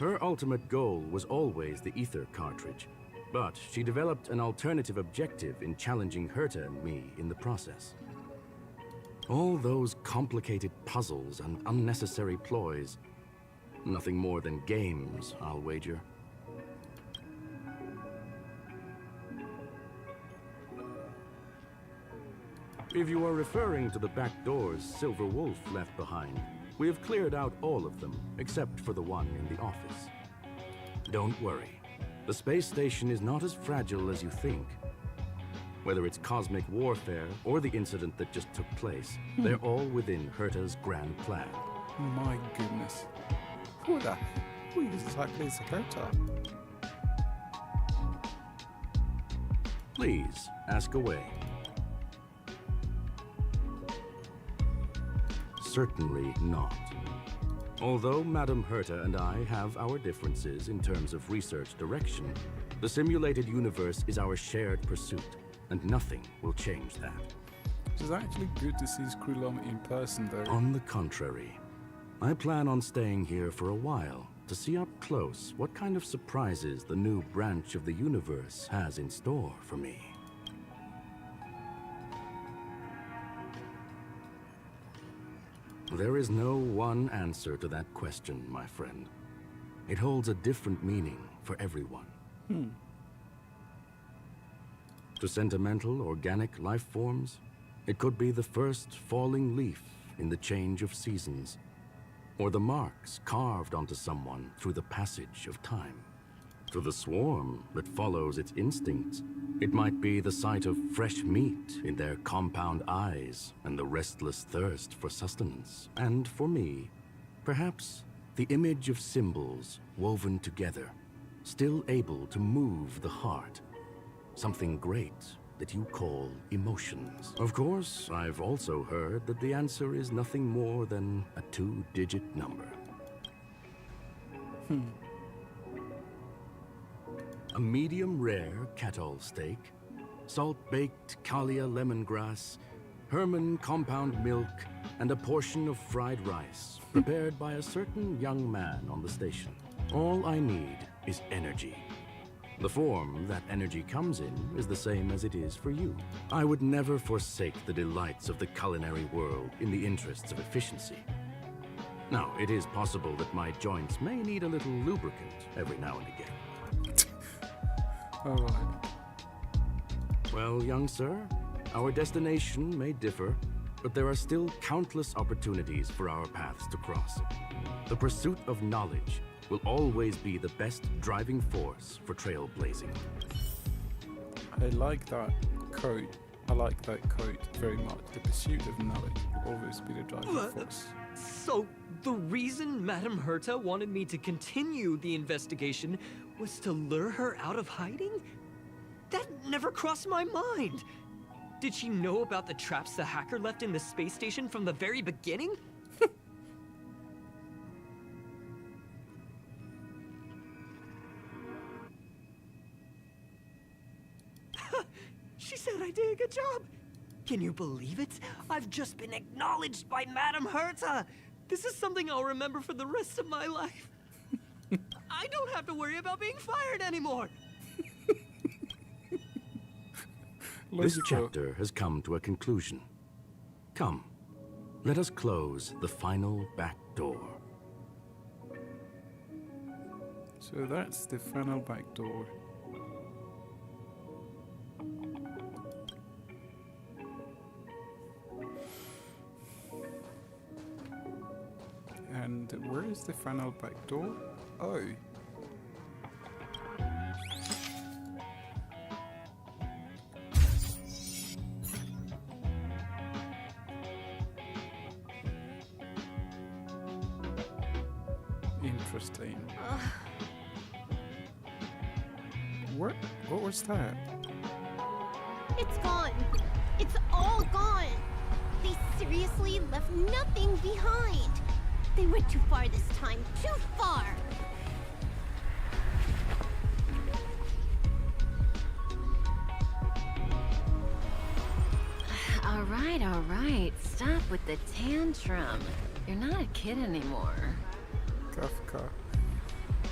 Her ultimate goal was always the ether cartridge, but she developed an alternative objective in challenging Herta and me in the process. All those complicated puzzles and unnecessary ploys, nothing more than games, I'll wager. If you are referring to the back doors Silver Wolf left behind, we have cleared out all of them, except for the one in the office. Don't worry. The space station is not as fragile as you think. Whether it's cosmic warfare or the incident that just took place, they're all within Herta's grand plan. My goodness. Who exactly is Herta? Please, ask away. Certainly not. Although Madame Herta and I have our differences in terms of research direction, the simulated universe is our shared pursuit, and nothing will change that. It's actually good to see Skrulom in person, though. On the contrary, I plan on staying here for a while to see up close what kind of surprises the new branch of the universe has in store for me. There is no one answer to that question, my friend. It holds a different meaning for everyone. To sentimental, organic life forms, it could be the first falling leaf in the change of seasons, or the marks carved onto someone through the passage of time. To the swarm that follows its instincts, it might be the sight of fresh meat in their compound eyes and the restless thirst for sustenance. And for me, perhaps the image of symbols woven together, still able to move the heart. Something great that you call emotions. Of course, I've also heard that the answer is nothing more than a 2-digit number. a medium rare kettle steak, salt-baked Kalia lemongrass, Herman compound milk, and a portion of fried rice, prepared by a certain young man on the station. All I need is energy. The form that energy comes in is the same as it is for you. I would never forsake the delights of the culinary world in the interests of efficiency. Now, it is possible that my joints may need a little lubricant every now and again. All right. Well, young sir, our destination may differ, but there are still countless opportunities for our paths to cross. The pursuit of knowledge will always be the best driving force for trailblazing. I like that quote. I like that quote very much. The pursuit of knowledge will always be the driving force. So, the reason Madame Herta wanted me to continue the investigation was to lure her out of hiding? That never crossed my mind! Did she know about the traps the hacker left in the space station from the very beginning? She said I did a good job! Can you believe it? I've just been acknowledged by Madame Herta! This is something I'll remember for the rest of my life. I don't have to worry about being fired anymore! This chapter has come to a conclusion. Come, let us close the final back door. So that's the final back door. And where is the final back door? Oh. Interesting. What was that? It's gone. It's all gone. They seriously left nothing behind. They went too far this time. Too far. All right. Stop with the tantrum. You're not a kid anymore. Kafka.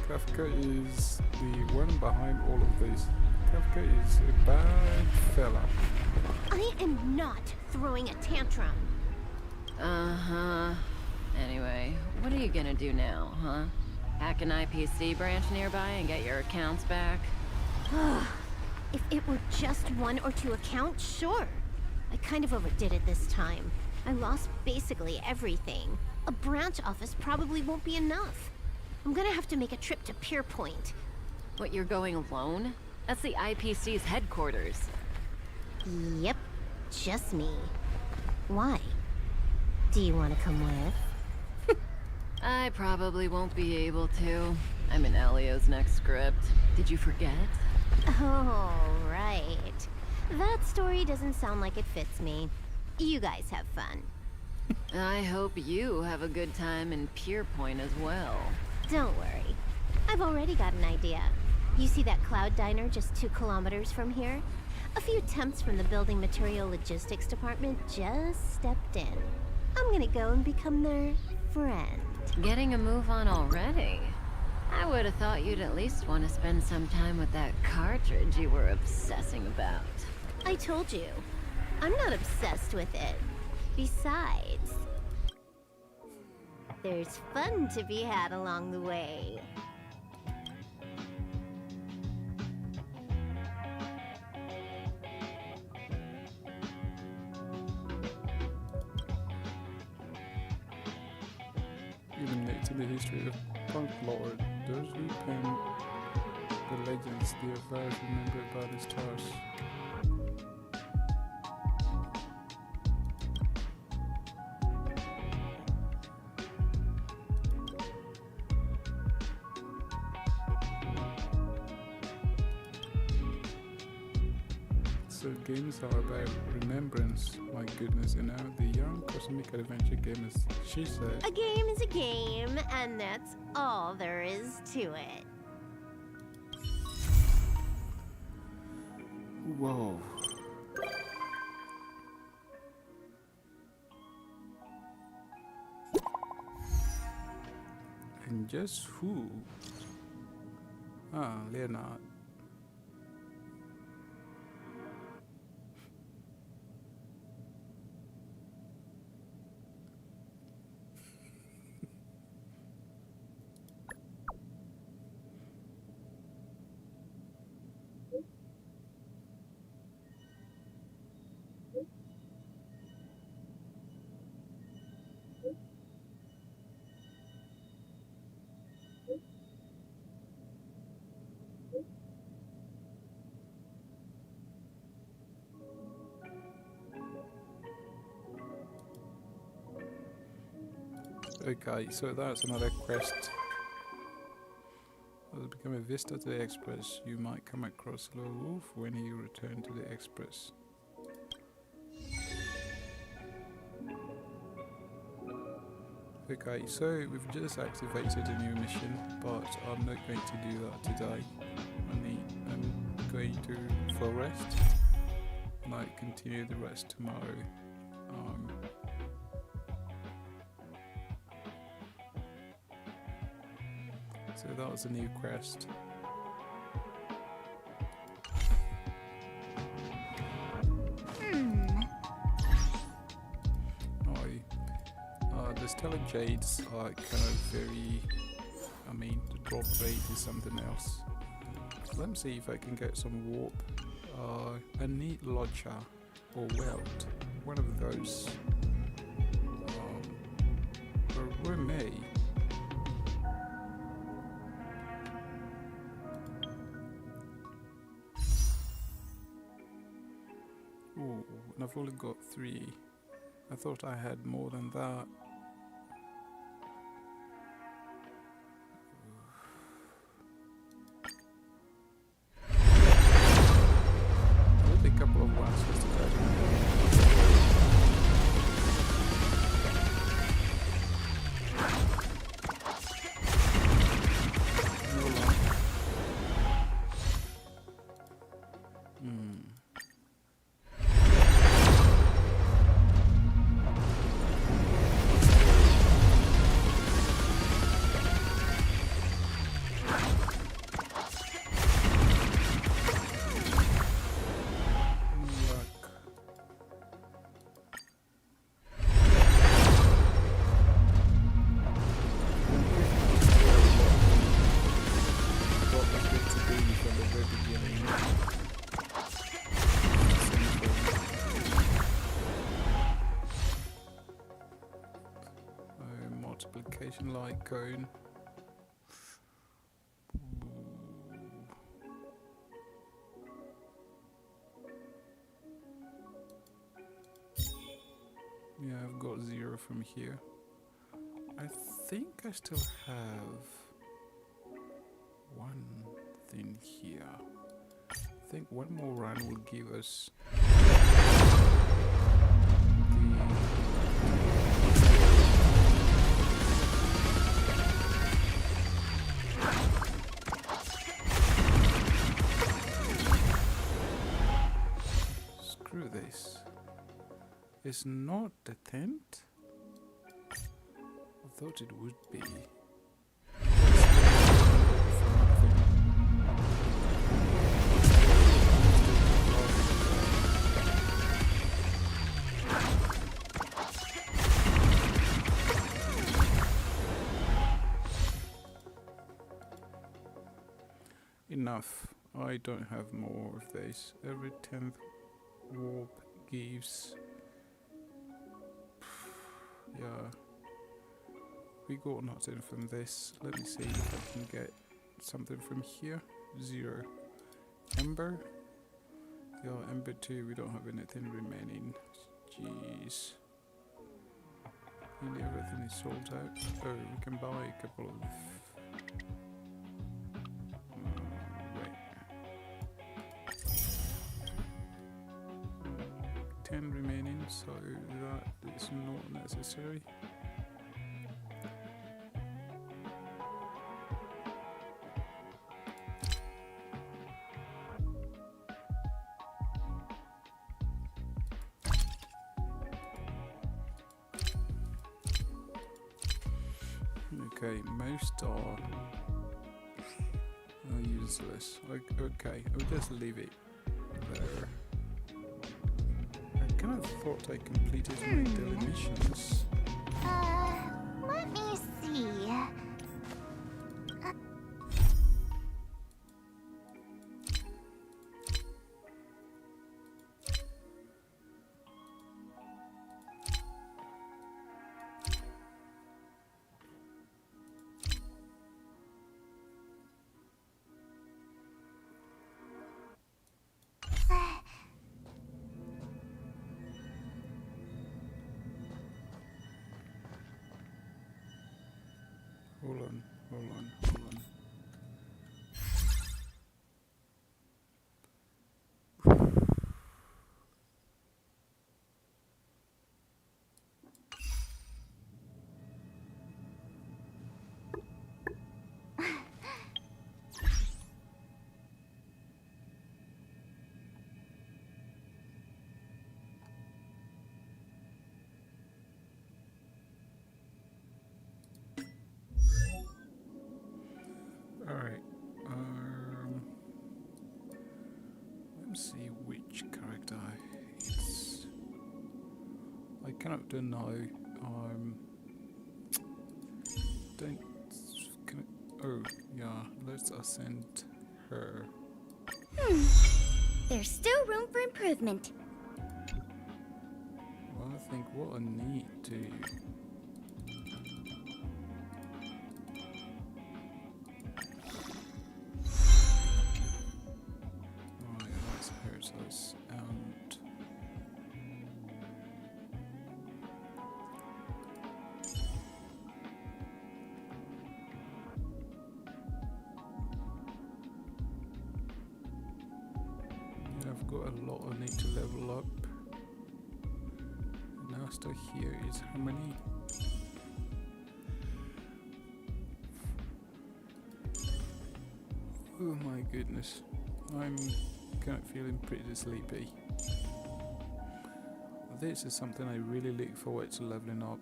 Kafka is the one behind all of this. Kafka is a bad fella. I am not throwing a tantrum. Uh-huh. Anyway, what are you gonna do now, huh? Hack an IPC branch nearby and get your accounts back? If it were just one or two accounts, sure. I kind of overdid it this time. I lost basically everything. A branch office probably won't be enough. I'm gonna have to make a trip to Pier Point. What, you're going alone? That's the IPC's headquarters. Yep, just me. Why? Do you want to come with? I probably won't be able to. I'm in Elio's next script. Did you forget? Oh, right. That story doesn't sound like it fits me. You guys have fun. I hope you have a good time in Pier Point as well. Don't worry. I've already got an idea. You see that cloud diner just 2 kilometers from here? A few temps from the building material logistics department just stepped in. I'm gonna go and become their friend. Getting a move on already? I would have thought you'd at least want to spend some time with that cartridge you were obsessing about. I told you. I'm not obsessed with it. Besides, there's fun to be had along the way. Even late to the history of punk lore, those who pen the legends, the affairs remembered by the stars. So games are about remembrance, my goodness, and now the young cosmic adventure game is, she said. A game is a game, and that's all there is to it. Whoa. And just who? Ah, Leonard. Okay, so that's another quest. As become a visitor to the Express, you might come across a little wolf when you return to the Express. Okay, so we've just activated a new mission, but I'm not going to do that today. I'm going to for rest, and I continue the rest tomorrow. So that was a new quest. The Stellar Jades are kind of very... I mean, the drop rate is something else. Let me see if I can get some warp. I need Lodger or Weld. One of those. Or May. Ooh, and I've only got 3. I thought I had more than that. I did a couple of ones multiplication light cone. Yeah, I've got 0 from here. I think I still have one thing here. I think one more run will give us screw this. It's not the tent? I thought it would be. Enough. I don't have more of this. Every 10th warp gives... Yeah. We got nothing from this. Let me see if I can get something from here. 0. Ember. Yeah, Ember 2, we don't have anything remaining. Jeez. Nearly everything is sold out. Oh, we can buy a couple of... 10 remaining, so that is not necessary. Okay, most are useless. Okay, I'll just leave it there. I kind of thought I completed my daily missions. Let me see. Hold on. Alright, let's see which character is. I kind of don't know. Oh, yeah, let's ascend her. There's still room for improvement. Well, I think what I need to. And yeah, I've got a lot I need to level up. Now still here is how many? Oh my goodness, I'm kind of feeling pretty sleepy. This is something I really look forward to leveling up.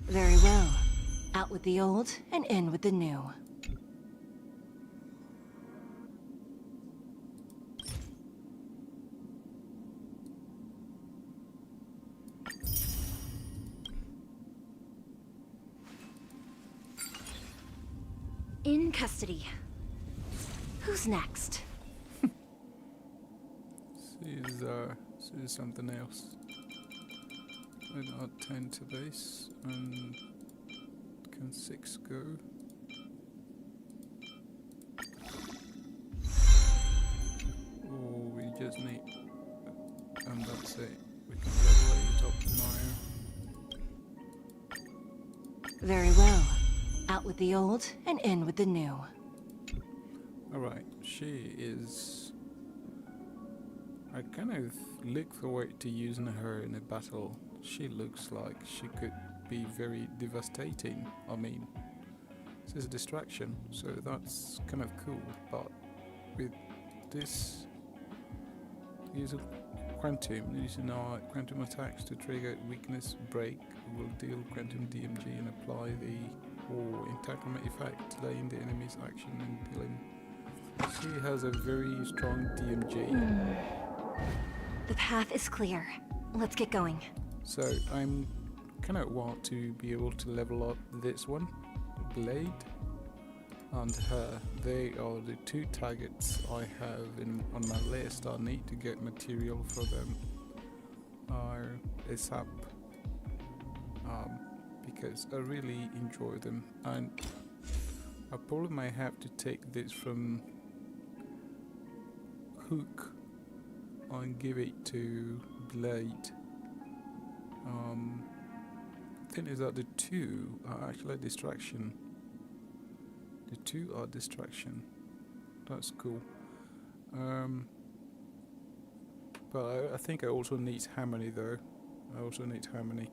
Very well. Out with the old and in with the new. In custody. Who's next? This is something else. I'll add 10 to this, and can 6 go? Oh, we just need, and that's it. We can level it up now. Very well. Out with the old and in with the new. Alright, she is... I kind of look forward to using her in a battle. She looks like she could be very devastating. I mean, this is a distraction, so that's kind of cool, but with this, using our quantum attacks to trigger weakness break, will deal quantum DMG and apply the entanglement effect, delaying the enemy's action and dealing. She has a very strong DMG. The path is clear. Let's get going. So I'm kind of want to be able to level up this one, Blade, and her. They are the two targets I have on my list. I need to get material for them ASAP, because I really enjoy them, and I probably might have to take this from Hook and give it to Blade. The thing is that the two are actually a distraction. The two are distraction. That's cool. But I think I also need Harmony though. I also need Harmony.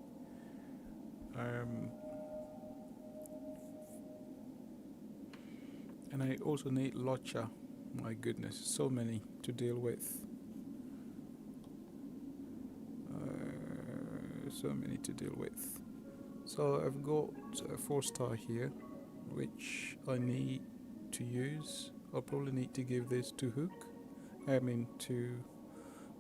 And I also need Locha. My goodness, so many to deal with. So many to deal with. So I've got a 4-star here, which I need to use. I'll probably need to give this to Hook.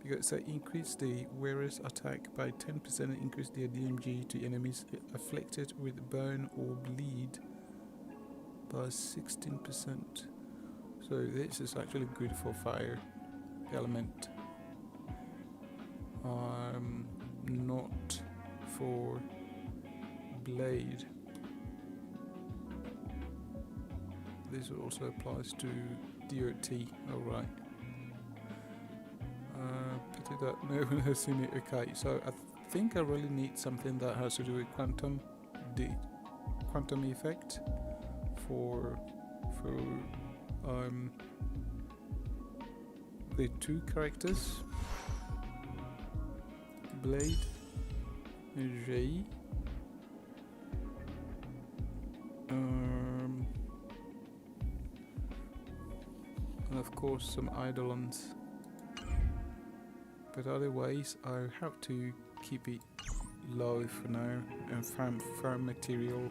Because I increase the wearer's attack by 10% and increase their DMG to enemies afflicted with burn or bleed by 16%. So this is actually good for fire element. Not for blade. This also applies to DOT. Alright. Pity that no one has seen it. Okay, so I think I really need something that has to do with quantum effect for the 2 characters. Blade, J. And of course some Eidolons. But otherwise I have to keep it low for now and farm material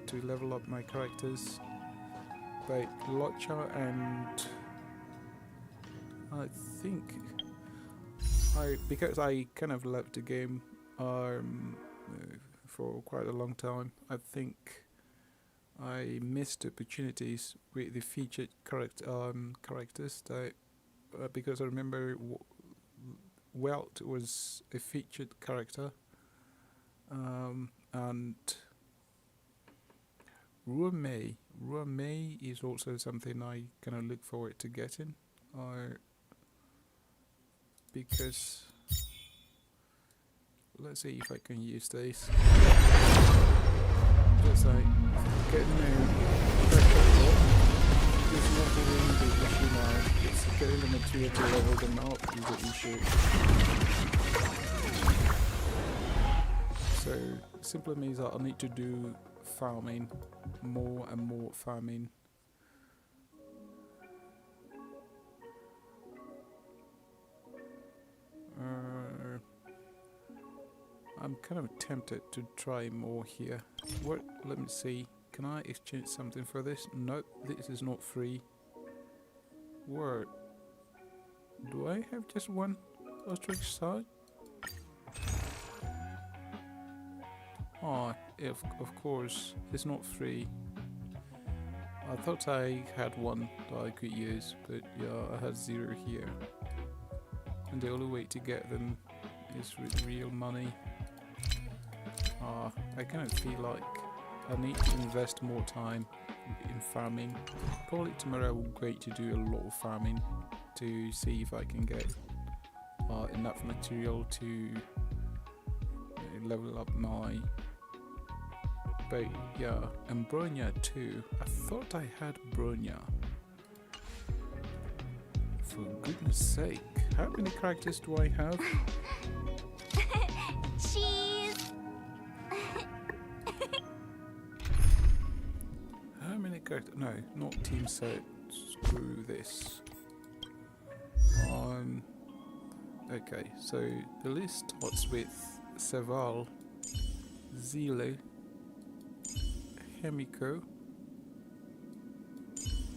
to level up my characters. But Locha and I think because I kind of left the game for quite a long time, I think I missed opportunities with the featured characters that because I remember Welt was a featured character, and Ruamei is also something I kind of look forward to getting, because let's see if I can use this. Just like getting it's not doing the issue now, it's getting the material to level them up is the issue. So it simply means that I need to do farming, more and more farming. I'm kind of tempted to try more here. Let me see. Can I exchange something for this? Nope, this is not free. Word. Do I have just one ostrich side? Oh, of course, it's not free. I thought I had one that I could use, but yeah, I had 0 here. And the only way to get them is with real money. I kind of feel like I need to invest more time in farming. Probably tomorrow I will going to do a lot of farming to see if I can get enough material to level up my... But yeah, and Bronya too. I thought I had Bronya. For goodness sake, how many characters do I have? Cheese! How many characters? No, not team set. Screw this. Okay, so the list starts with Seval, Zile, Hemiko,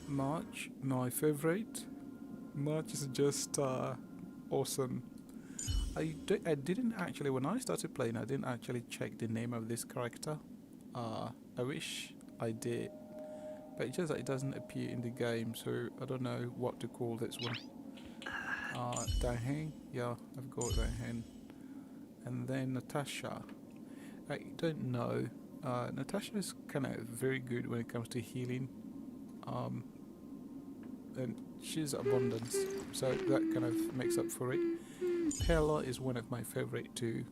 March, my favorite. March is just awesome. I didn't actually, when I started playing, I didn't actually check the name of this character. I wish I did, but it's just that it doesn't appear in the game, so I don't know what to call this one. Dahen, yeah, I've got Dahen. And then Natasha. I don't know. Natasha is kind of very good when it comes to healing. And she's abundance, so that kind of makes up for it. Perla is one of my favorite too.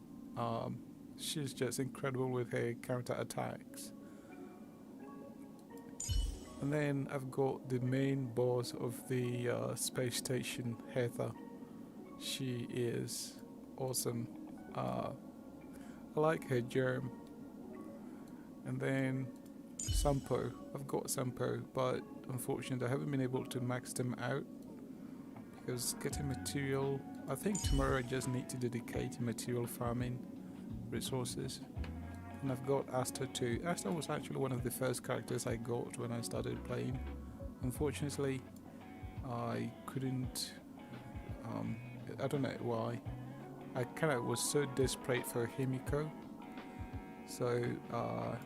She's just incredible with her counter attacks. And then I've got the main boss of the space station, Heather. She is awesome. I like her germ. And then Sampo. I've got Sampo, but unfortunately I haven't been able to max them out because getting material, I think tomorrow I just need to dedicate to material farming resources. And I've got Asta too. Asta was actually one of the first characters I got when I started playing. Unfortunately, I couldn't, I don't know why. I kind of was so desperate for Himiko. So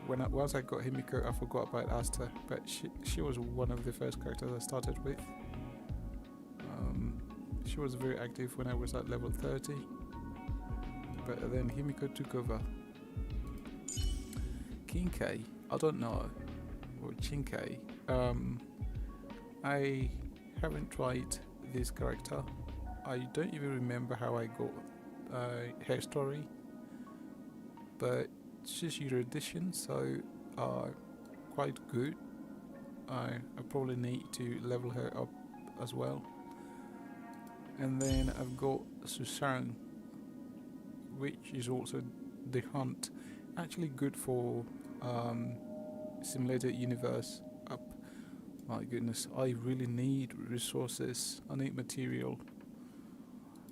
once I got Himiko, I forgot about Asta, but she was one of the first characters I started with. She was very active when I was at level 30, but then Himiko took over. Kinkei, I don't know, or Chinkei. I haven't tried this character. I don't even remember how I got her story, but she's your edition, so quite good. I probably need to level her up as well. And then I've got Susan, which is also the hunt. Actually good for simulated universe up. My goodness, I really need resources. I need material.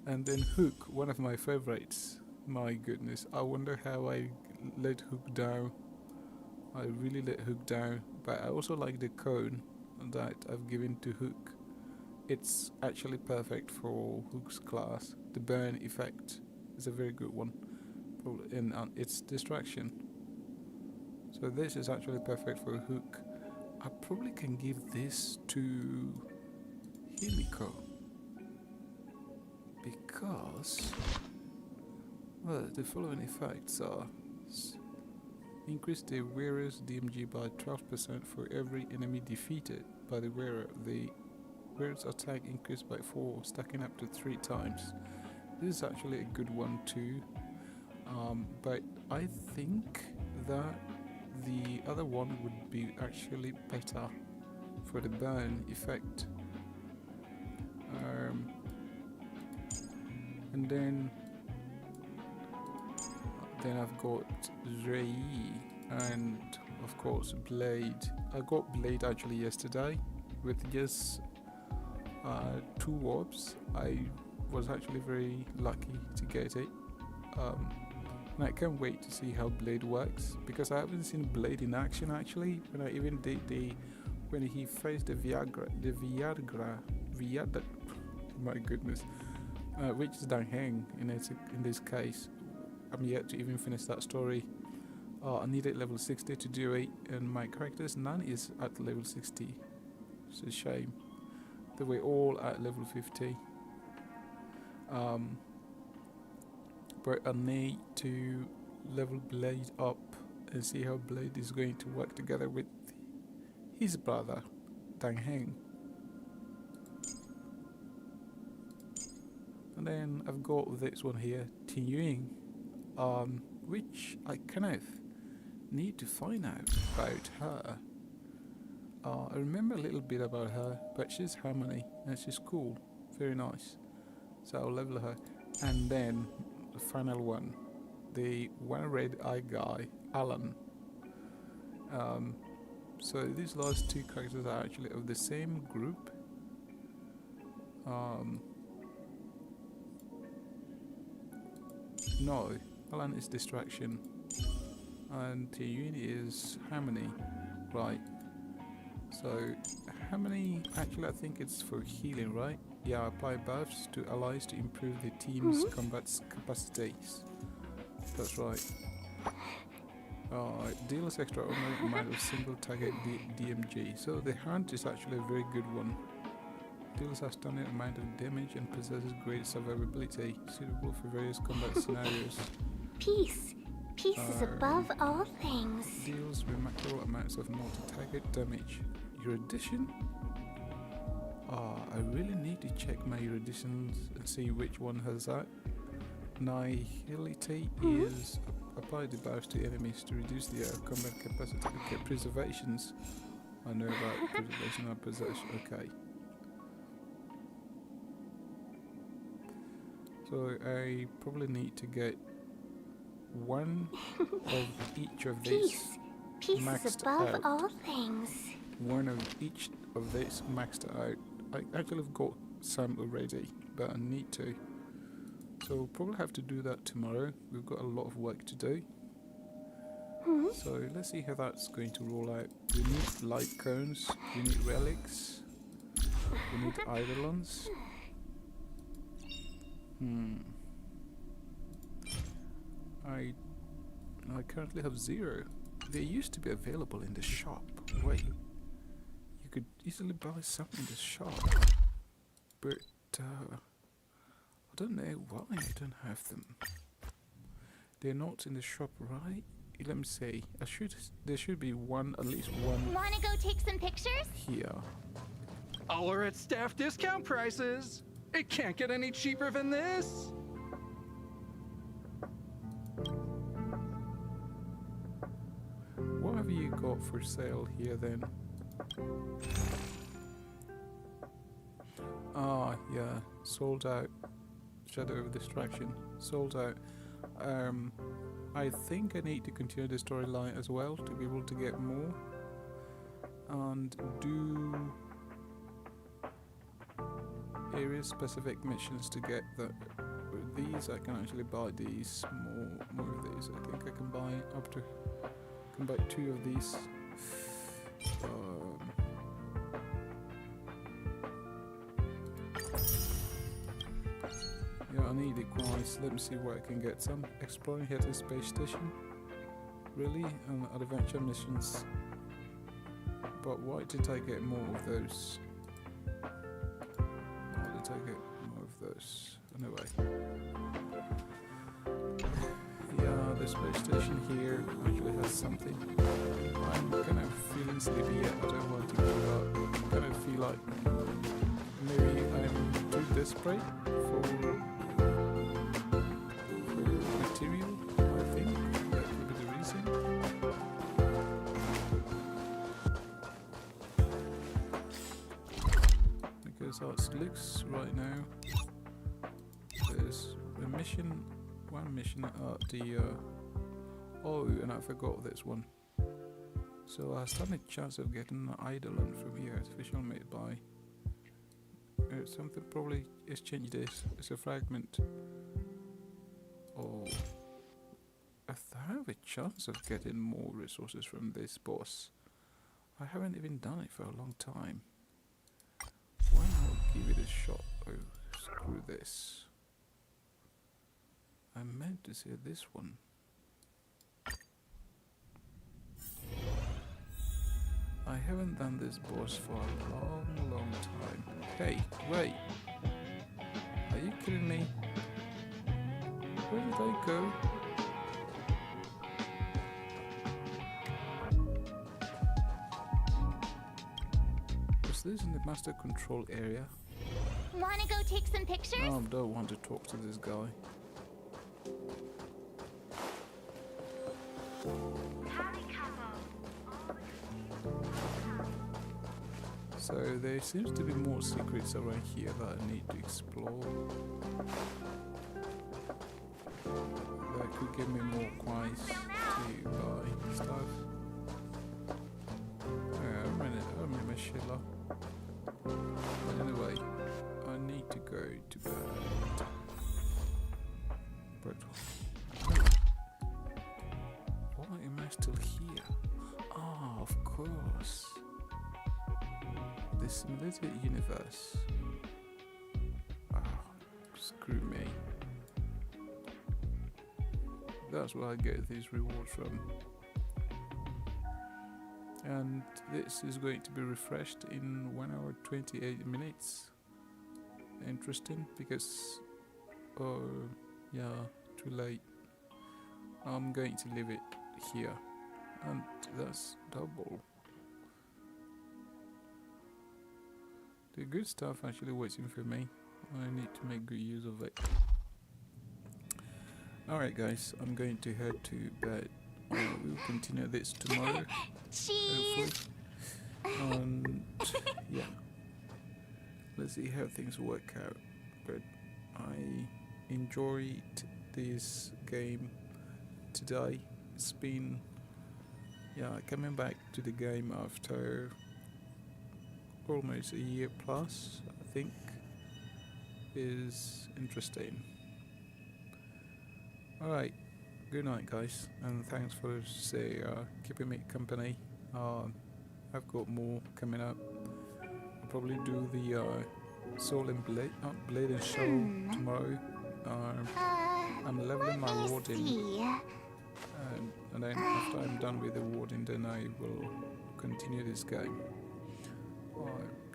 And then Hook, one of my favorites. My goodness, I wonder how I let Hook down. I really let Hook down, but I also like the cone that I've given to Hook. It's actually perfect for Hook's class. The burn effect is a very good one, and its distraction. So this is actually perfect for Hook. I probably can give this to Himiko because, well, the following effects are: increase the wearer's DMG by 12% for every enemy defeated by the wearer. The wearer's attack increased by 4, stacking up to 3 times. This is actually a good one too, but I think that the other one would be actually better for the burn effect. And then I've got Rei and of course Blade. I got Blade actually yesterday with just 2 orbs. I was actually very lucky to get it. And I can't wait to see how Blade works because I haven't seen Blade in action actually. When I even did when he faced the Viagra, my goodness, which is Dan Heng in this case. I'm yet to even finish that story. I needed level 60 to do it, and my character's none is at level 60. It's a shame. They were all at level 50. But I need to level Blade up and see how Blade is going to work together with his brother, Dang Heng. And then I've got this one here, Tin Yuing, which I kind of need to find out about her. I remember a little bit about her, but she's Harmony and she's cool, very nice. So I'll level her. And then the final one, the one red eye guy, Alan. So these last 2 characters are actually of the same group. No, Alan is distraction and Tiyun is Harmony, right? So Harmony, actually I think it's for healing, right? Yeah, apply buffs to allies to improve the team's combat capacities. That's right. Deals extraordinary amount of single target DMG. So the Hunt is actually a very good one. Deals a stunning amount of damage and possesses great survivability, suitable for various combat scenarios. Peace. Peace is above all things. Deals remarkable amounts of multi-target damage. Erudition? I really need to check my eruditions and see which one has that. Nihility is apply the buffs to enemies to reduce their combat capacity. Okay, preservations. I know about preservation and possession. Okay. So I probably need to get one of each of these. Peace is maxed above out. all things. One of each of these maxed out. I actually have got some already, but I need to. So we'll probably have to do that tomorrow. We've got a lot of work to do. So let's see how that's going to roll out. We need light cones, we need relics, we need eidolons. I currently have 0. They used to be available in the shop. Wait, you could easily buy some in the shop, but I don't know why I don't have them. They're not in the shop, right? Let me see. There should be one, at least one. Wanna go take some pictures? Here. All are at staff discount prices. It can't get any cheaper than this. What have you got for sale here then? Ah, yeah, sold out. Shadow of Distraction, sold out. I think I need to continue the storyline as well to be able to get more and do area specific missions to get that. These I can actually buy these more of these. I think I can buy up to. Can buy 2 of these. Yeah, I need it quite. Let me see where I can get some. Exploring here to the space station. Really? And adventure missions. But why did I get more of those? Why did I get more of those? Anyway. Yeah, the space station here actually has something. I'm kind of feeling sleepy yet. I don't want to go out. I kind of feel like maybe I'm too desperate for material. I think that could be the reason. Because how it looks right now, there's a mission. One mission at the oh, and I forgot this one. So I stand a chance of getting an eidolon from here, artificial made by something probably exchange this. It's a fragment. Oh, I have a chance of getting more resources from this boss. I haven't even done it for a long time. Why not give it a shot? Oh, screw this. I meant to say this one. I haven't done this boss for a long time. Hey, wait. Are you kidding me? Where did I go? Was this in the master control area? Wanna go take some pictures? I don't want to talk to this guy. So there seems to be more secrets around here that I need to explore. That could give me more coins to buy stuff. I'm in my Sheila. But anyway, I need to go to bed. But why am I still here? Ah, of course. The simulated universe. Ah, screw me. That's where I get these rewards from. And this is going to be refreshed in 1 hour 28 minutes. Interesting, because yeah, too late. I'm going to leave it here, and that's double. The good stuff actually waiting for me. I need to make good use of it. Alright guys, I'm going to head to bed. We'll continue this tomorrow. Cheese! And yeah, let's see how things work out. But I enjoyed this game today. It's been yeah, coming back to the game after almost a year plus, I think, is interesting. Alright, good night guys, and thanks for keeping me company. I've got more coming up. I'll probably do the Soul and Blade and Show tomorrow. I'm leveling my warding, and then after I'm done with the warding, then I will continue this game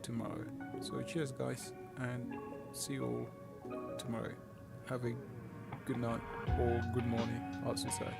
tomorrow. So cheers guys, and see you all tomorrow. Have a good night or good morning, I should say.